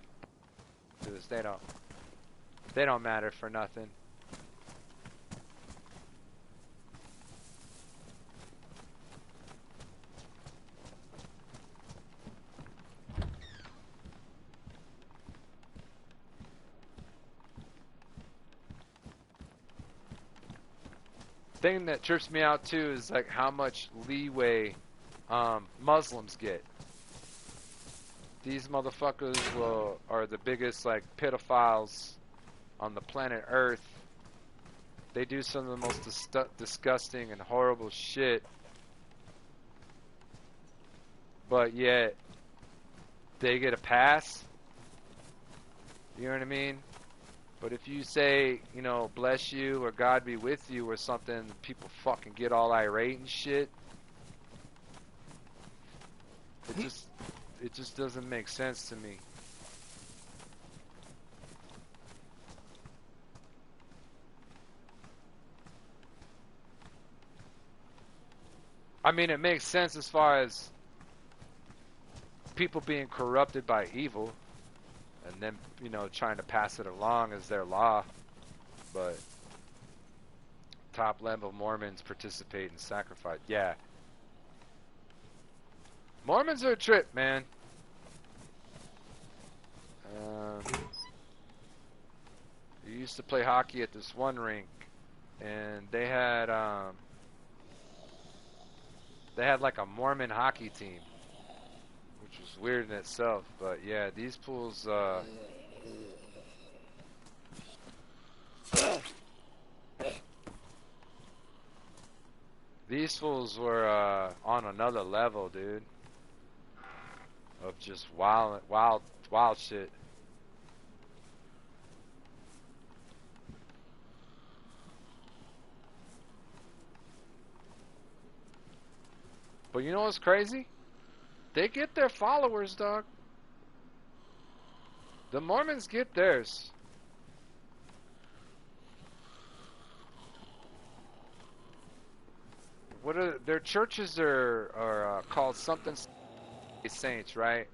don't matter for nothing. Thing that trips me out too is like how much leeway Muslims get. These motherfuckers are the biggest like pedophiles on the planet Earth. They do some of the most disgusting and horrible shit, but yet they get a pass. You know what I mean? But if you say, you know, bless you or God be with you or something, people fucking get all irate and shit. It just doesn't make sense to me. I mean, it makes sense as far as people being corrupted by evil. And then, you know, trying to pass it along as their law. But top level Mormons participate in sacrifice. Yeah. Mormons are a trip, man. We used to play hockey at this one rink. And they had like a Mormon hockey team. Which was weird in itself, but yeah, these pools, these fools were on another level, dude, of just wild shit. But you know what's crazy? They get their followers, dog. The Mormons get theirs. What are their churches are called something saints, right?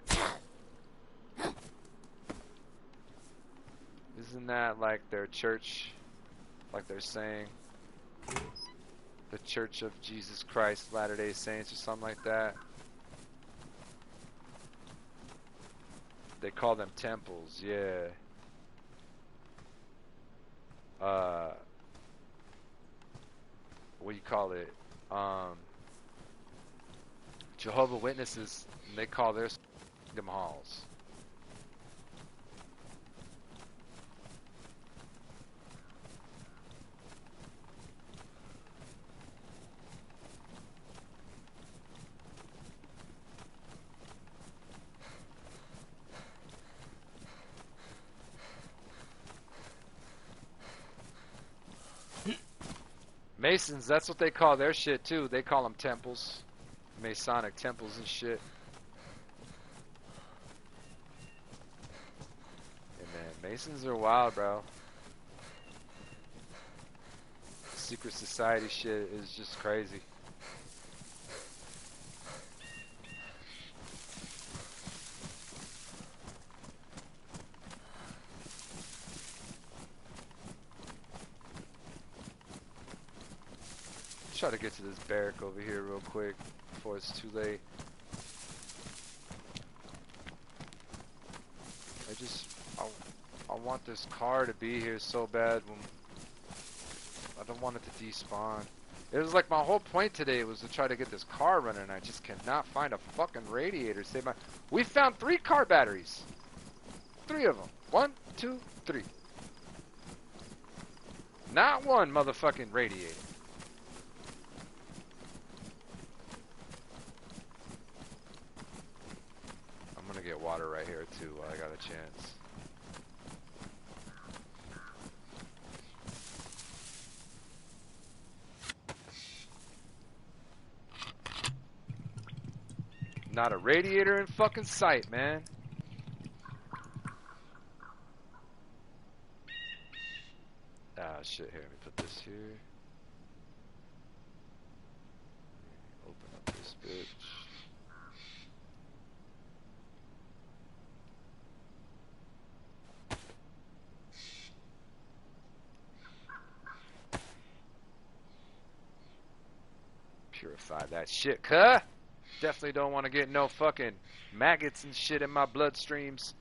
Isn't that like their church, like they're saying the Church of Jesus Christ Latter-day Saints or something like that? They call them temples, yeah. What do you call it? Jehovah's Witnesses, they call their kingdom halls. Masons, that's what they call their shit too. They call them temples. Masonic temples and shit. And man, Masons are wild, bro. Secret society shit is just crazy. Try to get to this barrack over here real quick before it's too late. I want this car to be here so bad. I don't want it to despawn. It was like my whole point today was to try to get this car running, and I just cannot find a fucking radiator. We found 3 car batteries. 3 of them. 1, 2, 3. Not one motherfucking radiator. I'm gonna get water right here too while I got a chance. Not a radiator in fucking sight, man. Ah, shit, here, let me put this here. Open up this bitch. Purify that shit, cuh! Definitely don't want to get no fucking maggots and shit in my bloodstreams.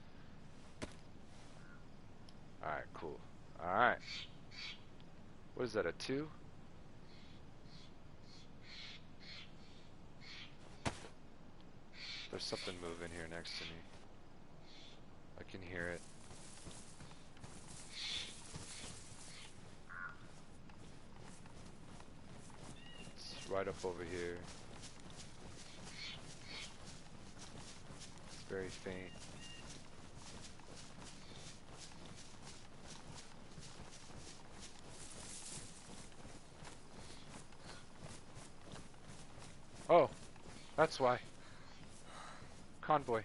Alright, cool. Alright. What is that, a 2? There's something moving here next to me. I can hear it. It's right up over here. Very faint. Oh, that's why. Convoy.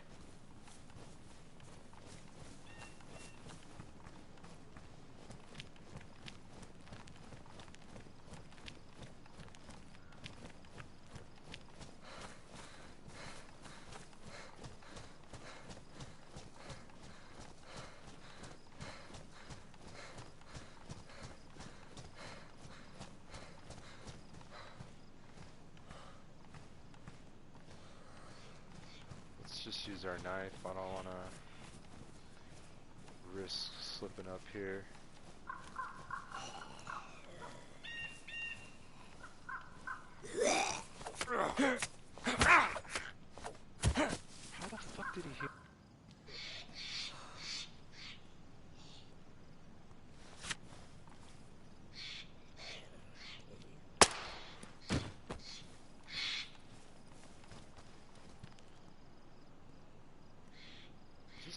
Just use our knife. I don't want to risk slipping up here. How the fuck did he hit?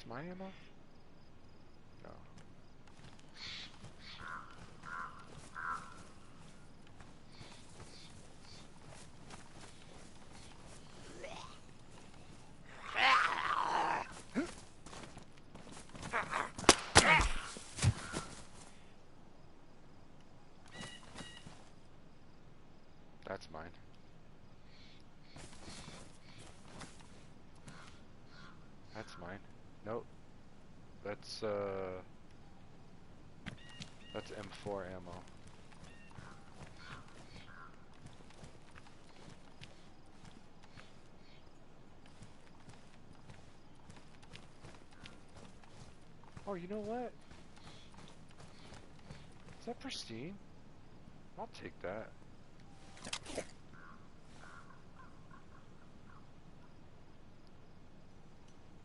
My ammo? No. That's mine. That's mine. Nope. That's M4 ammo. Oh, you know what? Is that pristine? I'll take that.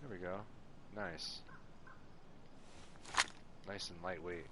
There we go. Nice. Nice and lightweight.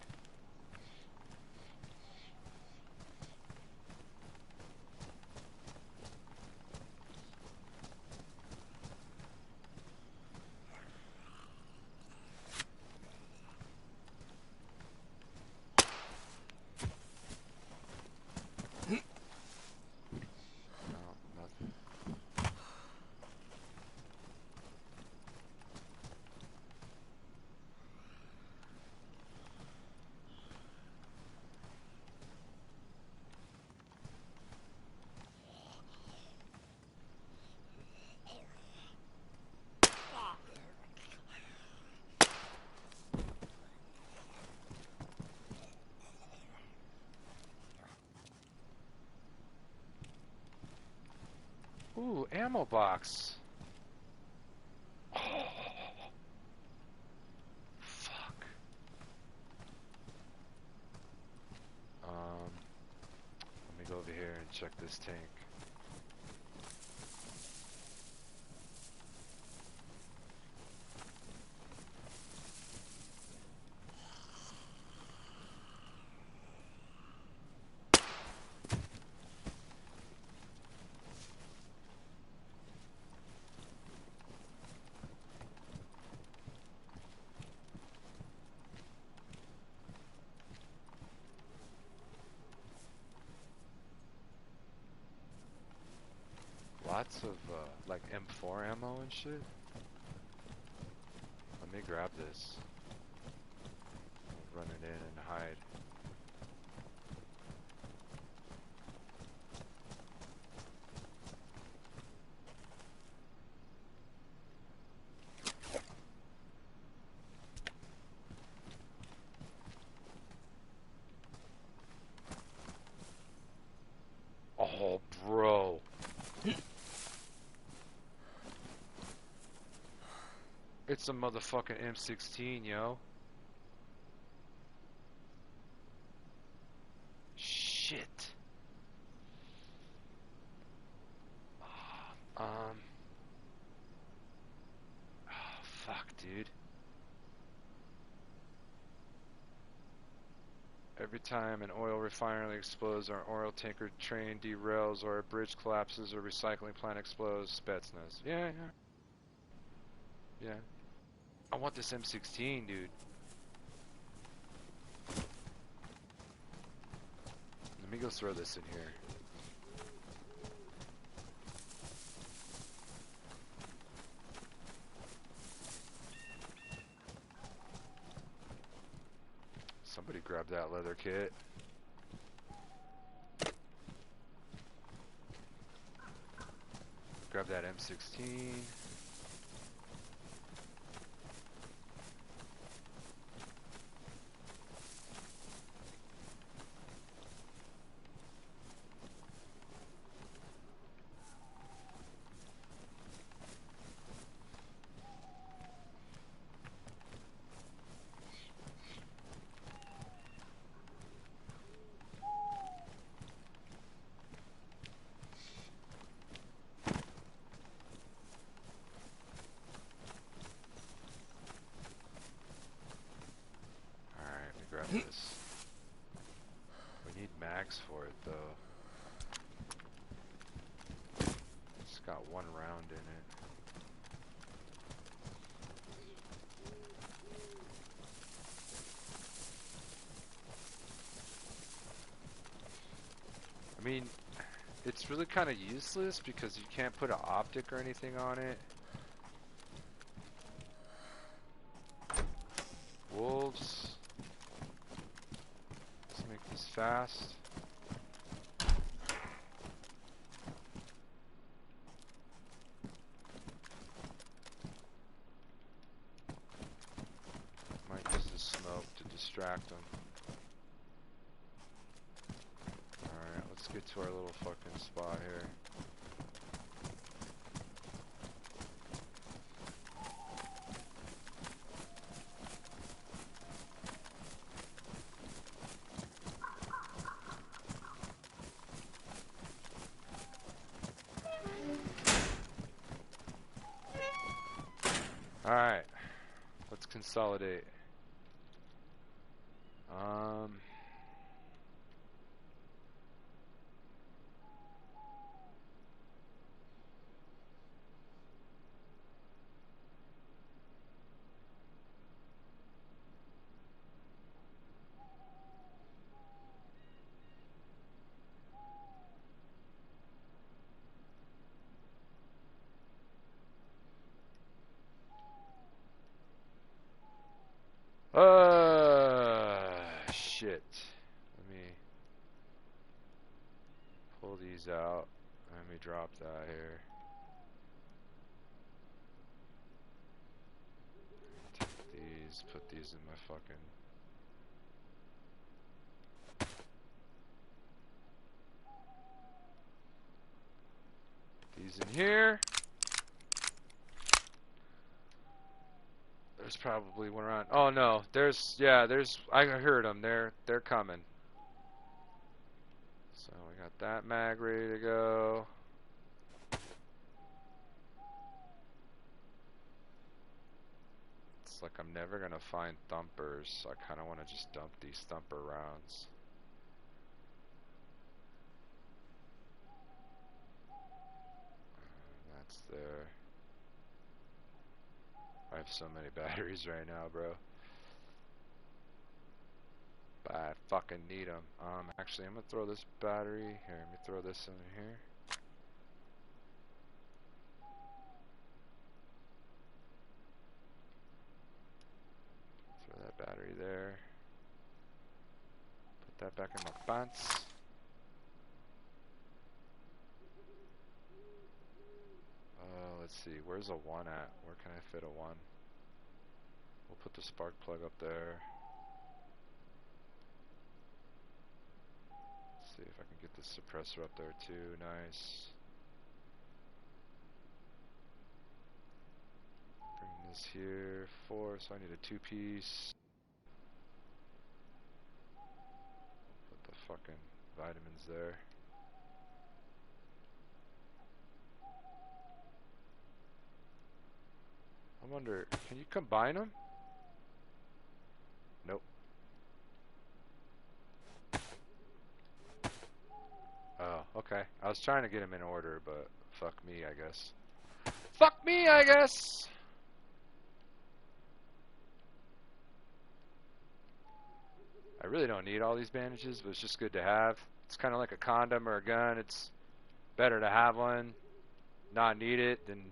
Ooh, ammo box. Oh, fuck. Let me go over here and check this tank. Lots of like M4 ammo and shit. Let me grab this. Run it in and hide. Oh, bro. It's a motherfucking M16, yo. Shit. Oh, fuck, dude. Every time an oil refinery explodes, or an oil tanker train derails, or a bridge collapses, or a recycling plant explodes, Spetsnaz. Yeah, yeah. Yeah. I want this M16, dude. Let me go throw this in here. Somebody grab that leather kit. Grab that M16. This. We need mags for it though. It's got one round in it. I mean, it's really kind of useless because you can't put an optic or anything on it. Wolves. Make this fast. Might use the smoke to distract them. Alright, let's get to our little fucking spot here. Alright, let's consolidate. Shit. Let me pull these out. Let me drop that here. Take these, put these in my fucking... These He's in here. There's probably one around. Oh no, there's I heard them. They're coming. So we got that mag ready to go. It's like I'm never gonna find thumpers, so I kind of want to just dump these thumper rounds. That's there. I have so many batteries right now, bro. But I fucking need them. Actually, I'm gonna throw this battery here. Let me throw this in here. Throw that battery there. Put that back in my pants. Let's see. Where's a 1 at? Where can I fit a 1? We'll put the spark plug up there. See if I can get this suppressor up there too. Nice. Bring this here. 4, so I need a 2-piece. Put the fucking vitamins there. I wonder, can you combine them? Nope. Oh, okay. I was trying to get them in order, but fuck me, I guess. Fuck me, I guess! I really don't need all these bandages, but it's just good to have. It's kind of like a condom or a gun. It's better to have one, not need it, than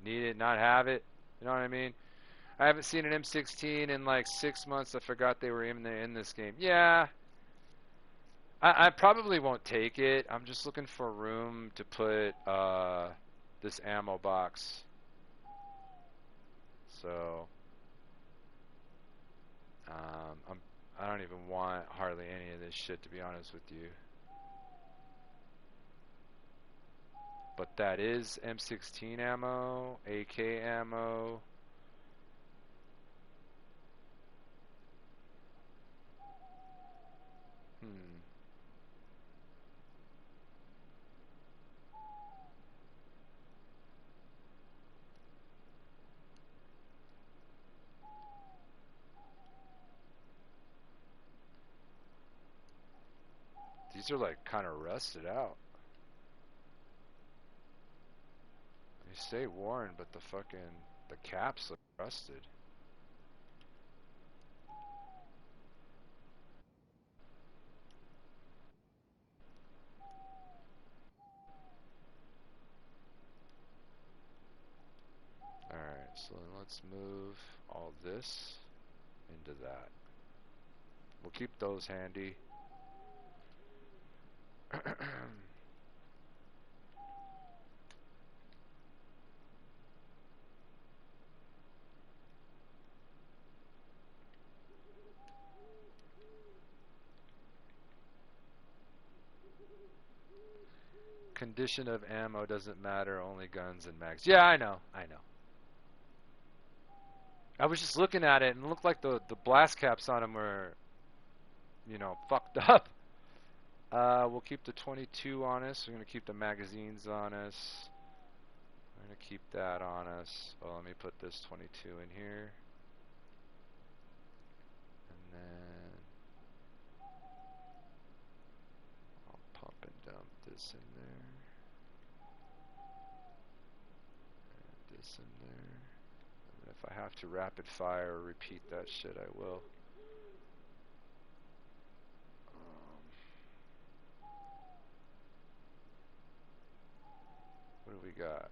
need it, not have it. You know what I mean? I haven't seen an M16 in like 6 months. I forgot they were in this game. Yeah. I probably won't take it. I'm just looking for room to put this ammo box. So I don't even want hardly any of this shit, to be honest with you. But that is M16 ammo, AK ammo. These are like kind of rusted out. They say worn, but the caps look rusted. Alright, so let's move all this into that. We'll keep those handy. Condition of ammo doesn't matter, only guns and mags. Yeah, I know. I was just looking at it and it looked like the blast caps on them were, you know, fucked up. We'll keep the 22 on us. We're going to keep the magazines on us. We're going to keep that on us. Well, let me put this 22 in here. And then I'll pump and dump this in there. And this in there. And if I have to rapid fire or repeat that shit, I will. What do we got?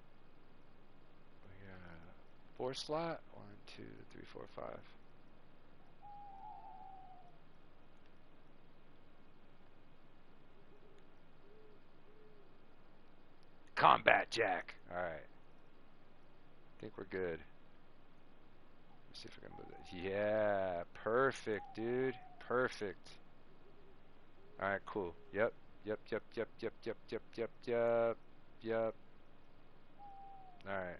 We got 4 slot. 1, 2, 3, 4, 5. Combat jack. All right. I think we're good. Let's see if I can move it. Yeah, perfect, dude. Perfect. All right, cool. Yep. Alright.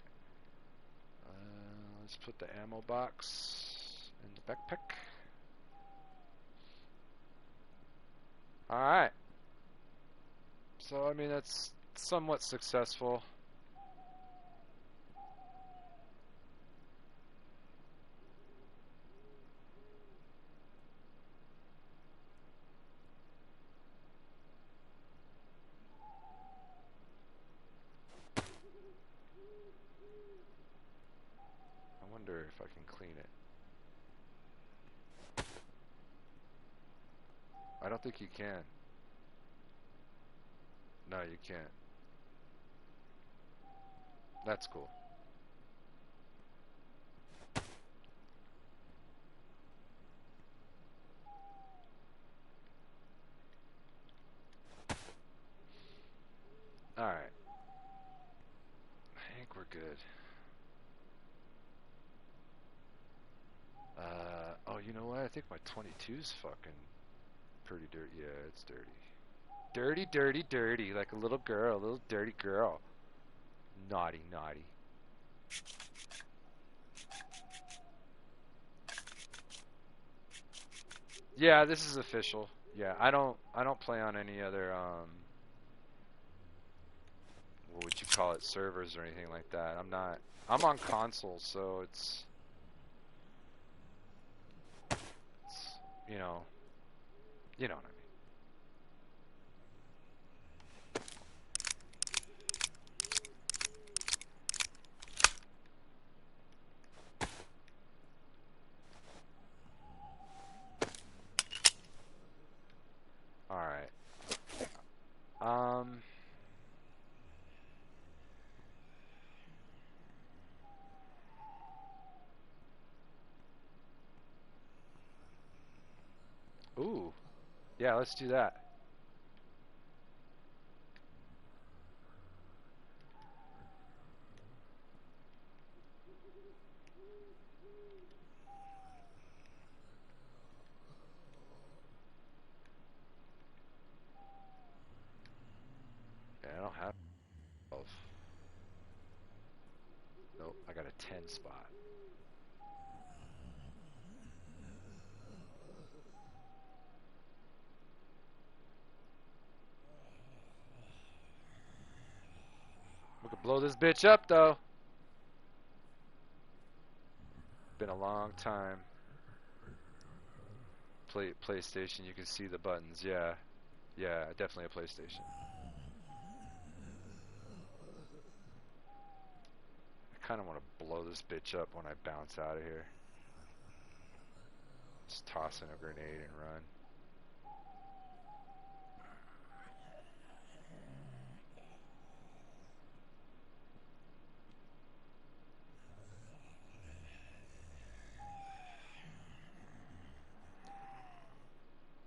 Let's put the ammo box in the backpack. Alright. So, I mean, that's somewhat successful. I wonder if I can clean it. I don't think you can. No, you can't. That's cool. Alright. I think we're good. Oh, you know what? I think my 22's fucking pretty dirty. Yeah, it's dirty. Dirty, dirty, dirty. Like a little girl. A little dirty girl. Naughty, naughty. Yeah, this is official. Yeah, I don't play on any other what would you call it, servers or anything like that. I'm on console, so it's you know what I mean. All right. Ooh. Yeah, let's do that. Yeah, I don't have 12. Nope, I got a 10 spot. We could blow this bitch up, though. Been a long time. PlayStation, you can see the buttons. Yeah. Yeah, definitely a PlayStation. I kind of want to blow this bitch up when I bounce out of here. Just toss in a grenade and run.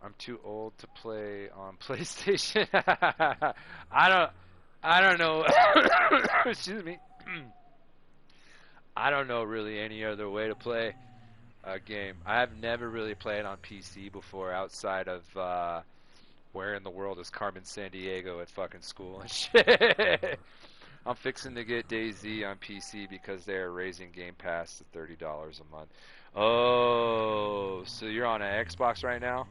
I'm too old to play on PlayStation. I don't know. Excuse me. I don't know really any other way to play a game. I've never really played on PC before outside of where in the world is Carmen Sandiego at fucking school and shit. I'm fixing to get DayZ on PC because they're raising Game Pass to $30 a month. Oh, so you're on an Xbox right now?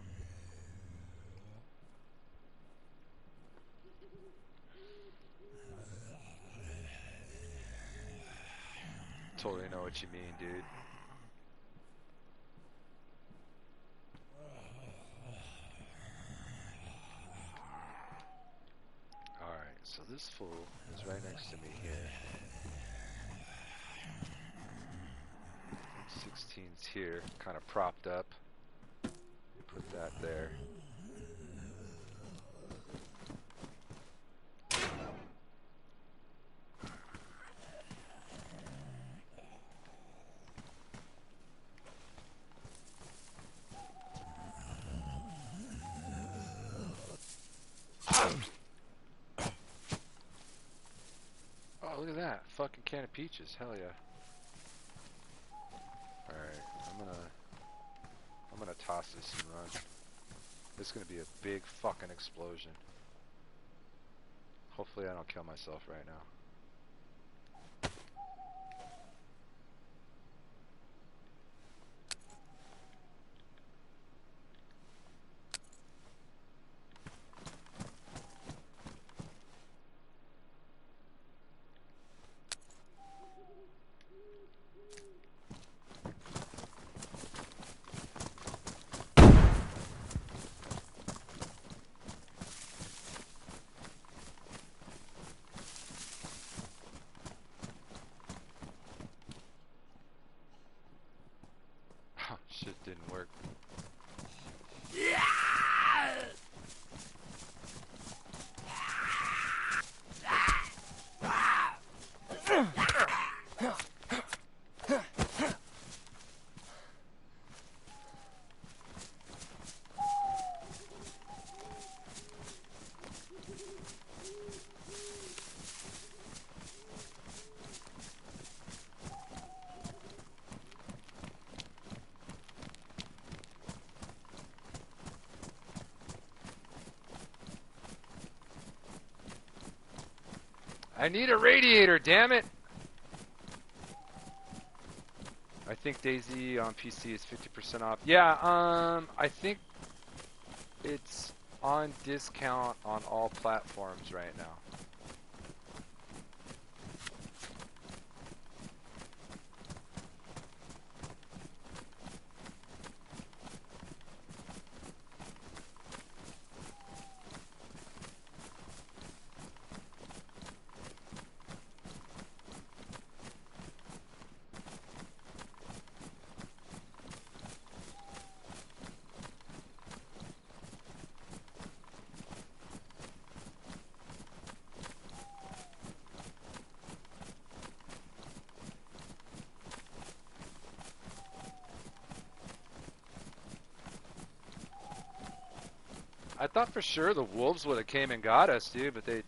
Totally know what you mean, dude. Alright, so this fool is right next to me here. 16's here, kind of propped up. Put that there. Oh, look at that. Fucking can of peaches. Hell yeah. Alright, I'm gonna toss this and run. This is gonna be a big fucking explosion. Hopefully I don't kill myself right now. I need a radiator, damn it! I think DayZ on PC is 50% off. Yeah, I think it's on discount on all platforms right now. I thought for sure the wolves would have came and got us, dude, but they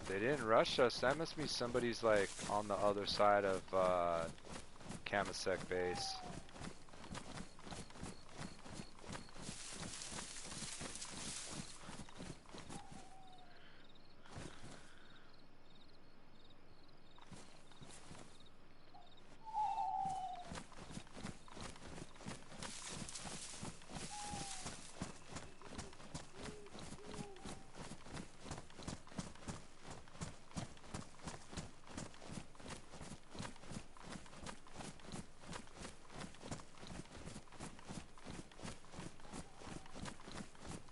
didn't rush us. That must be somebody's like on the other side of Kamasek base.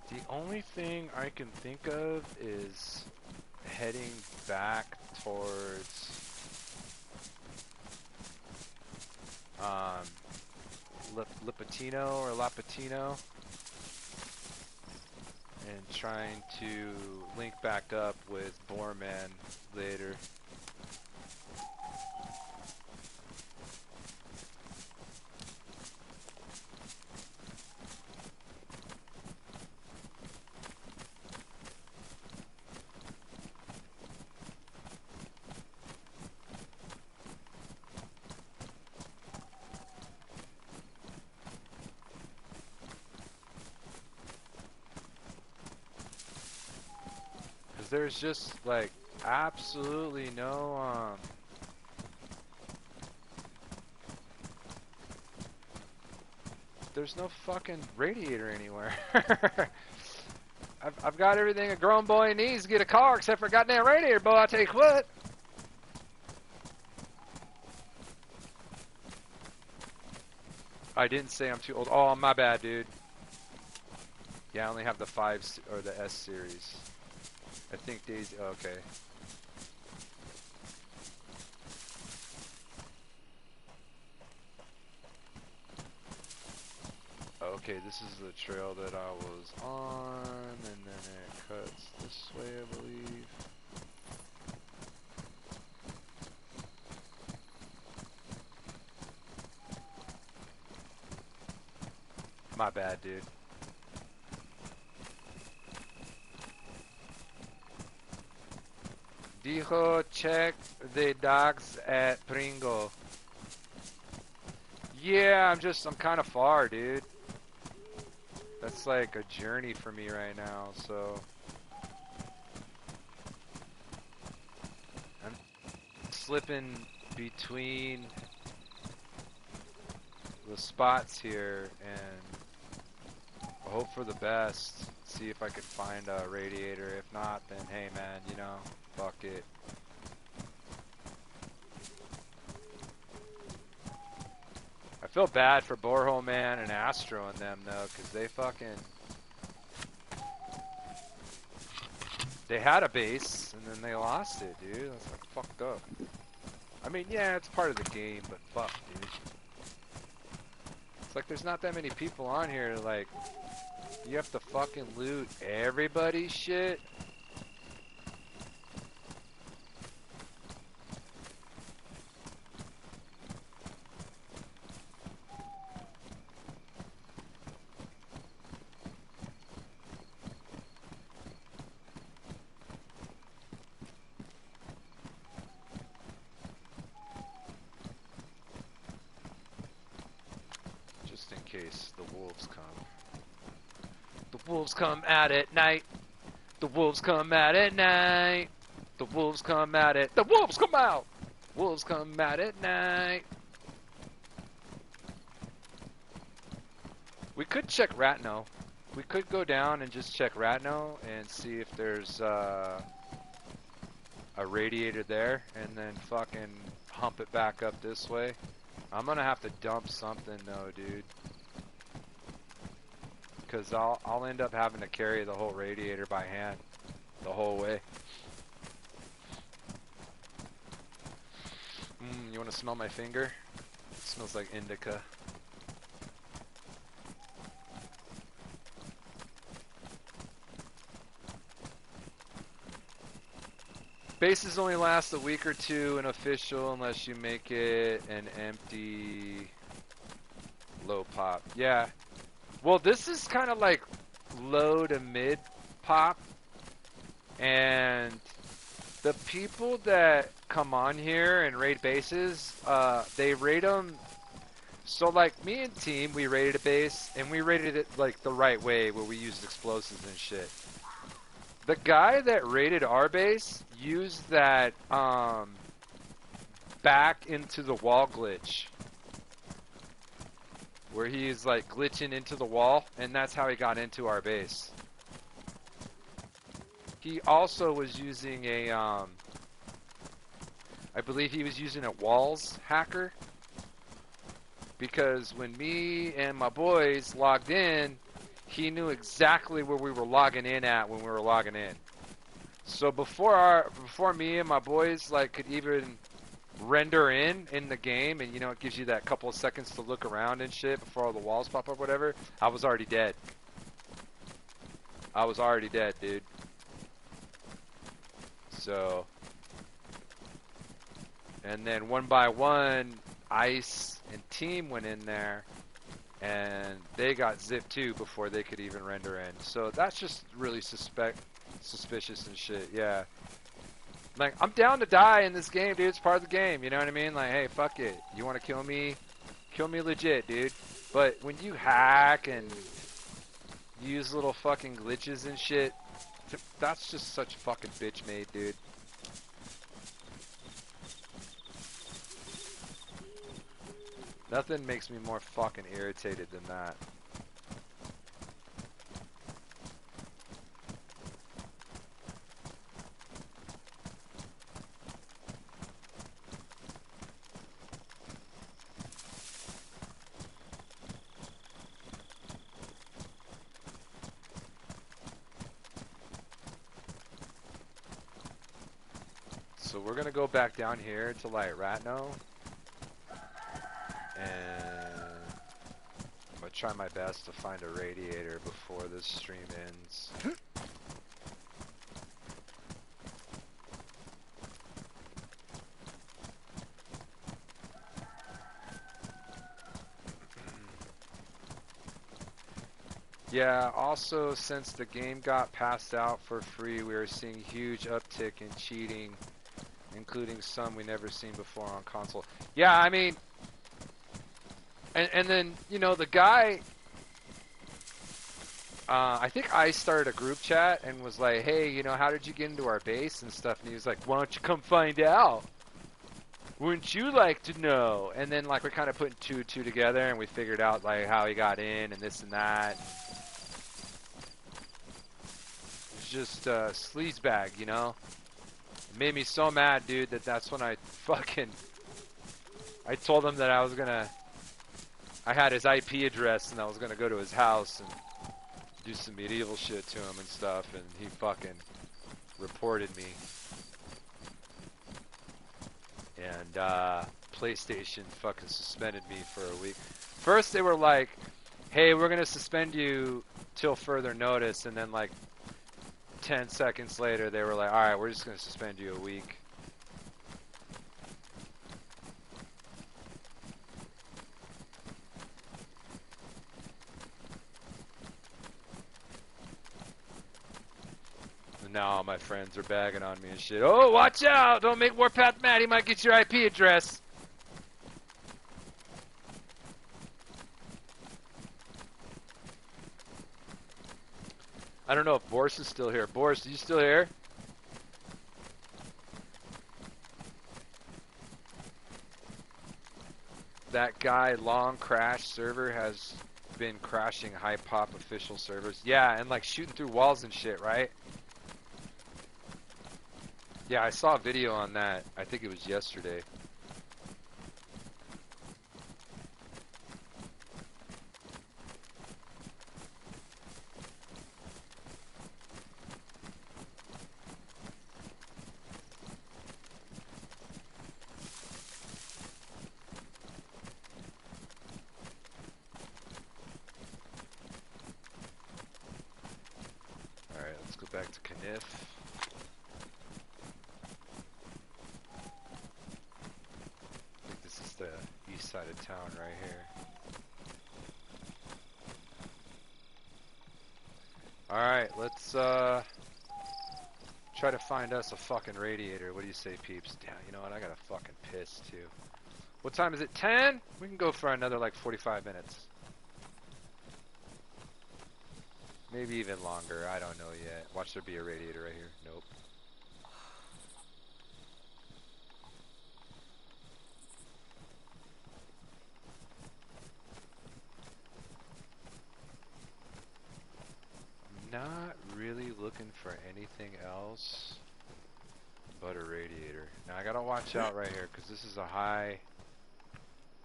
The only thing I can think of is heading back towards Lipatino or Lapatino and trying to link back up with Boreman later. There's just like absolutely no there's no fucking radiator anywhere. I've got everything a grown boy needs to get a car except for a goddamn radiator, boy, I tell you what. I didn't say I'm too old. Oh, my bad, dude. Yeah, I only have the 5 or the S series. I think DayZ. Oh, okay. Okay, this is the trail that I was on, and then it cuts this way, I believe. My bad, dude. Dijo, check the dogs at Pringo. Yeah, I'm kind of far, dude. That's like a journey for me right now, so. I'm slipping between the spots here and hope for the best. See if I could find a radiator. If not, then hey man, you know, fuck it. I feel bad for Borehole Man and Astro and them though, cause they had a base and then they lost it, dude. That's like fucked up. I mean, yeah, it's part of the game, but fuck, dude. It's like there's not that many people on here to like, you have to fucking loot everybody's shit. Just in case the wolves come. The wolves come out at night. The wolves come out at night. The wolves come out at... The wolves come out! Wolves come out at night. We could check Ratno. We could go down and just check Ratno and see if there's a radiator there, and then fucking hump it back up this way. I'm gonna have to dump something though, dude. Cause I'll end up having to carry the whole radiator by hand the whole way. You wanna smell my finger? It smells like indica. Bases only last a week or two in official unless you make it an empty low pop. Yeah. Well, this is kind of like low to mid pop. And the people that come on here and raid bases, they rate them. So like me and team, we rated a base and we rated it like the right way where we used explosives and shit. The guy that raided our base used that back into the wall glitch where he's like glitching into the wall, and that's how he got into our base. He also was using a I believe he was using a walls hacker, because when me and my boys logged in, he knew exactly where we were logging in at when we were logging in. So before me and my boys like could even render in the game, and you know it gives you that couple of seconds to look around and shit before all the walls pop up, whatever. I was already dead. I was already dead, dude. So, and then one by one, Ice and Team went in there, and they got zipped too before they could even render in. So that's just really suspicious and shit. Yeah. Like, I'm down to die in this game, dude. It's part of the game. You know what I mean? Like, hey, fuck it. You want to kill me? Kill me legit, dude. But when you hack and use little fucking glitches and shit, that's just such fucking bitch made, dude. Nothing makes me more fucking irritated than that. So we're gonna go back down here to like Ratno, and I'm gonna try my best to find a radiator before this stream ends. Yeah, also since the game got passed out for free, we are seeing huge uptick in cheating, including some we never seen before on console. Yeah, I mean, and then, you know, the guy, I think I started a group chat and was like, hey, you know, how did you get into our base and stuff? And he was like, why don't you come find out? Wouldn't you like to know? And then, like, we're kind of putting two and two together, and we figured out, like, how he got in and this and that. It's just a sleazebag, you know? It made me so mad, dude, that's when I told him that I was gonna, I had his IP address and I was gonna go to his house and do some medieval shit to him and stuff, and he fucking reported me. And PlayStation fucking suspended me for a week. First they were like, hey, we're gonna suspend you till further notice, and then like 10 seconds later they were like, alright, we're just gonna suspend you a week. And now all my friends are bagging on me and shit. Oh, watch out! Don't make Warpath mad, he might get your IP address. I don't know if Boris is still here. Boris, are you still here? that guy Long Crash server has been crashing high pop official servers. Yeah, and like shooting through walls and shit, right? Yeah, I saw a video on that. I think it was yesterday. Alright, let's go back to Kniff. I think this is the east side of town right here. Alright, let's try to find us a fucking radiator. What do you say, Peeps? Damn, you know what? I gotta fucking piss too. What time is it? 10? We can go for another like 45 minutes. Maybe even longer. I don't know yet. Watch there be a radiator right here. Nope. Not really looking for anything else but a radiator. Now I gotta watch out right here because this is a high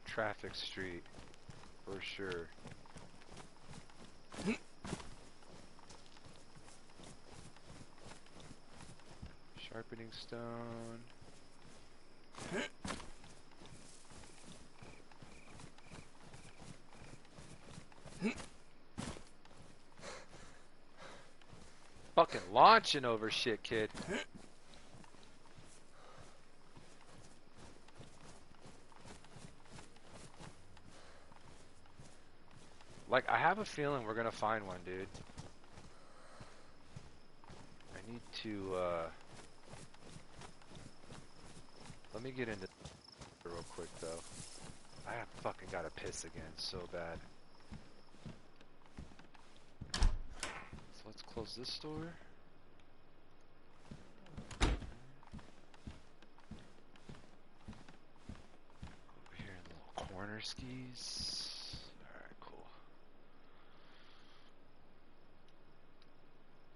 traffic street for sure. Sharpening stone. Fucking launching over shit, kid. Like, I have a feeling we're gonna find one, dude. I need to, let me get into real quick, though. I have fucking gotta piss again, so bad. So let's close this door. Over here in the little corner skis. Alright, cool.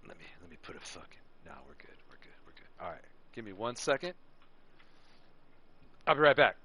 Let me put a fucking... No, we're good. Alright, give me 1 second. I'll be right back.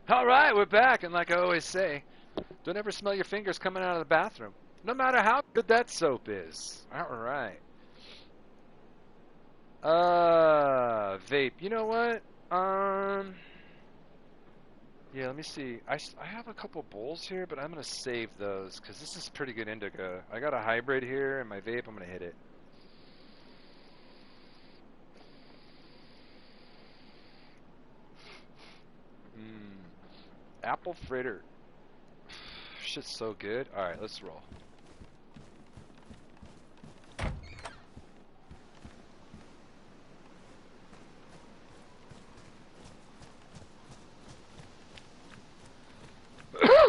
Alright, we're back, and like I always say, don't ever smell your fingers coming out of the bathroom, no matter how good that soap is. Alright. Vape. You know what? Yeah, let me see. I have a couple bowls here, but I'm going to save those because this is pretty good indica. I got a hybrid here and my vape. I'm going to hit it. Apple fritter. Shit's so good. Alright, let's roll.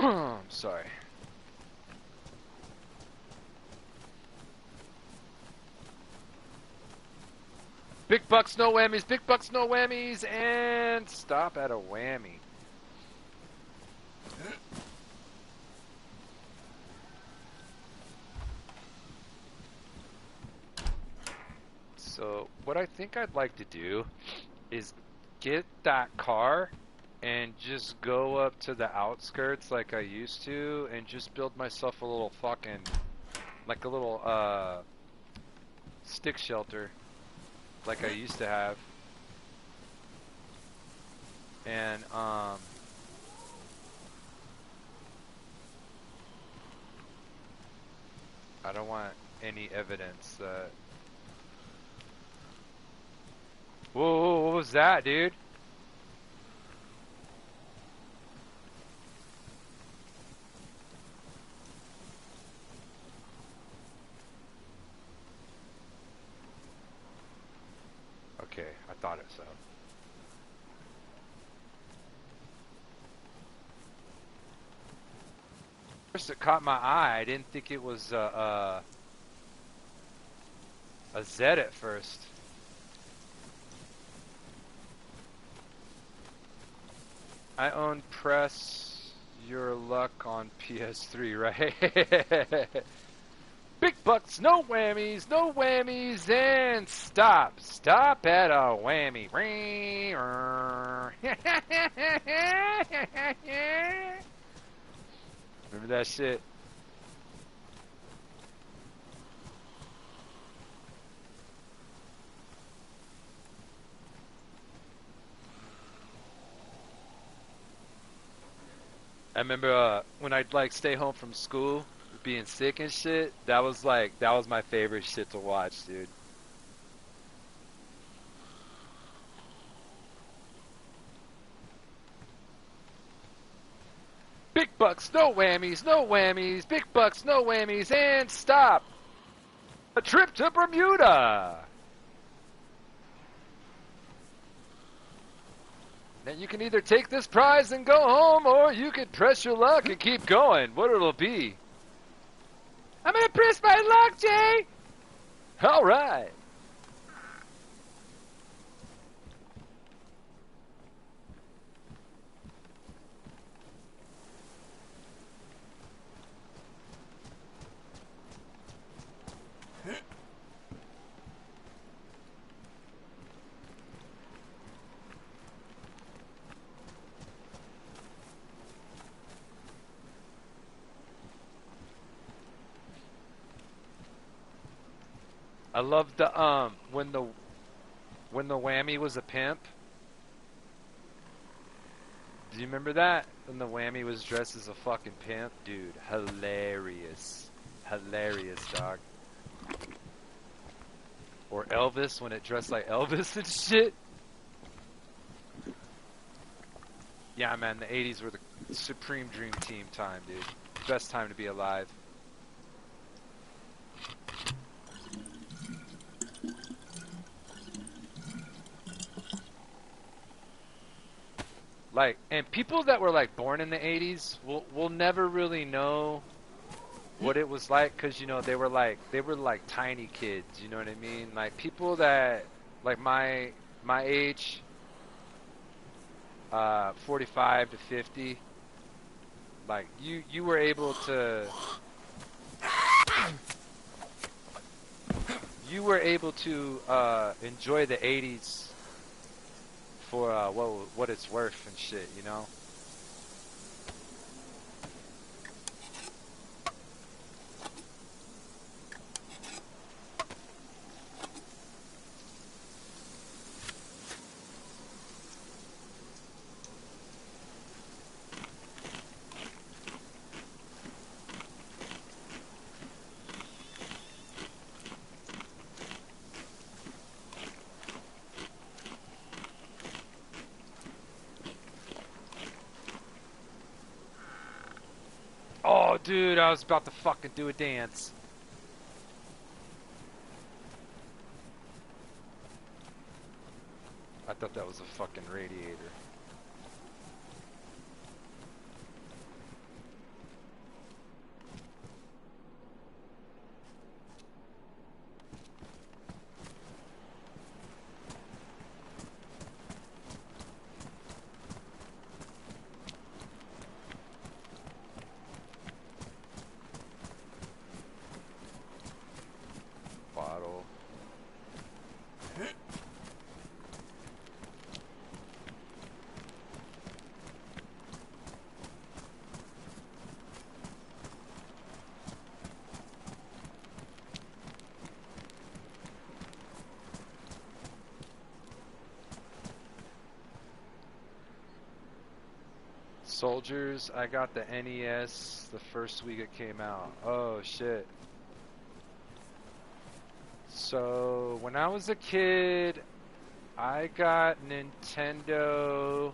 I'm sorry. Big bucks, no whammies. Big bucks, no whammies. And stop at a whammy. So what I think I'd like to do is get that car and just go up to the outskirts like I used to and just build myself a little fucking, like a little stick shelter like I used to have. And I don't want any evidence that... Whoa, what was that, dude? Okay, I thought it so. First it caught my eye. I didn't think it was a Z at first. I own Press Your Luck on PS3, right? Big bucks, no whammies, and stop. Stop at a whammy. Remember that shit? I remember when I'd like stay home from school, being sick and shit. That was my favorite shit to watch, dude. Big bucks, no whammies, no whammies. Big bucks, no whammies, and stop. A trip to Bermuda. Then you can either take this prize and go home, or you could press your luck and keep going. What it'll be? I'm gonna press my luck, Jay! Alright. I love the when the whammy was a pimp. Do you remember that? When the whammy was dressed as a fucking pimp? Dude, hilarious. Hilarious, dog. Or Elvis when it dressed like Elvis and shit. Yeah, man, the 80s were the supreme dream team time, dude. Best time to be alive. Like, and people that were like born in the 80s will never really know what it was like, because you know they were like tiny kids, you know what I mean? Like people that like my age, 45 to 50, like you were able to enjoy the 80s for what it's worth and shit, you know? Oh, dude, I was about to fucking do a dance. I thought that was a fucking radiator. Bottle. Soldiers, I got the NES the first week it came out. Oh shit. So when I was a kid, I got Nintendo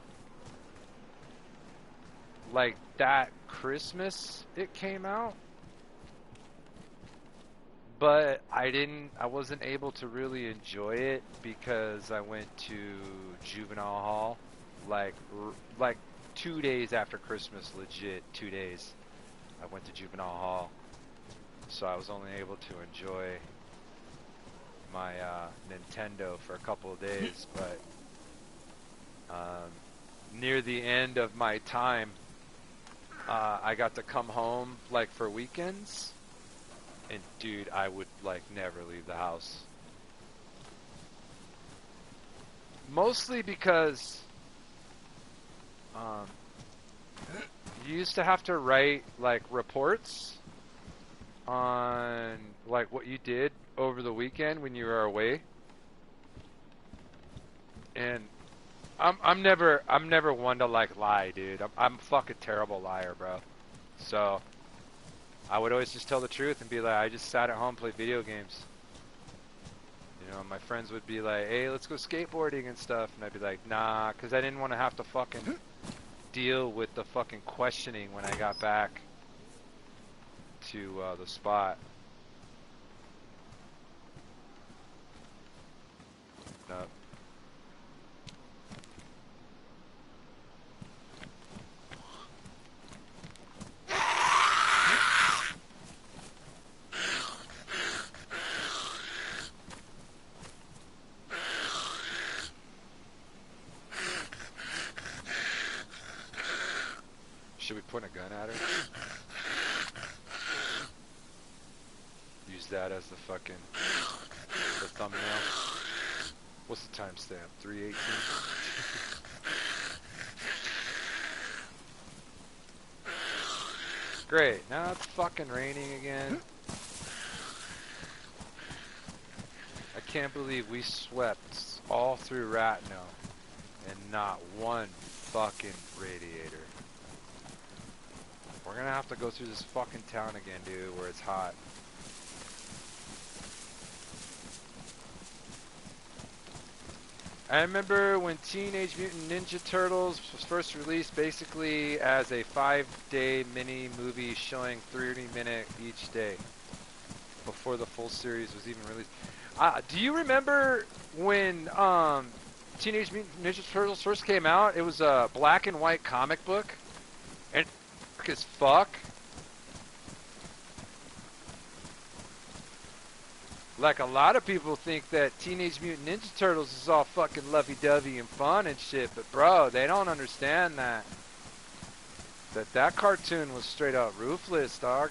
like that Christmas it came out. But I wasn't able to really enjoy it because I went to juvenile hall like 2 days after Christmas, legit 2 days. I went to juvenile hall, so I was only able to enjoy my Nintendo for a couple of days. But near the end of my time, I got to come home like for weekends, and dude, I would like never leave the house. Mostly because you used to have to write like reports on like what you did over the weekend when you were away, and I'm never one to like lie, dude. I'm a fucking terrible liar, bro. So I would always just tell the truth and be like, I just sat at home and played video games. You know, my friends would be like, hey, let's go skateboarding and stuff, and I'd be like, nah, because I didn't want to have to fucking deal with the fucking questioning when I got back to the spot. Up. Should we point a gun at her? Use that as the fucking the thumbnail. What's the timestamp? 3:18. Great. Now it's fucking raining again. I can't believe we swept all through Ratno and not one fucking radiator. We're gonna have to go through this fucking town again, dude, where it's hot. I remember when Teenage Mutant Ninja Turtles was first released basically as a 5-day mini movie showing 30-minute each day before the full series was even released. Do you remember when Teenage Mutant Ninja Turtles first came out? It was a black and white comic book, and as fuck. Like, a lot of people think that Teenage Mutant Ninja Turtles is all fucking lovey-dovey and fun and shit, but bro, they don't understand that that cartoon was straight up ruthless, dog.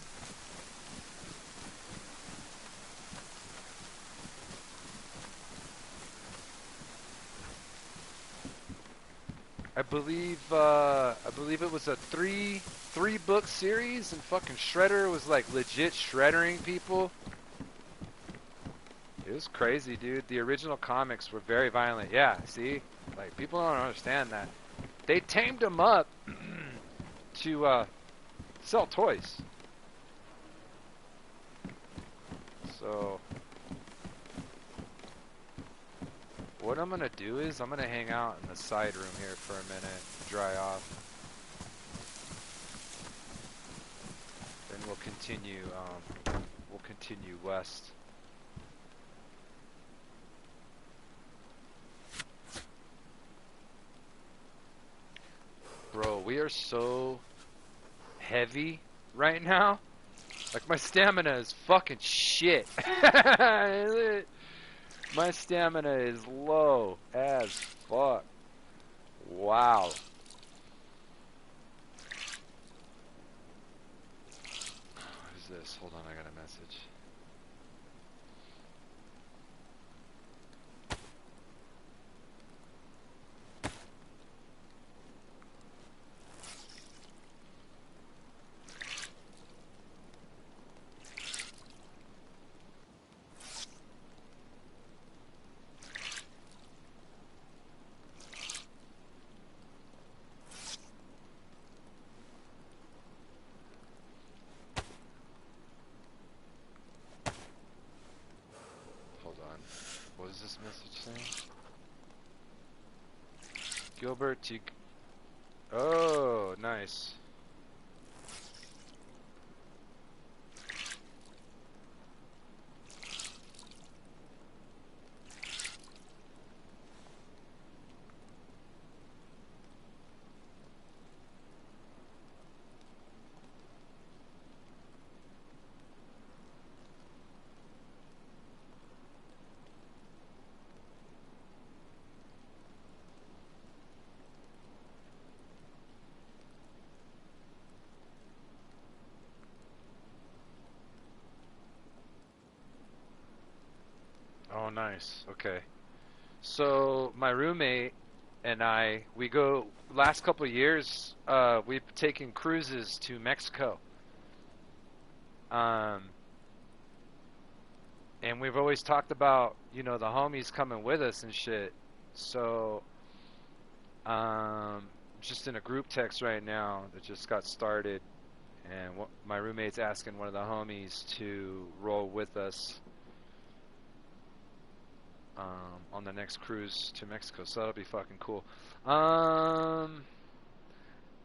I believe it was a three book series, and fucking Shredder was like legit shreddering people. It was crazy, dude. The original comics were very violent. Yeah, see? Like, people don't understand that. They tamed them up to sell toys. So what I'm gonna do is I'm gonna hang out in the side room here for a minute, dry off. we'll continue west. Bro, we are so heavy right now. Like, my stamina is fucking shit. My stamina is low as fuck. Wow. What is this? Hold on, I got a message. What is this message saying? Gilbert to... Oh, nice. Oh, nice. Okay. So my roommate and I, we go, last couple of years, we've taken cruises to Mexico. And we've always talked about, you know, the homies coming with us and shit. So, just in a group text right now that just got started, and my roommate's asking one of the homies to roll with us on the next cruise to Mexico, so that'll be fucking cool.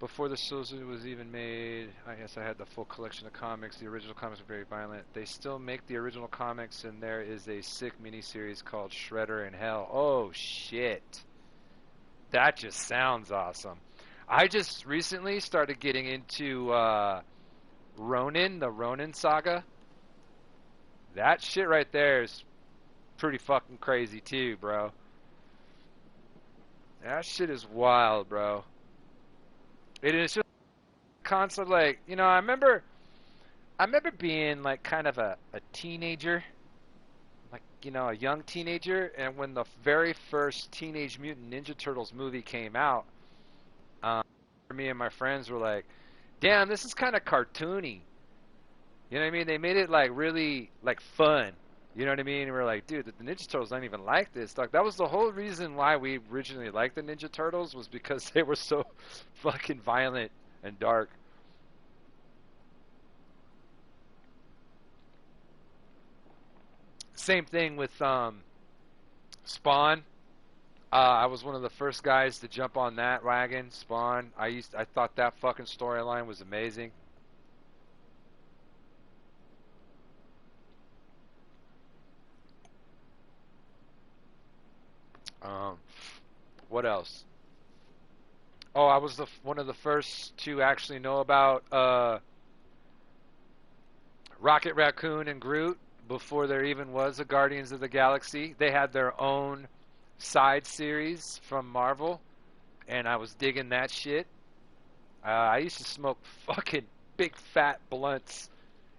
Before the shows was even made, I guess I had the full collection of comics. The original comics were very violent. They still make the original comics, and there is a sick miniseries called Shredder in Hell. Oh shit, that just sounds awesome. I just recently started getting into Ronin, the Ronin saga. That shit right there is pretty fucking crazy too, bro. That shit is wild, bro. It is just a concept, like, you know, I remember being like kind of a teenager, like, you know, a young teenager, and when the very first Teenage Mutant Ninja Turtles movie came out, me and my friends were like, damn, this is kind of cartoony. You know what I mean? They made it like really like fun. You know what I mean? And we're like, dude, the Ninja Turtles aren't even like this. Like, that was the whole reason why we originally liked the Ninja Turtles, was because they were so fucking violent and dark. Same thing with Spawn. I was one of the first guys to jump on that wagon, Spawn. I thought that fucking storyline was amazing. What else? Oh, I was one of the first to actually know about Rocket Raccoon and Groot before there even was a Guardians of the Galaxy. They had their own side series from Marvel, and I was digging that shit. I used to smoke fucking big fat blunts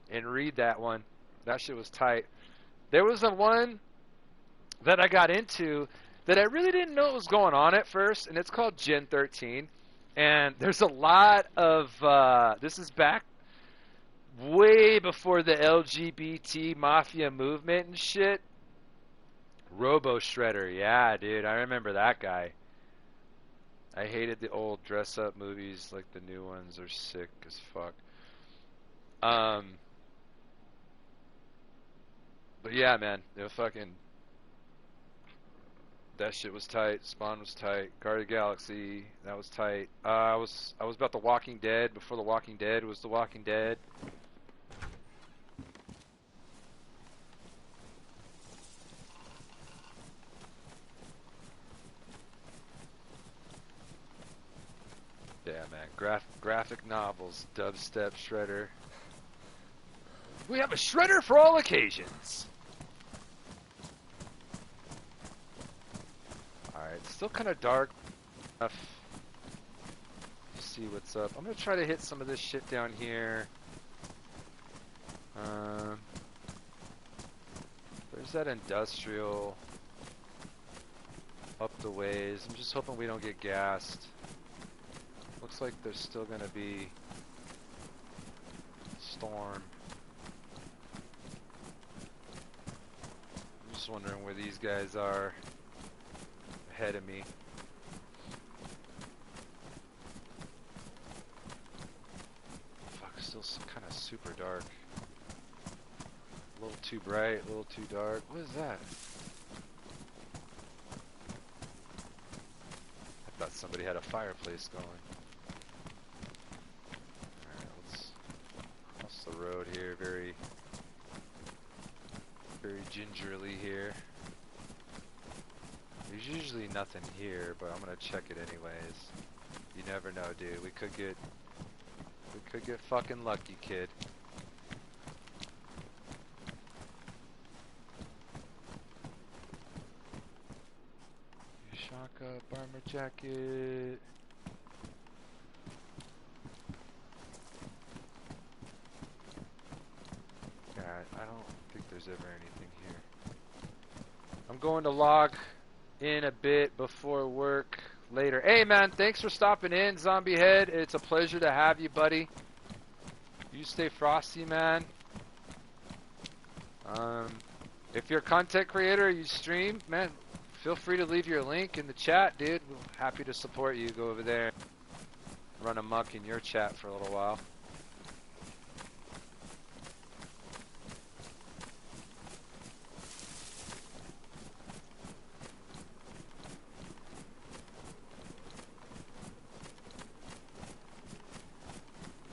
and read that one. That shit was tight. There was a one that I got into that I really didn't know what was going on at first, and it's called Gen 13. And there's a lot of, this is back way before the LGBT mafia movement and shit. Robo Shredder, yeah, dude, I remember that guy. I hated the old dress-up movies, like the new ones are sick as fuck. But yeah, man, it was fucking... That shit was tight. Spawn was tight. Guard of the Galaxy, that was tight. I was about The Walking Dead before The Walking Dead was The Walking Dead. Graphic novels, dubstep shredder. We have a shredder for all occasions. Alright, still kind of dark enough to see what's up. I'm going to try to hit some of this shit down here. There's that industrial up the ways. I'm just hoping we don't get gassed. Looks like there's still going to be storm. I'm just wondering where these guys are ahead of me. Fuck, still kind of super dark. A little too bright, a little too dark. What is that? I thought somebody had a fireplace going. Alright, let's cross the road here very gingerly here. There's usually nothing here, but I'm gonna check it anyways. You never know, dude. We could get fucking lucky, kid. Shaka, bomber jacket. God, I don't think there's ever anything here. I'm going to log in a bit before work later. Hey man, thanks for stopping in, Zombie Head. It's a pleasure to have you, buddy. You stay frosty, man. If you're a content creator, you stream, man, feel free to leave your link in the chat, dude. We're happy to support you. Go over there, run amok in your chat for a little while.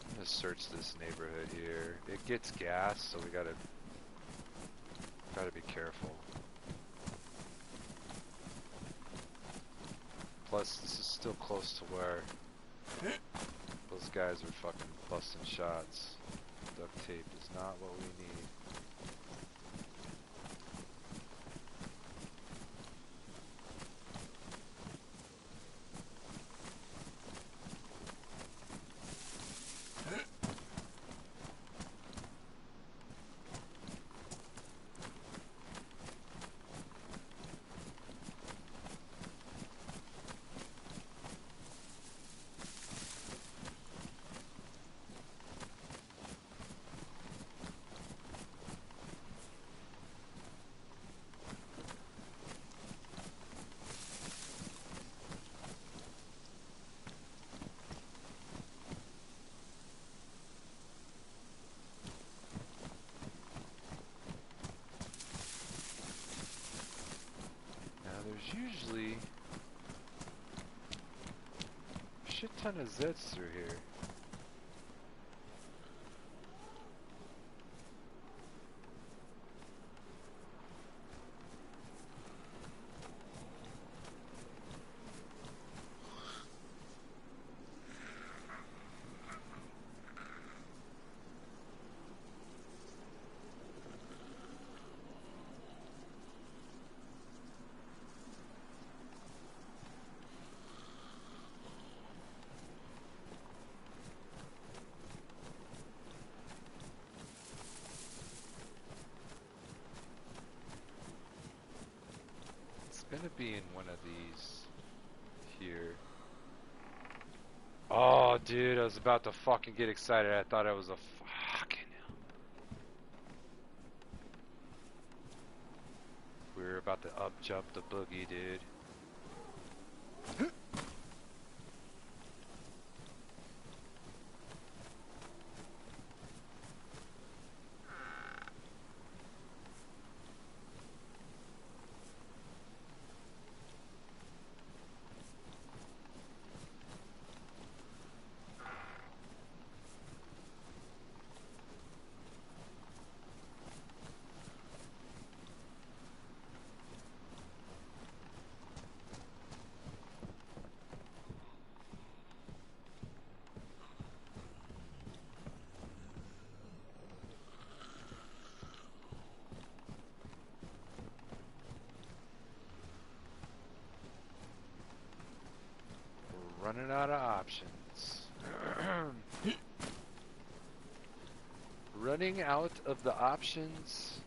I'm gonna search this neighborhood here. It gets gas, so we gotta be careful. Plus, this is still close to where those guys are fucking busting shots. Duct tape is not what we need. There's usually a shit ton of Zeds through here. Gonna be in one of these here. Oh, dude, I was about to fucking get excited. I thought I was a fucking hell. We were about to up jump the boogie, dude. Running out of options. Running out of the options.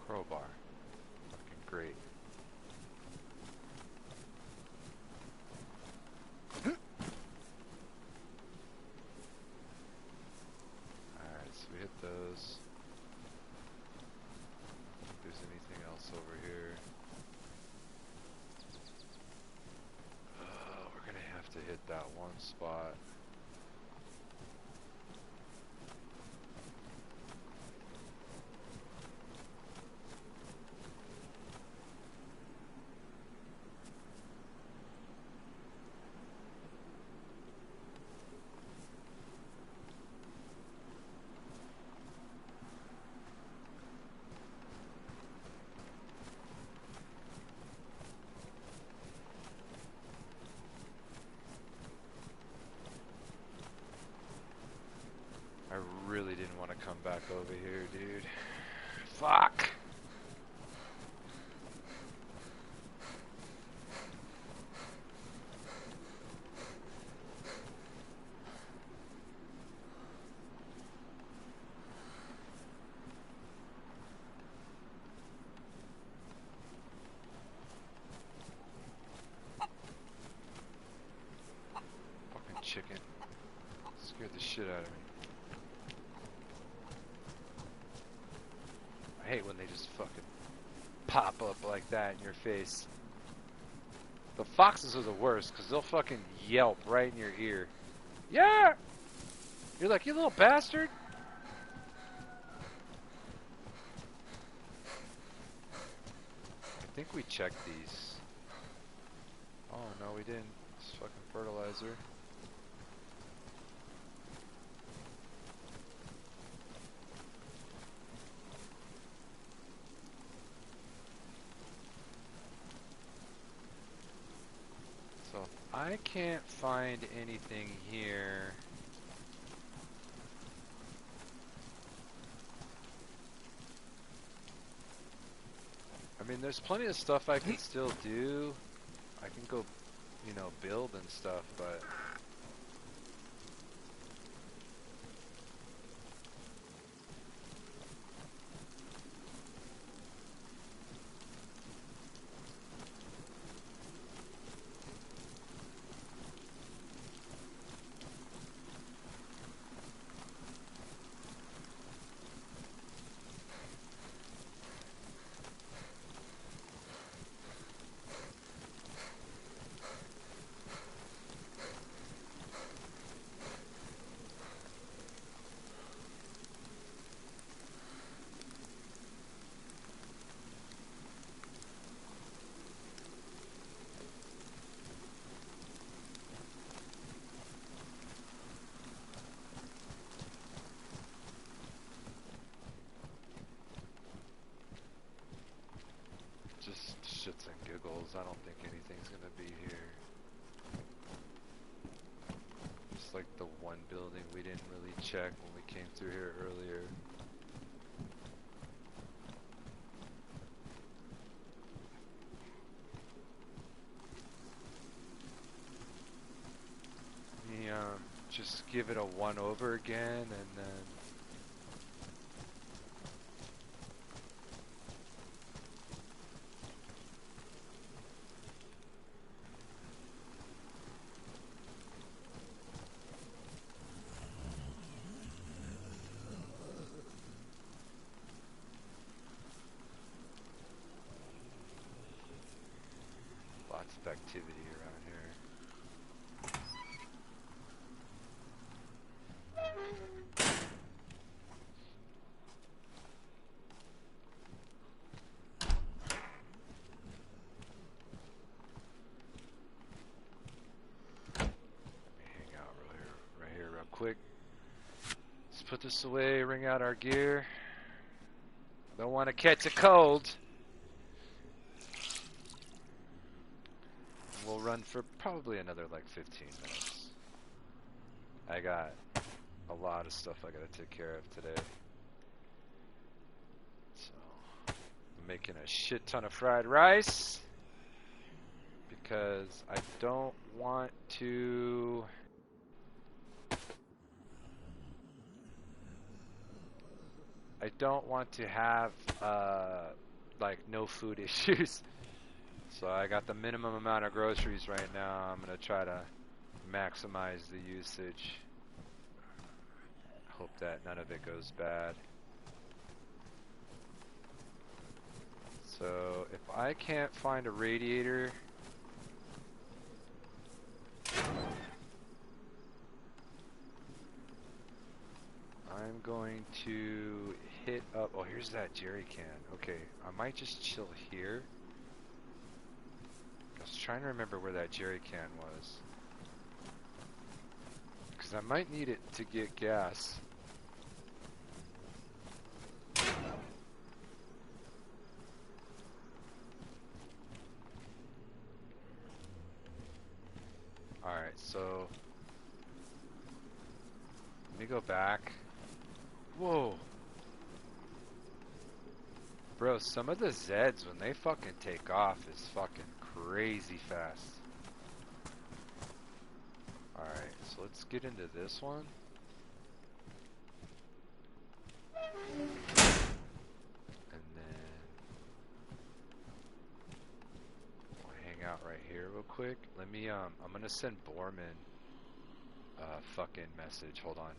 Crowbar. Fucking great. Alright, so we hit those. I don't think there's anything else over here. We're gonna have to hit that one spot. I really didn't want to come back over here, dude. Fuck! Fucking chicken. Scared the shit out of me. I hate when they just fucking pop up like that in your face. The foxes are the worst because they'll fucking yelp right in your ear. Yeah! You're like, you little bastard! I think we checked these. Oh, no, we didn't. It's fucking fertilizer. I can't find anything here. I mean, there's plenty of stuff I can still do. I can go, you know, build and stuff, but... Just shits and giggles. I don't think anything's gonna be here. Just like the one building we didn't really check when we came through here earlier. Just give it a one over again and then lots of activity around here. Quick, let's put this away, wring out our gear. Don't want to catch a cold. We'll run run for probably another like 15 minutes. I got a lot of stuff I gotta take care of today. So, I'm making a shit ton of fried rice because I don't want to... have like no food issues. So I got the minimum amount of groceries right now. I'm gonna try to maximize the usage. Hope that none of it goes bad. So if I can't find a radiator, I'm going to hit up... Oh, here's that jerry can. Okay, I might just chill here. I was trying to remember where that jerry can was. Because I might need it to get gas. Alright, so... let me go back. Whoa. Bro, some of the Zeds, when they fucking take off, is fucking crazy fast. Alright, so let's get into this one. And then we'll hang out right here real quick. Let me, I'm gonna send Borman a fucking message. Hold on.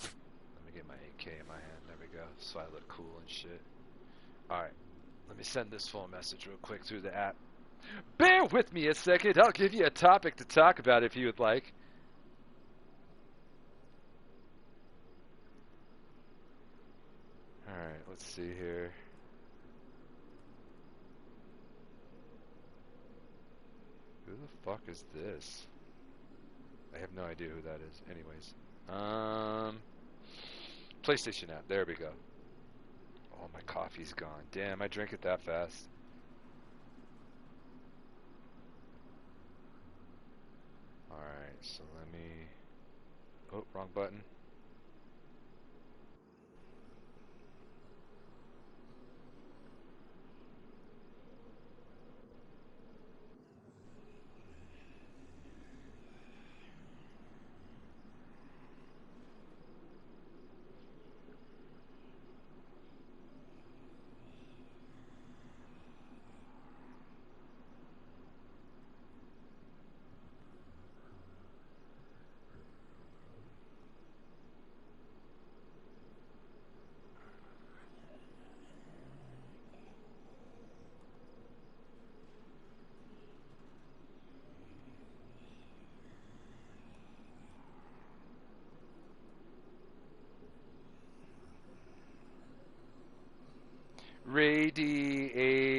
Let me get my AK in my hand. There we go. So I look cool and shit. Alright. Let me send this full message real quick through the app. Bear with me a second. I'll give you a topic to talk about if you would like. Alright, let's see here. Who the fuck is this? I have no idea who that is. Anyways. PlayStation app. There we go. Oh, my coffee's gone. Damn, I drank it that fast. Alright, so let me... Oh, wrong button. Radiator.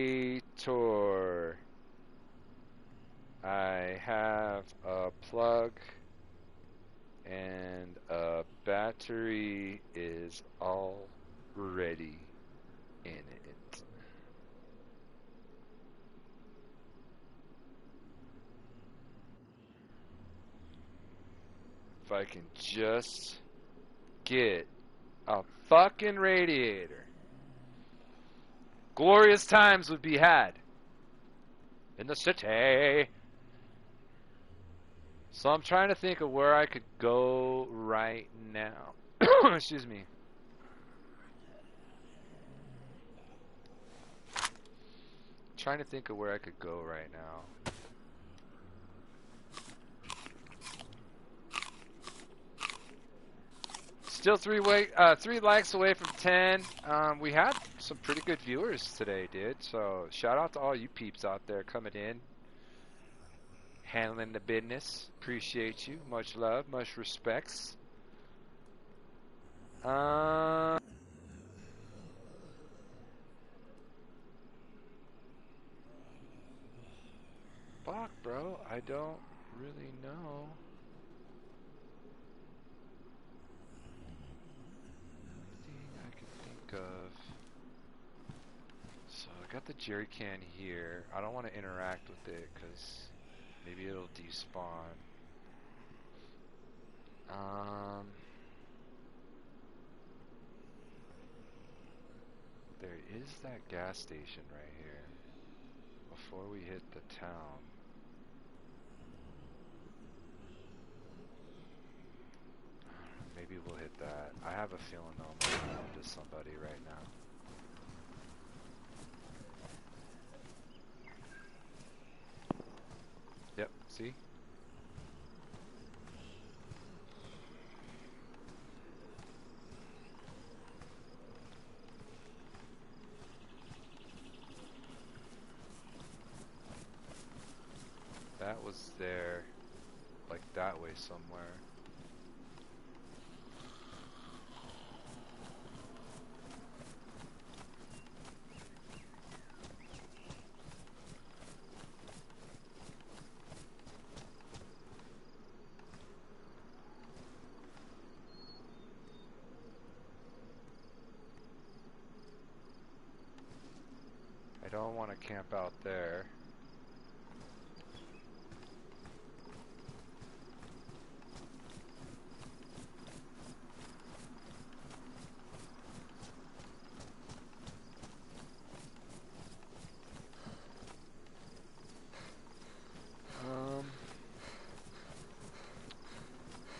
I have a plug and a battery is already in it. If I can just get a fucking radiator, glorious times would be had in the city. So I'm trying to think of where I could go right now. Excuse me. Trying to think of where I could go right now. Still three likes away from 10. We had some pretty good viewers today, dude. So shout out to all you peeps out there coming in, handling the business. Appreciate you. Much love, much respects. Fuck, bro. I don't really know. Of. So I got the jerry can here. I don't want to interact with it because maybe spawn. There is that gas station right here before we hit the town. Maybe we'll hit that. I have a feeling though I'm gonna run into somebody right now. Yep, see? That was there, like that way somewhere. I don't want to camp out there.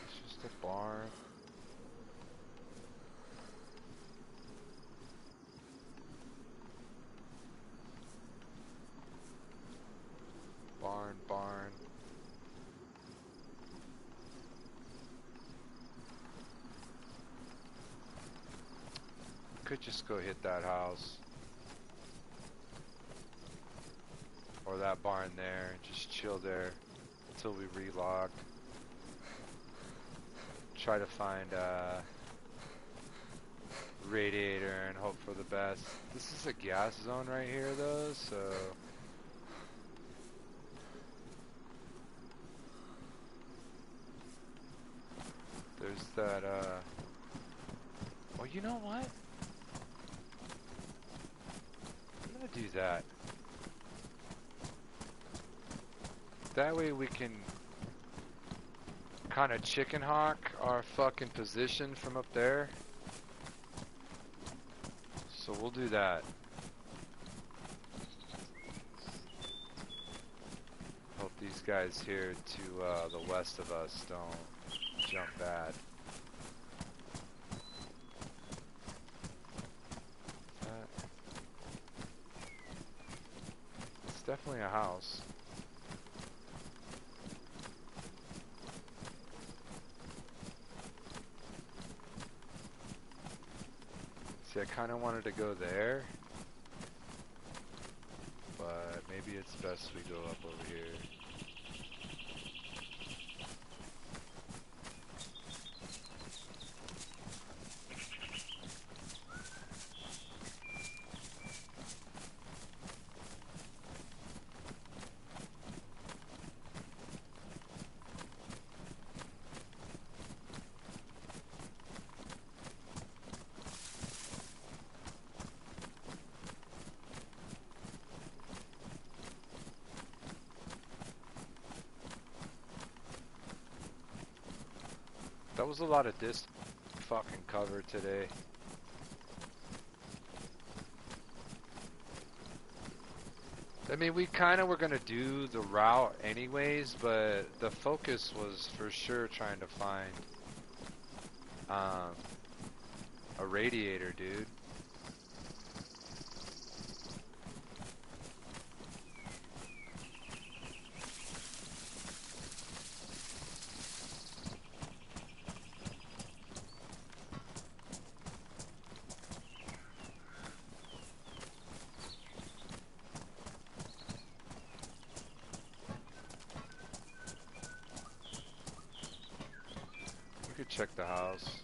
It's just a barn. Barn. Could just go hit that house. Or that barn there, and just chill there until we relock. Try to find a radiator and hope for the best. This is a gas zone right here though, so there's that well, you know what? I'm gonna do that. That way we can kind of chicken hawk our fucking position from up there. So we'll do that. Hope these guys here to the west of us don't jump bad. It's definitely a house. See, I kind of wanted to go there, but maybe it's best we go up over here. That was a lot of this fucking cover today. I mean, we kind of were going to do the route anyways, but the focus was for sure trying to find a radiator, dude. Check the house.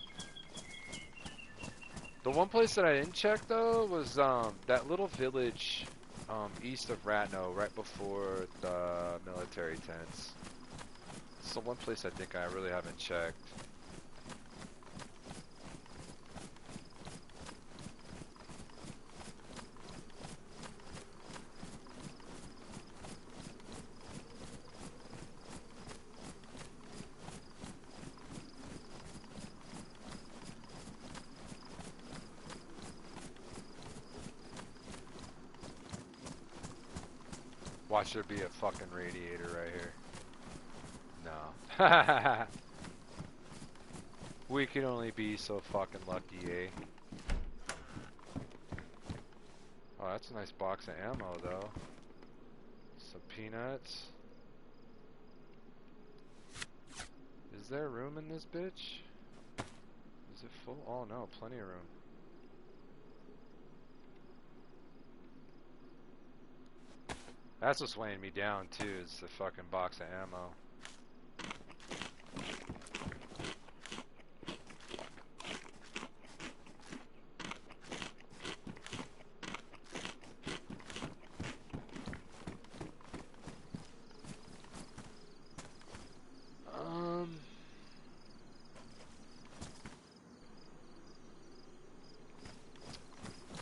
The one place that I didn't check though was that little village east of Ratno, right before the military tents. It's the one place I think I really haven't checked. Watch there be a fucking radiator right here. No. We can only be so fucking lucky, eh? Oh, that's a nice box of ammo, though. Some peanuts. Is there room in this bitch? Is it full? Oh no, plenty of room. That's what's weighing me down too, is the fucking box of ammo.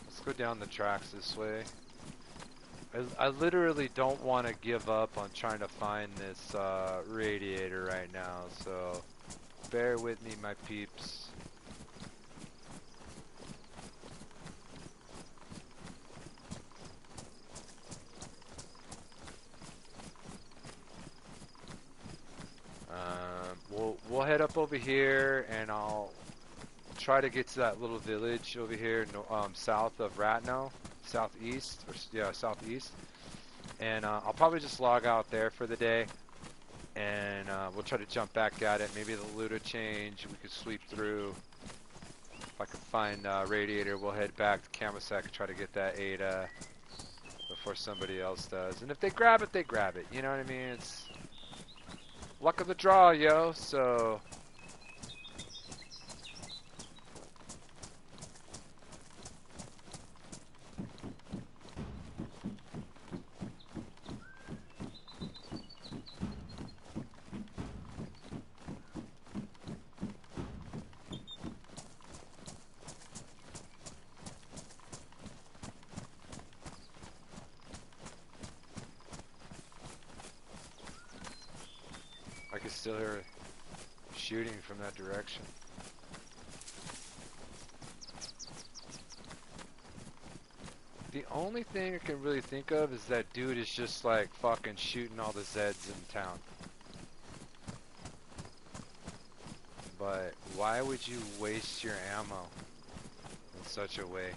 Let's go down the tracks this way. I literally don't want to give up on trying to find this radiator right now, so bear with me, my peeps. We'll head up over here, and I'll try to get to that little village over here, south of Ratno. Southeast, or yeah, southeast, and I'll probably just log out there for the day, and we'll try to jump back at it. Maybe the loot will change. We could sweep through. If I can find radiator, we'll head back to Camelsack and try to get that ADA before somebody else does. And if they grab it, they grab it. You know what I mean? It's luck of the draw, yo. So. I can still hear shooting from that direction. The only thing I can really think of is that dude is just like fucking shooting all the Zeds in town. But why would you waste your ammo in such a way?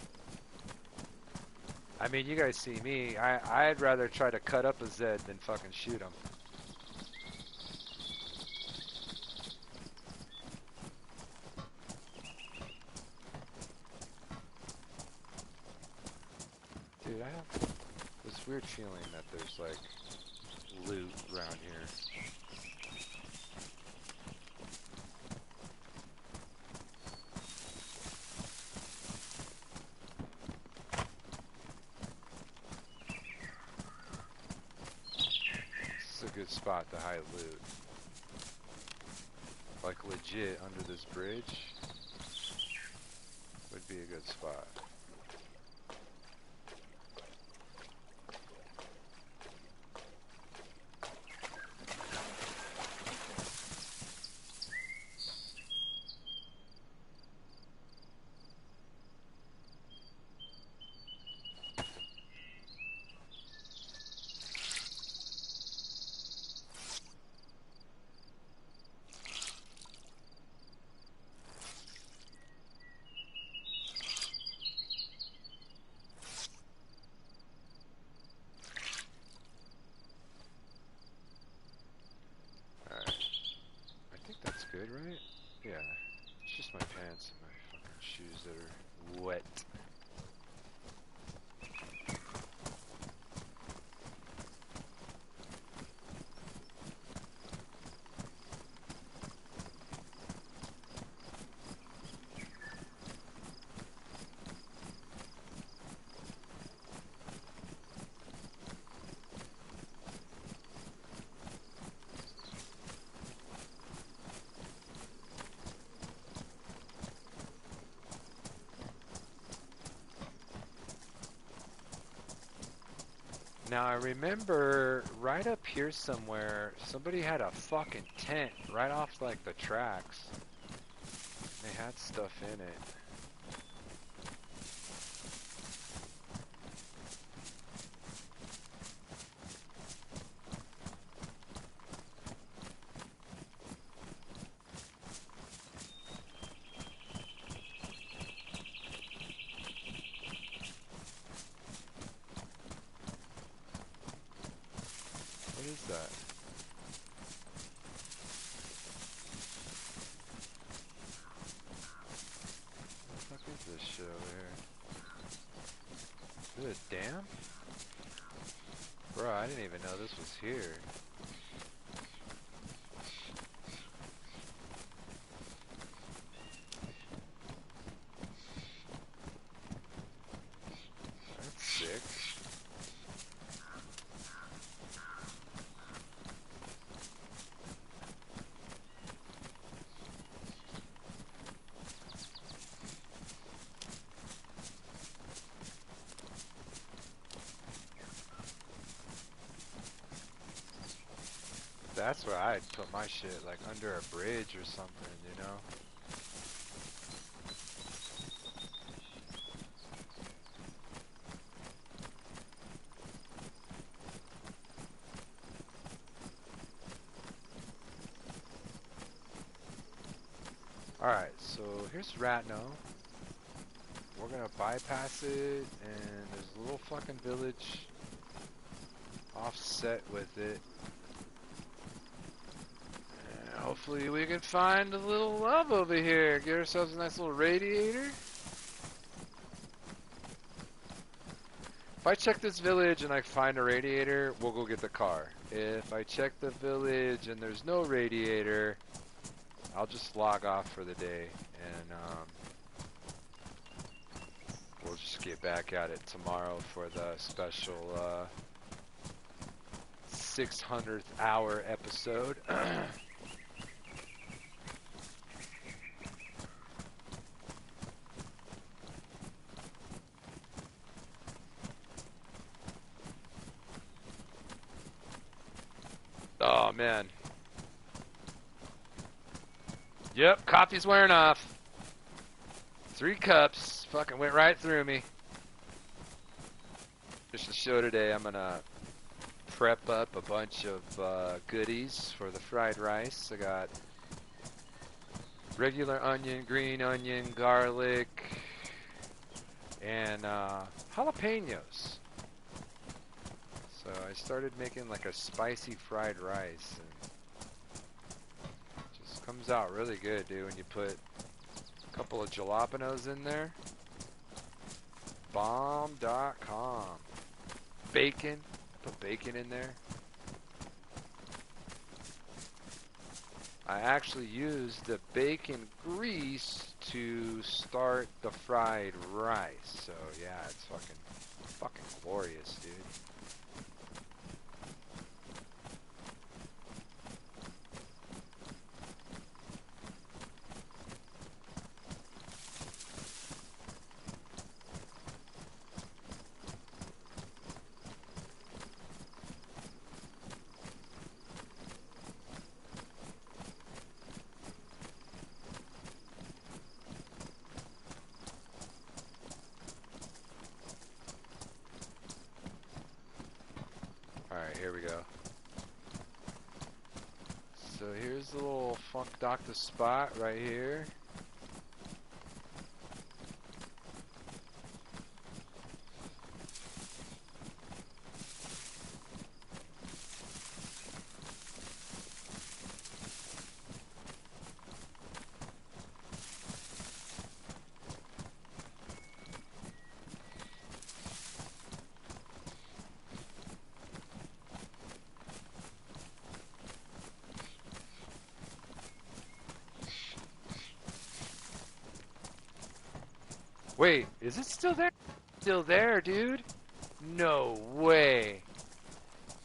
I mean, you guys see me. I'd rather try to cut up a Zed than fucking shoot him. Dude, I have this weird feeling that there's like loot around here. This is a good spot to hide loot. Like legit under this bridge would be a good spot. Good, right? Yeah. It's just my pants and my fucking shoes that are wet. Now I remember right up here somewhere, somebody had a fucking tent right off like the tracks. They had stuff in it. this was here. That's sick. That's where I'd put my shit, like under a bridge or something, you know? Alright, so here's Ratno. We're gonna bypass it, and there's a little fucking village offset with it. Hopefully we can find a little love over here. Get ourselves a nice little radiator. If I check this village and I find a radiator, we'll go get the car. If I check the village and there's no radiator, I'll just log off for the day. And we'll just get back at it tomorrow for the special 600th hour episode. Oh, man. Yep, coffee's wearing off. 3 cups. Fucking went right through me. Just the show today, I'm gonna prep up a bunch of goodies for the fried rice. I got regular onion, green onion, garlic, and jalapenos. So I started making like a spicy fried rice, and it just comes out really good, dude, when you put a couple of jalapenos in there. Bomb.com. Bacon. Put bacon in there. I actually used the bacon grease to start the fried rice. So yeah, it's fucking glorious, dude. Alright, here we go. So here's the little Funk Doctor spot right here. Wait, is it still there? Still there, dude? No way.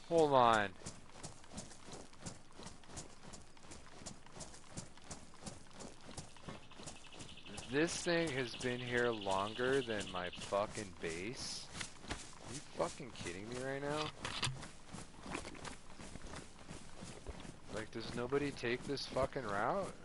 Hold on. This thing has been here longer than my fucking base. Are you fucking kidding me right now? Like, does nobody take this fucking route?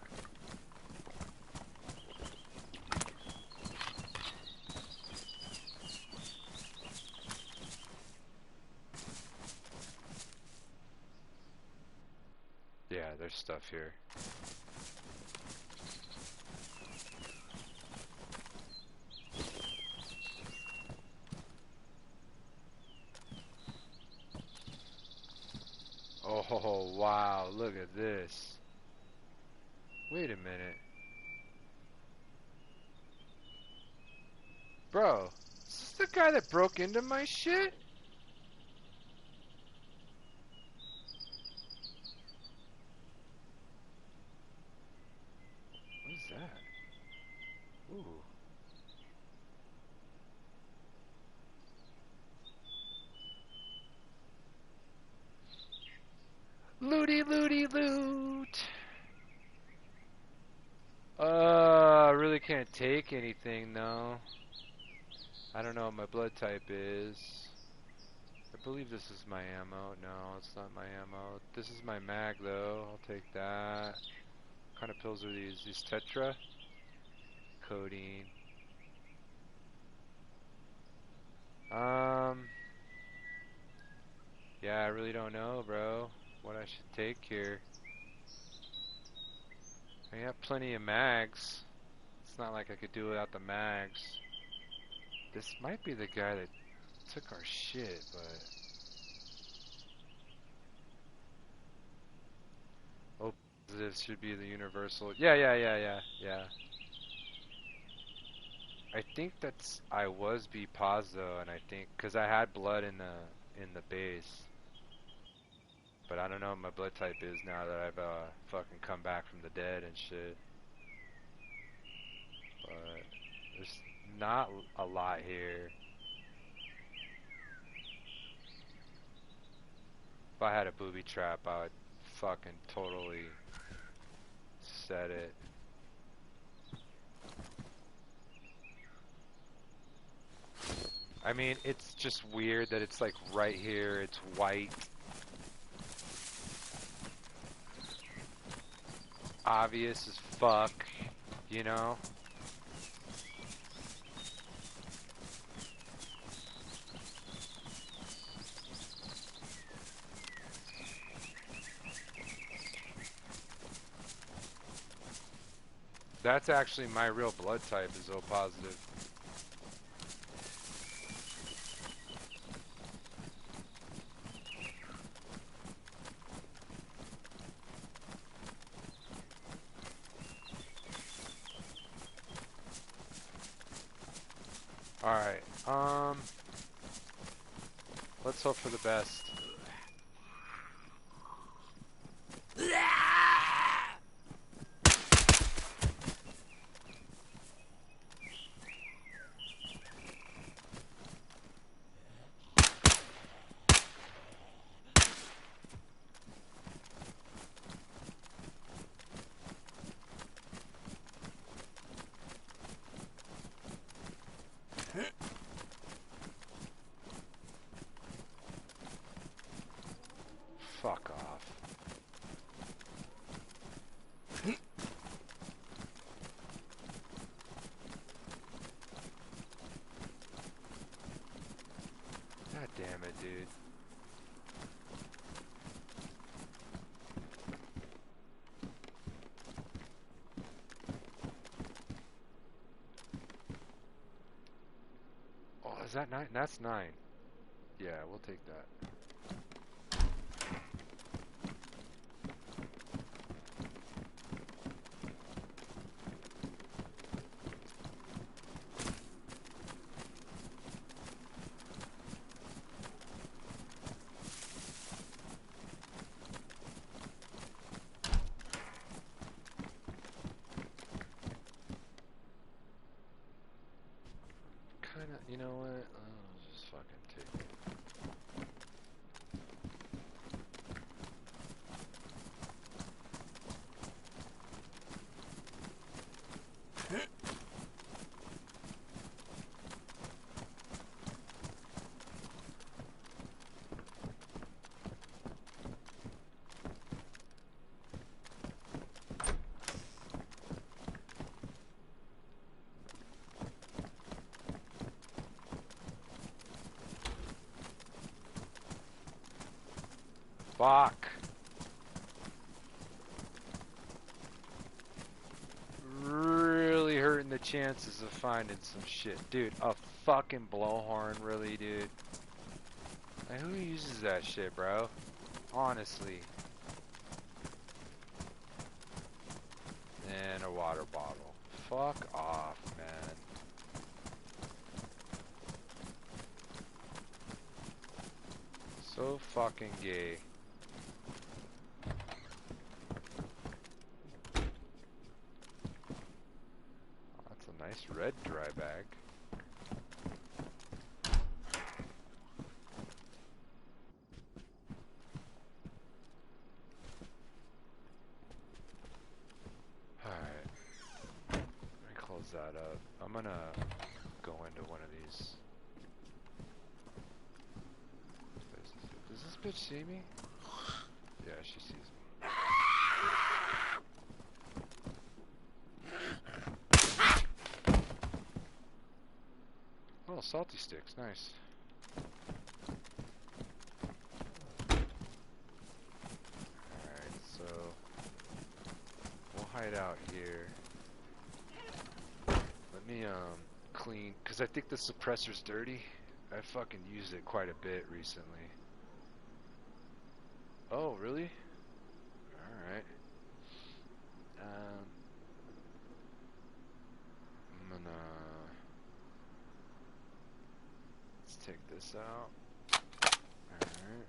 Yeah, there's stuff here. Oh, wow, look at this. Wait a minute. Bro, is this the guy that broke into my shit? that? Ooh. Looty looty loot! I really can't take anything though. I don't know what my blood type is. I believe this is my ammo. No, it's not my ammo. This is my mag though. I'll take that. What kind of pills are these? These Tetra? Codeine. Yeah, I really don't know, bro, what I should take here. I have plenty of mags. It's not like I could do without the mags. This might be the guy that took our shit, but... Oh, this should be the universal. Yeah. I think that's... I was B Pazzo, and I think... Because I had blood in the base. But I don't know what my blood type is now that I've fucking come back from the dead and shit. But there's not a lot here. If I had a booby trap, I would fucking totally set it. I mean, it's just weird that it's like right here, it's white. Obvious as fuck, you know? That's actually my real blood type is O positive. Alright, let's hope for the best. Fuck off. God damn it, dude. Oh, is that 9? That's 9. Yeah, we'll take that. You know what? I'll just fucking take it. Fuck. Really hurting the chances of finding some shit. Dude, a fucking blowhorn, really, dude? Like, who uses that shit, bro? Honestly. And a water bottle. Fuck off, man. So fucking gay. Nice red dry bag. Alright. Let me close that up. I'm gonna go into one of these. Does this bitch see me? Yeah, she sees me. Oh, salty sticks, nice. Alright, so we'll hide out here. Let me clean, cause I think the suppressor's dirty. I fucking used it quite a bit recently. Oh, really? Alright. I'm gonna... Let's take this out. Alright.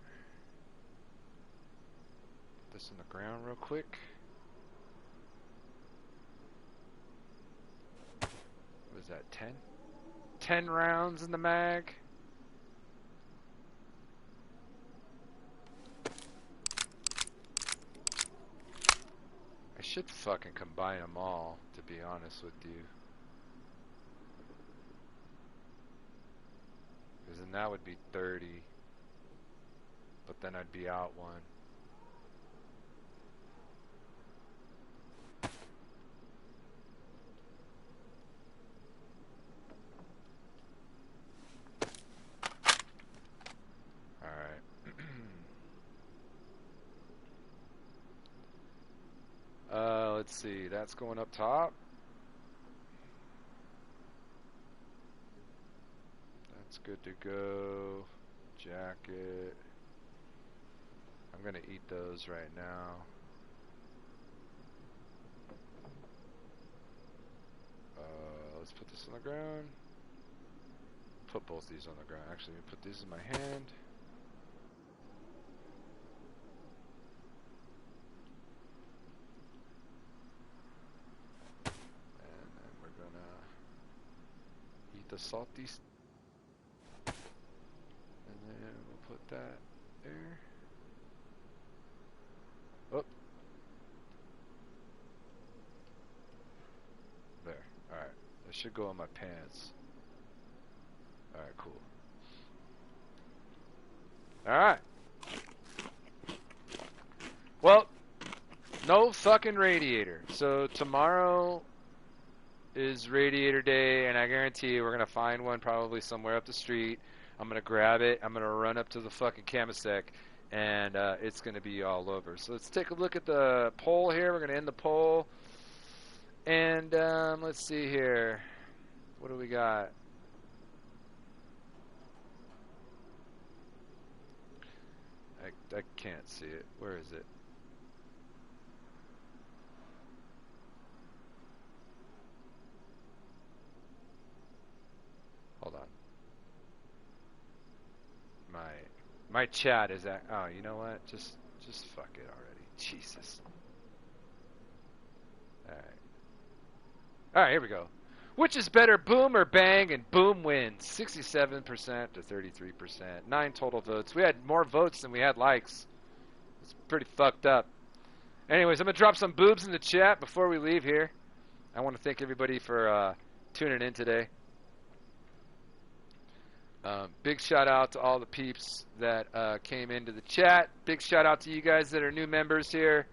Put this in the ground real quick. What is that, 10? 10 rounds in the mag? I should fucking combine them all, to be honest with you. Because then that would be 30. But then I'd be out one. Let's see, that's going up top. That's good to go. Jacket. I'm gonna eat those right now. Let's put this on the ground. Put both these on the ground. Actually, put these in my hand. The salty, and then we'll put that there. Oh, there. All right, that should go on my pants. All right, cool. All right. Well, no fucking radiator. So tomorrow is radiator day, and I guarantee you we're gonna find one probably somewhere up the street. I'm gonna grab it. I'm gonna run up to the fucking Camisec, and it's gonna be all over. So let's take a look at the poll here. We're gonna end the poll, and let's see here. What do we got? I can't see it. Where is it? Hold on. My chat is at. Oh, you know what? Just fuck it already. Jesus. All right. All right, here we go. Which is better, boom or bang? And boom wins, 67% to 33%. 9 total votes. We had more votes than we had likes. It's pretty fucked up. Anyways, I'm gonna drop some boobs in the chat before we leave here. I want to thank everybody for tuning in today. Big shout out to all the peeps that came into the chat. Big shout out to you guys that are new members here.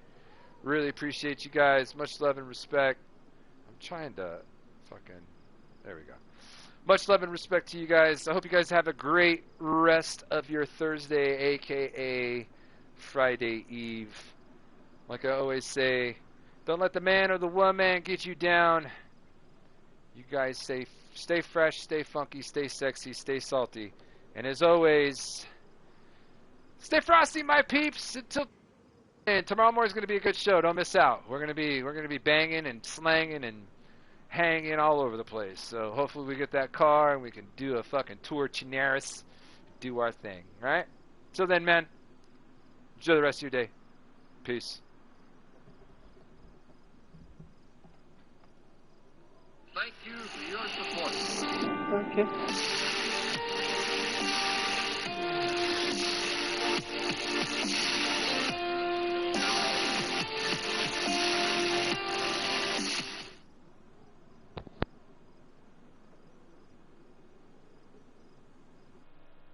Really appreciate you guys. Much love and respect. I'm trying to fucking... There we go. Much love and respect to you guys. I hope you guys have a great rest of your Thursday, a.k.a. Friday Eve. Like I always say, don't let the man or the woman get you down. You guys stay fresh, stay funky, stay sexy, stay salty. And as always, stay frosty, my peeps. And tomorrow morning is going to be a good show. Don't miss out. We're going to be banging and slanging and hanging all over the place. So hopefully we get that car and we can do a fucking tour Chernarus, do our thing, right? Till then, man, enjoy the rest of your day. Peace. Bye. Thank you for your support. Okay.